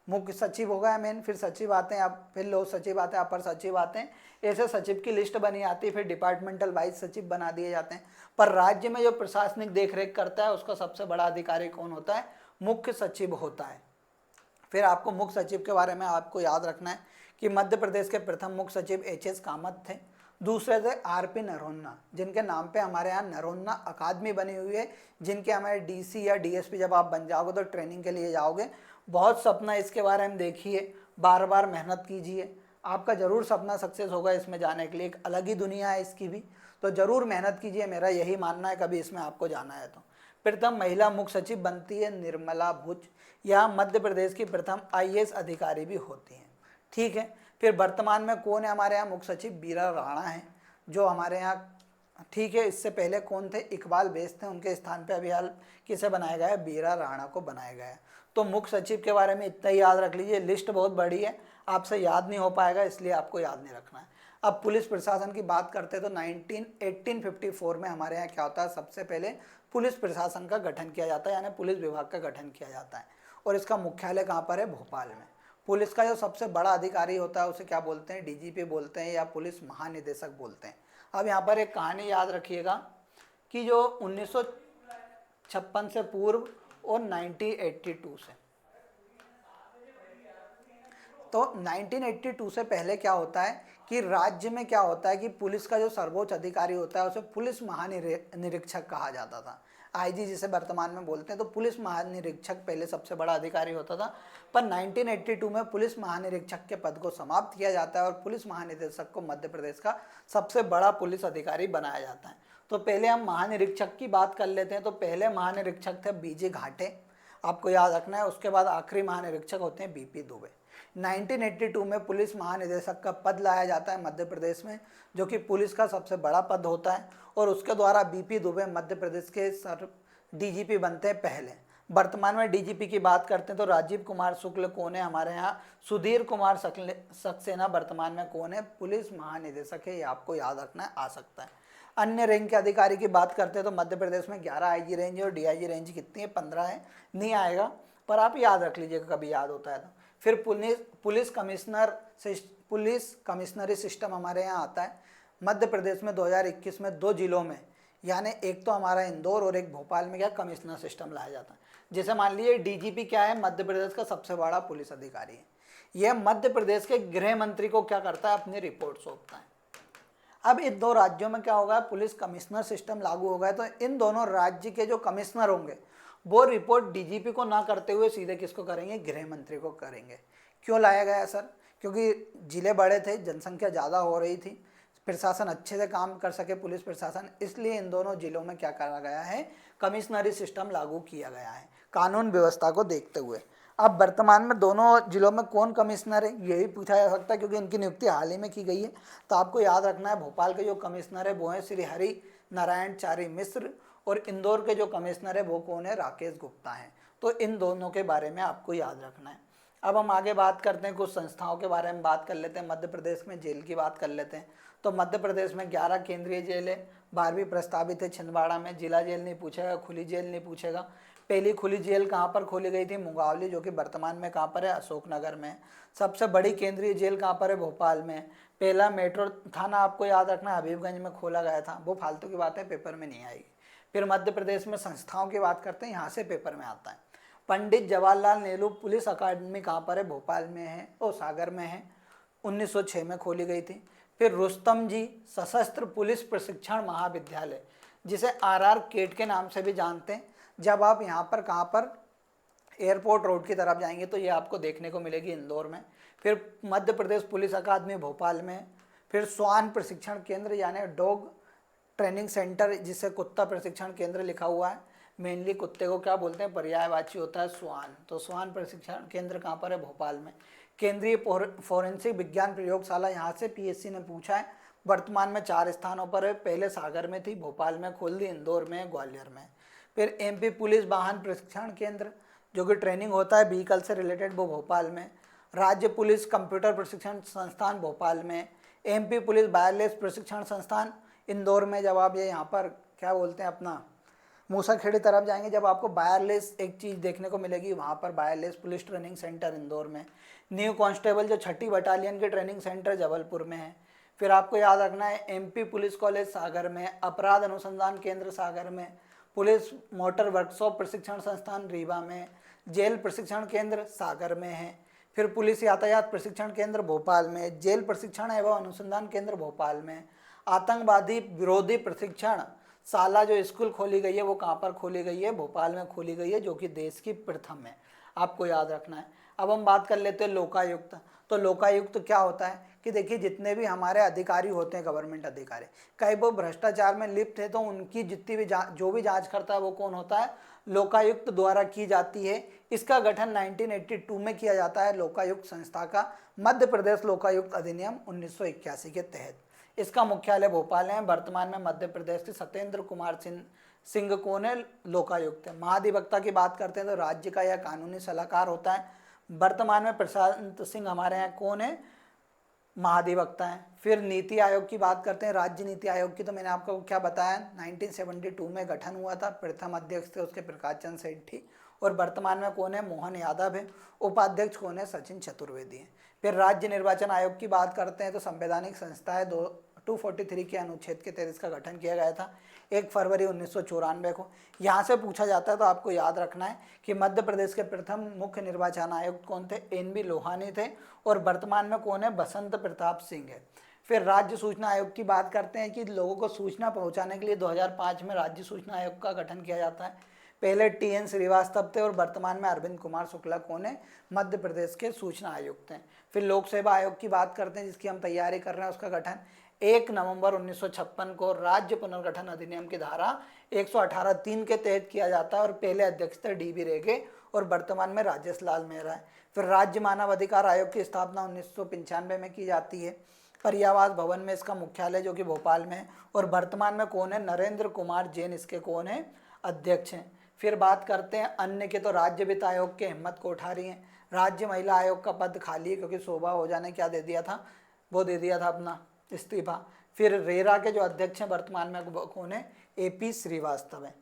मुख्य सचिव होगा मेन, फिर सचिव आते हैं, अब फिर लोक सचिव आते हैं, अपर सचिव आते हैं। ऐसे सचिव की लिस्ट बनी आती है, फिर डिपार्टमेंटल वाइज सचिव बना दिए जाते हैं। पर राज्य में जो प्रशासनिक देखरेख करता है उसका सबसे बड़ा अधिकारी कौन होता है, मुख्य सचिव होता है। फिर आपको मुख्य सचिव के बारे में आपको याद रखना है कि मध्य प्रदेश के प्रथम मुख्य सचिव एच.एस. कामत थे। दूसरे थे आर.पी. नरोन्ना, जिनके नाम पे हमारे यहाँ नरोन्ना अकादमी बनी हुई है, जिनके हमारे डीसी या डीएसपी जब आप बन जाओगे तो ट्रेनिंग के लिए जाओगे। बहुत सपना इसके बारे में देखिए, बार बार मेहनत कीजिए, आपका ज़रूर सपना सक्सेस होगा इसमें जाने के लिए। एक अलग ही दुनिया है इसकी भी, तो ज़रूर मेहनत कीजिए, मेरा यही मानना है कभी इसमें आपको जाना है तो। प्रथम महिला मुख्य सचिव बनती है निर्मला भुज, यह मध्य प्रदेश की प्रथम आईएएस अधिकारी भी होती हैं, ठीक है। फिर वर्तमान में कौन है हमारे यहाँ मुख्य सचिव, बीरा राणा है जो हमारे यहाँ, ठीक है। इससे पहले कौन थे, इकबाल बेस थे, उनके स्थान पे अभी हाल किसे बनाया गया है, बीरा राणा को बनाया गया है। तो मुख्य सचिव के बारे में इतना ही याद रख लीजिए, लिस्ट बहुत बड़ी है, आपसे याद नहीं हो पाएगा, इसलिए आपको याद नहीं रखना है। अब पुलिस प्रशासन की बात करते हैं तो 1854 में हमारे यहाँ क्या होता है, सबसे पहले पुलिस प्रशासन का गठन किया जाता है, यानी पुलिस विभाग का गठन किया जाता है। और इसका मुख्यालय कहाँ पर है, भोपाल में। पुलिस का जो सबसे बड़ा अधिकारी होता है उसे क्या बोलते हैं, डीजीपी बोलते हैं या पुलिस महानिदेशक बोलते हैं। अब यहाँ पर एक कहानी याद रखिएगा कि जो 1956 से पूर्व और 1982 से, तो 1982 से पहले क्या होता है कि राज्य में क्या होता है कि पुलिस का जो सर्वोच्च अधिकारी होता है उसे पुलिस महानिरीक्षक कहा जाता था, आईजी जिसे वर्तमान में बोलते हैं। तो पुलिस महानिरीक्षक पहले सबसे बड़ा अधिकारी होता था, पर 1982 में पुलिस महानिरीक्षक के पद को समाप्त किया जाता है और पुलिस महानिदेशक को मध्य प्रदेश का सबसे बड़ा पुलिस अधिकारी बनाया जाता है। तो पहले हम महानिरीक्षक की बात कर लेते हैं। तो पहले महानिरीक्षक थे बीजे घाटे, आपको याद रखना है। उसके बाद आखिरी महानिरीक्षक होते हैं बीपी दुबे। 1982 में पुलिस महानिदेशक का पद लाया जाता है मध्य प्रदेश में, जो कि पुलिस का सबसे बड़ा पद होता है। और उसके द्वारा बीपी दुबे मध्य प्रदेश के डीजीपी बनते हैं पहले। वर्तमान में डीजीपी की बात करते हैं तो राजीव कुमार शुक्ल कौन है हमारे यहाँ, सुधीर कुमार सक्सेना वर्तमान में कौन है, पुलिस महानिदेशक है। ये आपको याद रखना है, आ सकता है। अन्य रैंक के अधिकारी की बात करते हैं तो मध्य प्रदेश में 11 आईजी रेंज और डीआईजी रेंज कितनी है, 15 है। नहीं आएगा पर आप याद रख लीजिएगा, कभी याद होता है तो। फिर पुलिस कमिश्नरी सिस्टम हमारे यहाँ आता है मध्य प्रदेश में 2021 में 2 जिलों में, यानी एक तो हमारा इंदौर और एक भोपाल में क्या कमिश्नर सिस्टम लाया जाता है। जैसे मान लीजिए डीजीपी क्या है, मध्य प्रदेश का सबसे बड़ा पुलिस अधिकारी है। यह मध्य प्रदेश के गृह मंत्री को क्या करता है, अपनी रिपोर्ट सौंपता है। अब इन 2 राज्यों में क्या होगा, पुलिस कमिश्नर सिस्टम लागू होगा, तो इन दोनों राज्य के जो कमिश्नर होंगे वो रिपोर्ट डीजीपी को ना करते हुए सीधे किसको करेंगे, गृह मंत्री को करेंगे। क्यों लाया गया सर, क्योंकि जिले बड़े थे, जनसंख्या ज़्यादा हो रही थी, प्रशासन अच्छे से काम कर सके पुलिस प्रशासन, इसलिए इन दोनों जिलों में क्या करा गया है, कमिश्नरी सिस्टम लागू किया गया है कानून व्यवस्था को देखते हुए। अब वर्तमान में दोनों जिलों में कौन कमिश्नर है यही पूछा जा सकता है, क्योंकि इनकी नियुक्ति हाल ही में की गई है। तो आपको याद रखना है, भोपाल के जो कमिश्नर है वो हैं श्री हरि नारायण चारी मिश्र, और इंदौर के जो कमिश्नर है वो कौन है, राकेश गुप्ता हैं। तो इन दोनों के बारे में आपको याद रखना है। अब हम आगे बात करते हैं, कुछ संस्थाओं के बारे में बात कर लेते हैं। मध्य प्रदेश में जेल की बात कर लेते हैं। तो मध्य प्रदेश में 11 केंद्रीय जेल है, 12वीं प्रस्तावित है छिंदवाड़ा में। जिला जेल नहीं पूछेगा, खुली जेल नहीं पूछेगा। पहली खुली जेल कहाँ पर खोली गई थी, मुंगावली, जो कि वर्तमान में कहाँ पर है, अशोकनगर में। सबसे बड़ी केंद्रीय जेल कहाँ पर है, भोपाल में। पहला मेट्रो थाना आपको याद रखना है, हबीबगंज में खोला गया था। वो फालतू की बात है, पेपर में नहीं आएगी। फिर मध्य प्रदेश में संस्थाओं की बात करते हैं, यहाँ से पेपर में आता है। पंडित जवाहरलाल नेहरू पुलिस अकादमी कहाँ पर है, भोपाल में है, और सागर में है, 1906 में खोली गई थी। फिर रुस्तम जी सशस्त्र पुलिस प्रशिक्षण महाविद्यालय, जिसे आरआर केट के नाम से भी जानते हैं। जब आप यहाँ पर कहाँ पर एयरपोर्ट रोड की तरफ जाएंगे तो ये आपको देखने को मिलेगी इंदौर में। फिर मध्य प्रदेश पुलिस अकादमी भोपाल में। फिर स्वान प्रशिक्षण केंद्र यानी डॉग ट्रेनिंग सेंटर, जिसे कुत्ता प्रशिक्षण केंद्र लिखा हुआ है, मेनली कुत्ते को क्या बोलते हैं, पर्यायवाची होता है स्वान। तो स्वान प्रशिक्षण केंद्र कहाँ पर है, भोपाल में। केंद्रीय फोरेंसिक विज्ञान प्रयोगशाला, यहाँ से पीएससी ने पूछा है। वर्तमान में 4 स्थानों पर है, पहले सागर में थी, भोपाल में खोल दी, इंदौर में, ग्वालियर में। फिर एमपी पुलिस वाहन प्रशिक्षण केंद्र, जो कि ट्रेनिंग होता है व्हीकल से रिलेटेड, वो भोपाल में। राज्य पुलिस कंप्यूटर प्रशिक्षण संस्थान भोपाल में। एमपी पुलिस वायरलेस प्रशिक्षण संस्थान इंदौर में। जब आप ये यहाँ पर क्या बोलते हैं अपना मूसाखेड़ी तरफ जाएंगे, जब आपको वायरलेस एक चीज़ देखने को मिलेगी, वहाँ पर wireless police training centre Indore में। न्यू कांस्टेबल जो 6ठी बटालियन के ट्रेनिंग सेंटर जबलपुर में है। फिर आपको याद रखना है, एमपी पुलिस कॉलेज सागर में, अपराध अनुसंधान केंद्र सागर में, पुलिस मोटर वर्कशॉप प्रशिक्षण संस्थान रीवा में, जेल प्रशिक्षण केंद्र सागर में है। फिर पुलिस यातायात प्रशिक्षण केंद्र भोपाल में, जेल प्रशिक्षण एवं अनुसंधान केंद्र भोपाल में। आतंकवादी विरोधी प्रशिक्षण शाला जो स्कूल खोली गई है वो कहाँ पर खोली गई है, भोपाल में खोली गई है, जो कि देश की प्रथम है, आपको याद रखना है। अब हम बात कर लेते हैं लोकायुक्त। तो लोकायुक्त क्या होता है कि देखिए, जितने भी हमारे अधिकारी होते हैं, गवर्नमेंट अधिकारी, कहीं वो भ्रष्टाचार में लिप्त है तो उनकी जितनी भी जो भी जांच करता है वो कौन होता है, लोकायुक्त द्वारा की जाती है। इसका गठन 1982 में किया जाता है, लोकायुक्त संस्था का, मध्य प्रदेश लोकायुक्त अधिनियम 1981 के तहत। इसका मुख्यालय भोपाल है। वर्तमान में मध्य प्रदेश के सत्येंद्र कुमार सिंह कौन है, लोकायुक्त है। महाधिवक्ता की बात करते हैं तो राज्य का यह कानूनी सलाहकार होता है। वर्तमान में प्रशांत सिंह हमारे यहाँ कौन है, महाधिवक्ता है। फिर नीति आयोग की बात करते हैं, राज्य नीति आयोग की, तो मैंने आपको क्या बताया, 1972 में गठन हुआ था। प्रथम अध्यक्ष थे उसके प्रकाश चंद्र सेठी, और वर्तमान में कौन है, मोहन यादव है। उपाध्यक्ष कौन है, सचिन चतुर्वेदी है। फिर राज्य निर्वाचन आयोग की बात करते हैं तो संवैधानिक संस्था है, 243 के अनुच्छेद के तहत इसका गठन किया गया था 1 फरवरी 1994 को। यहाँ से पूछा जाता है तो आपको याद रखना है कि मध्य प्रदेश के प्रथम मुख्य निर्वाचन आयुक्त कौन थे, एन बी लोहानी थे, और वर्तमान में कौन है, बसंत प्रताप सिंह है। फिर राज्य सूचना आयोग की बात करते हैं कि लोगों को सूचना पहुंचाने के लिए 2005 में राज्य सूचना आयोग का गठन किया जाता है। पहले TN श्रीवास्तव थे, और वर्तमान में अरविंद कुमार शुक्ला कौन है, मध्य प्रदेश के सूचना आयुक्त हैं। फिर लोक सेवा आयोग की बात करते हैं, जिसकी हम तैयारी कर रहे हैं, उसका गठन 1 नवंबर 1956 को राज्य पुनर्गठन अधिनियम की धारा 118(3) के तहत किया जाता है, और पहले अध्यक्ष थे DB रेगे, और वर्तमान में राजेश लाल मेहरा है। फिर राज्य मानव अधिकार आयोग की स्थापना 1995 में की जाती है। पर्यावास भवन में इसका मुख्यालय, जो कि भोपाल में है, और वर्तमान में कौन है, नरेंद्र कुमार जैन इसके कौन है, अध्यक्ष हैं। फिर बात करते हैं अन्य के, तो राज्य वित्त आयोग के हिम्मत कोठारी हैं। राज्य महिला आयोग का पद खाली है, क्योंकि शोभा ओझा ने क्या दे दिया था, वो दे दिया था अपना इस्तीफा। फिर रेरा के जो अध्यक्ष हैं वर्तमान में कौन है, AP श्रीवास्तव है।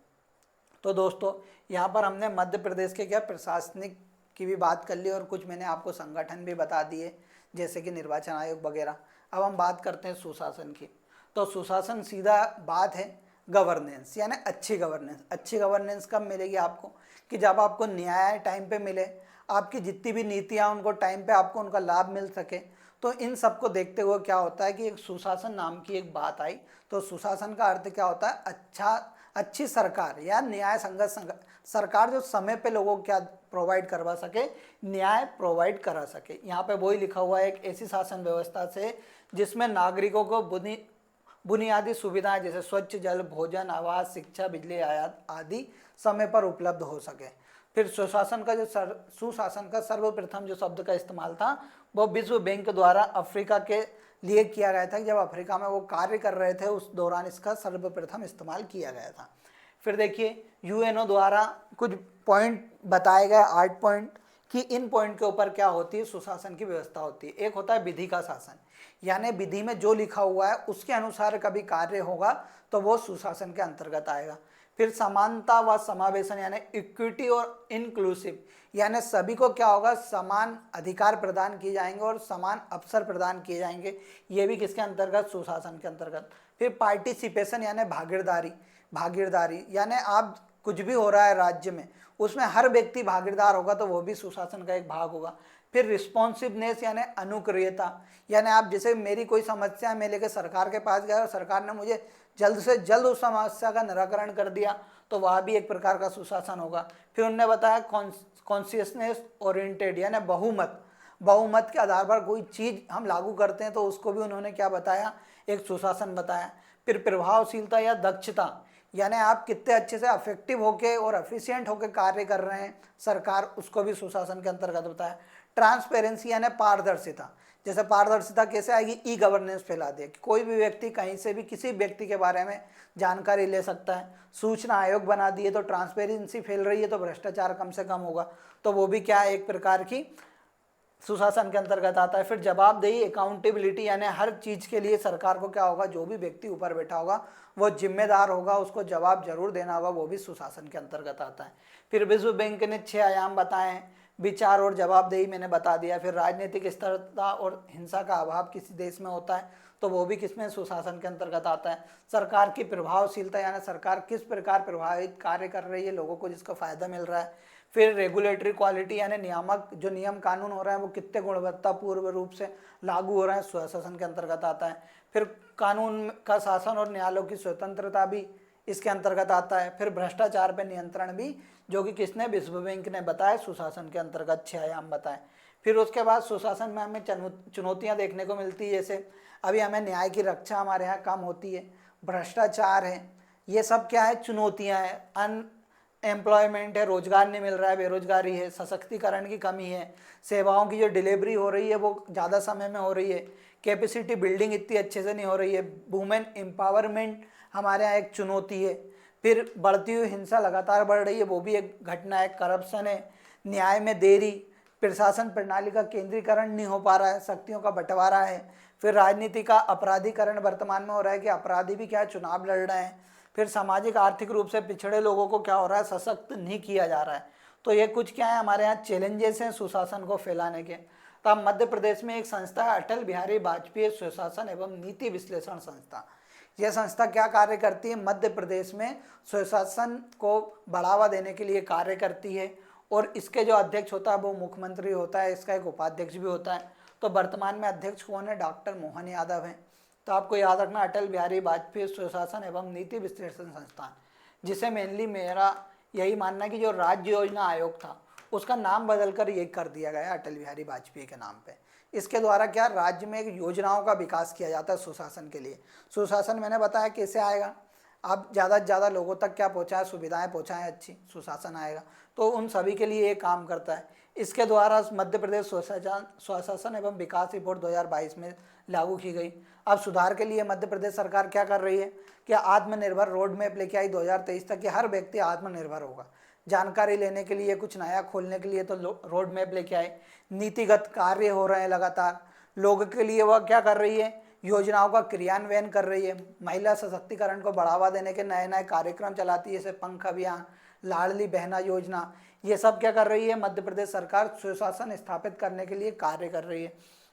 तो दोस्तों, यहाँ पर हमने मध्य प्रदेश के क्या प्रशासनिक की भी बात कर ली, और कुछ मैंने आपको संगठन भी बता दिए, जैसे कि निर्वाचन आयोग वगैरह। अब हम बात करते हैं सुशासन की। तो सुशासन सीधा बात है गवर्नेंस, यानी अच्छी गवर्नेंस। अच्छी गवर्नेंस कब मिलेगी आपको, कि जब आपको न्याय टाइम पे मिले, आपकी जितनी भी नीतियाँ उनको टाइम पे आपको उनका लाभ मिल सके। तो इन सबको देखते हुए क्या होता है कि एक सुशासन नाम की एक बात आई। तो सुशासन का अर्थ क्या होता है, अच्छा अच्छी सरकार या न्याय संगत सरकार जो समय पे लोगों को क्या प्रोवाइड करवा सके, न्याय प्रोवाइड करा सके। यहाँ पे वही लिखा हुआ है, एक ऐसी शासन व्यवस्था से जिसमें नागरिकों को बुनियादी सुविधाएं जैसे स्वच्छ जल, भोजन, आवास, शिक्षा, बिजली आदि समय पर उपलब्ध हो सके। फिर सुशासन का सुशासन का सर्वप्रथम जो शब्द का इस्तेमाल था वो विश्व बैंक द्वारा अफ्रीका के लिए किया गया था। जब अफ्रीका में वो कार्य कर रहे थे उस दौरान इसका सर्वप्रथम इस्तेमाल किया गया था। फिर देखिए यूएनओ द्वारा कुछ पॉइंट बताए गए, 8 पॉइंट, कि इन पॉइंट के ऊपर क्या होती है, सुशासन की व्यवस्था होती है। एक होता है विधि का शासन, यानी विधि में जो लिखा हुआ है उसके अनुसार कभी कार्य होगा तो वो सुशासन के अंतर्गत आएगा। फिर समानता व समावेशन यानी इक्विटी और इंक्लूसिव, यानी सभी को क्या होगा, समान अधिकार प्रदान किए जाएंगे और समान अवसर प्रदान किए जाएंगे। ये भी किसके अंतर्गत, सुशासन के अंतर्गत। फिर पार्टिसिपेशन यानी भागीदारी यानी आप कुछ भी हो रहा है राज्य में उसमें हर व्यक्ति भागीदार होगा तो वो भी सुशासन का एक भाग होगा। फिर रिस्पॉन्सिवनेस यानी अनुक्रियता, यानी आप जैसे मेरी कोई समस्या मैं लेकर सरकार के पास गया और सरकार ने मुझे जल्द से जल्द उस समस्या का निराकरण कर दिया तो वह भी एक प्रकार का सुशासन होगा। फिर उन्होंने बताया कॉन्शियसनेस ओरिएंटेड यानी बहुमत के आधार पर कोई चीज़ हम लागू करते हैं तो उसको भी उन्होंने क्या बताया, एक सुशासन बताया। फिर प्रभावशीलता या दक्षता, यानी आप कितने अच्छे से अफेक्टिव होके और एफिशिएंट होके कार्य कर रहे हैं सरकार, उसको भी सुशासन के अंतर्गत बताया। ट्रांसपेरेंसी यानी पारदर्शिता, जैसे पारदर्शिता कैसे आएगी, ई गवर्नेंस फैला दिया कि कोई भी व्यक्ति कहीं से भी किसी व्यक्ति के बारे में जानकारी ले सकता है। सूचना आयोग बना दिए तो ट्रांसपेरेंसी फैल रही है तो भ्रष्टाचार कम से कम होगा, तो वो भी क्या है, एक प्रकार की सुशासन के अंतर्गत आता है। फिर जवाबदेही अकाउंटेबिलिटी, यानी हर चीज़ के लिए सरकार को क्या होगा, जो भी व्यक्ति ऊपर बैठा होगा वो जिम्मेदार होगा, उसको जवाब जरूर देना होगा, वो भी सुशासन के अंतर्गत आता है। फिर विश्व बैंक ने 6 आयाम बताए हैं, विचार और जवाबदेही मैंने बता दिया। फिर राजनीतिक स्थिरता और हिंसा का अभाव किसी देश में होता है तो वो भी किसमें, सुशासन के अंतर्गत आता है। सरकार की प्रभावशीलता, यानी सरकार किस प्रकार प्रभावित कार्य कर रही है, लोगों को जिसका फायदा मिल रहा है। फिर रेगुलेटरी क्वालिटी, यानी नियामक जो नियम कानून हो रहे हैं वो कितने गुणवत्तापूर्ण रूप से लागू हो रहे हैं, सुशासन के अंतर्गत आता है। फिर कानून का शासन और न्यायालयों की स्वतंत्रता भी इसके अंतर्गत आता है। फिर भ्रष्टाचार पर नियंत्रण भी, जो कि किसने, विश्व बैंक ने बताया, सुशासन के अंतर्गत 6 आयाम बताए। फिर उसके बाद सुशासन में हमें चुनौतियां देखने को मिलती है, जैसे अभी हमें न्याय की रक्षा हमारे यहाँ कम होती है, भ्रष्टाचार है, ये सब क्या है, चुनौतियाँ हैं। एम्प्लॉयमेंट है, रोजगार नहीं मिल रहा है, बेरोजगारी है, सशक्तिकरण की कमी है, सेवाओं की जो डिलीवरी हो रही है वो ज़्यादा समय में हो रही है, कैपेसिटी बिल्डिंग इतनी अच्छे से नहीं हो रही है, वुमेन एम्पावरमेंट हमारे यहाँ एक चुनौती है। फिर बढ़ती हुई हिंसा लगातार बढ़ रही है, वो भी एक घटना है। करप्शन है, न्याय में देरी, प्रशासन प्रणाली का केंद्रीकरण नहीं हो पा रहा है, शक्तियों का बंटवारा है। फिर राजनीति का अपराधीकरण वर्तमान में हो रहा है कि अपराधी भी क्या चुनाव लड़ रहे हैं। फिर सामाजिक आर्थिक रूप से पिछड़े लोगों को क्या हो रहा है, सशक्त नहीं किया जा रहा है। तो ये कुछ क्या है हमारे यहाँ चैलेंजेस हैं सुशासन को फैलाने के। तो अब मध्य प्रदेश में एक संस्था है, अटल बिहारी वाजपेयी सुशासन एवं नीति विश्लेषण संस्था। यह संस्था क्या कार्य करती है, मध्य प्रदेश में सुशासन को बढ़ावा देने के लिए कार्य करती है। और इसके जो अध्यक्ष होता है वो मुख्यमंत्री होता है, इसका एक उपाध्यक्ष भी होता है। तो वर्तमान में अध्यक्ष कौन है, डॉक्टर मोहन यादव हैं। तो आपको याद रखना, अटल बिहारी वाजपेयी सुशासन एवं नीति विश्लेषण संस्थान, जिसे मेनली मेरा यही मानना है कि जो राज्य योजना आयोग था उसका नाम बदलकर ये कर दिया गया अटल बिहारी वाजपेयी के नाम पे। इसके द्वारा क्या, राज्य में एक योजनाओं का विकास किया जाता है सुशासन के लिए। सुशासन मैंने बताया कैसे आएगा, आप ज़्यादा से ज़्यादा लोगों तक क्या पहुँचाएं, सुविधाएं पहुँचाएं अच्छी, सुशासन आएगा। तो उन सभी के लिए ये काम करता है। इसके द्वारा मध्य प्रदेश सुशासन एवं विकास रिपोर्ट 2022 में लागू की गई। अब सुधार के लिए मध्य प्रदेश सरकार क्या कर रही है कि आत्मनिर्भर रोड मैप लेके आई 2023 तक कि हर व्यक्ति आत्मनिर्भर होगा। जानकारी लेने के लिए, कुछ नया खोलने के लिए तो रोड मैप लेके आए। नीतिगत कार्य हो रहे हैं लगातार लोगों के लिए, वह क्या कर रही है, योजनाओं का क्रियान्वयन कर रही है। महिला सशक्तिकरण को बढ़ावा देने के नए नए कार्यक्रम चलाती है, जैसे पंख अभियान, लाडली बहना योजना, ये सब क्या कर रही है, मध्य प्रदेश सरकार सुशासन स्थापित करने के लिए कार्य कर रही है।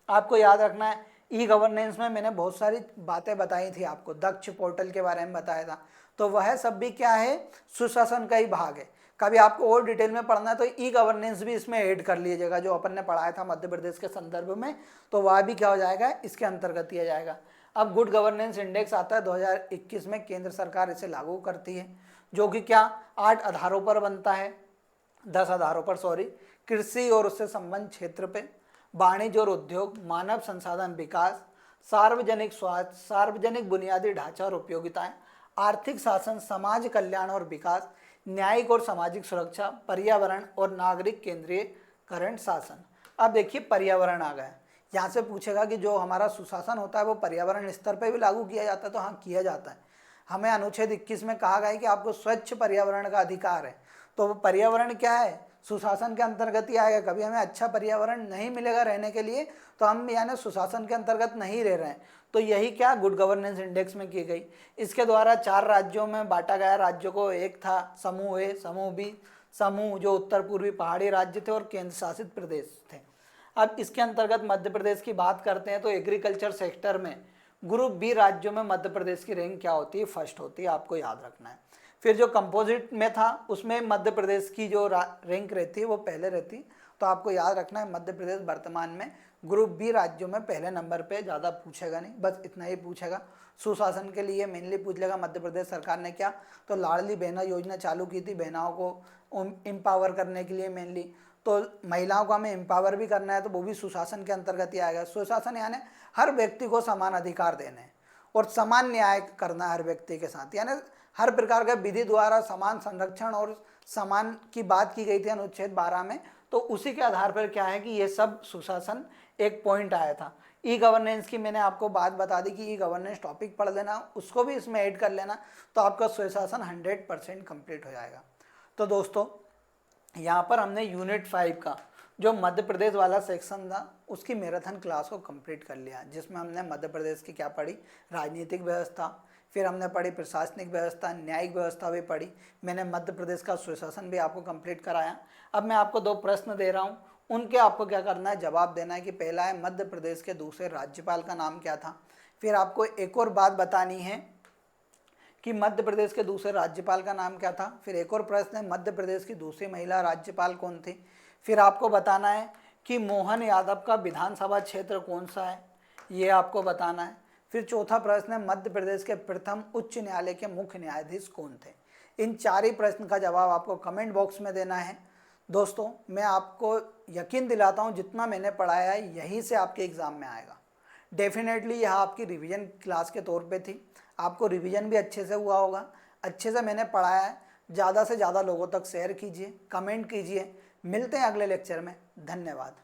आपको याद रखना है, ई गवर्नेंस में मैंने बहुत सारी बातें बताई थी आपको, दक्ष पोर्टल के बारे में बताया था, तो वह सब भी क्या है, सुशासन का ही भाग है। कभी आपको और डिटेल में पढ़ना है तो ई गवर्नेंस भी इसमें ऐड कर लीजिएगा, जो अपन ने पढ़ाया था मध्य प्रदेश के संदर्भ में, तो वह भी क्या हो जाएगा, इसके अंतर्गत किया जाएगा। अब गुड गवर्नेंस इंडेक्स आता है 2021 में, केंद्र सरकार इसे लागू करती है, जो कि क्या 8 आधारों पर बनता है, 10 आधारों पर सॉरी, कृषि और उससे संबंध क्षेत्र पे, वाणिज्य और उद्योग, मानव संसाधन विकास, सार्वजनिक स्वास्थ्य, सार्वजनिक बुनियादी ढांचा और उपयोगिताएं, आर्थिक शासन, समाज कल्याण और विकास, न्यायिक और सामाजिक सुरक्षा, पर्यावरण और नागरिक केंद्रीयकरण शासन। अब देखिए पर्यावरण आ गया, यहाँ से पूछेगा कि जो हमारा सुशासन होता है वो पर्यावरण स्तर पर भी लागू किया जाता है, तो हाँ किया जाता है। हमें अनुच्छेद 21 में कहा गया है कि आपको स्वच्छ पर्यावरण का अधिकार है, तो वो पर्यावरण क्या है, सुशासन के अंतर्गत ही आएगा। कभी हमें अच्छा पर्यावरण नहीं मिलेगा रहने के लिए तो हम यानी सुशासन के अंतर्गत नहीं रह रहे हैं। तो यही क्या गुड गवर्नेंस इंडेक्स में की गई। इसके द्वारा 4 राज्यों में बांटा गया, राज्यों को, एक था समूह ए, समूह बी, समूह जो उत्तर पूर्वी पहाड़ी राज्य थे और केंद्र शासित प्रदेश थे। अब इसके अंतर्गत मध्य प्रदेश की बात करते हैं तो एग्रीकल्चर सेक्टर में ग्रुप बी राज्यों में मध्य प्रदेश की रैंक क्या होती है, फर्स्ट होती है, आपको याद रखना है। फिर जो कंपोजिट में था उसमें मध्य प्रदेश की जो रैंक रहती है वो पहले रहती, तो आपको याद रखना है मध्य प्रदेश वर्तमान में ग्रुप बी राज्यों में पहले नंबर पे, ज़्यादा पूछेगा नहीं, बस इतना ही पूछेगा। सुशासन के लिए मेनली पूछ लेगा मध्य प्रदेश सरकार ने क्या, तो लाडली बहना योजना चालू की थी, बहनाओं को एम्पावर करने के लिए मेनली, तो महिलाओं को हमें एम्पावर भी करना है, तो वो भी सुशासन के अंतर्गत ही आएगा। सुशासन यानी हर व्यक्ति को समान अधिकार देने और समान न्याय करना हर व्यक्ति के साथ, यानी हर प्रकार का विधि द्वारा समान संरक्षण और समान की बात की गई थी अनुच्छेद 12 में, तो उसी के आधार पर क्या है कि ये सब सुशासन एक पॉइंट आया था। ई गवर्नेंस की मैंने आपको बात बता दी कि ई गवर्नेंस टॉपिक पढ़ लेना, उसको भी इसमें ऐड कर लेना, तो आपका सुशासन 100% कंप्लीट हो जाएगा। तो दोस्तों यहाँ पर हमने यूनिट 5 का जो मध्य प्रदेश वाला सेक्शन था उसकी मैराथन क्लास को कंप्लीट कर लिया, जिसमें हमने मध्य प्रदेश की क्या पढ़ी, राजनीतिक व्यवस्था, फिर हमने पढ़ी प्रशासनिक व्यवस्था, न्यायिक व्यवस्था भी पढ़ी, मैंने मध्य प्रदेश का सुशासन भी आपको कंप्लीट कराया। अब मैं आपको 2 प्रश्न दे रहा हूँ, उनके आपको क्या करना है, जवाब देना है कि पहला है मध्य प्रदेश के दूसरे राज्यपाल का नाम क्या था। फिर आपको एक और बात बतानी है कि मध्य प्रदेश के दूसरे राज्यपाल का नाम क्या था। फिर एक और प्रश्न है मध्य प्रदेश की दूसरी महिला राज्यपाल कौन थी। फिर आपको बताना है कि मोहन यादव का विधानसभा क्षेत्र कौन सा है, ये आपको बताना है। फिर चौथा प्रश्न है मध्य प्रदेश के प्रथम उच्च न्यायालय के मुख्य न्यायाधीश कौन थे। इन 4 ही प्रश्न का जवाब आपको कमेंट बॉक्स में देना है। दोस्तों मैं आपको यकीन दिलाता हूँ जितना मैंने पढ़ाया है यहीं से आपके एग्ज़ाम में आएगा। डेफिनेटली यह आपकी रिवीजन क्लास के तौर पे थी, आपको रिवीजन भी अच्छे से हुआ होगा, अच्छे से मैंने पढ़ाया है। ज़्यादा से ज़्यादा लोगों तक शेयर कीजिए, कमेंट कीजिए। मिलते हैं अगले लेक्चर में, धन्यवाद।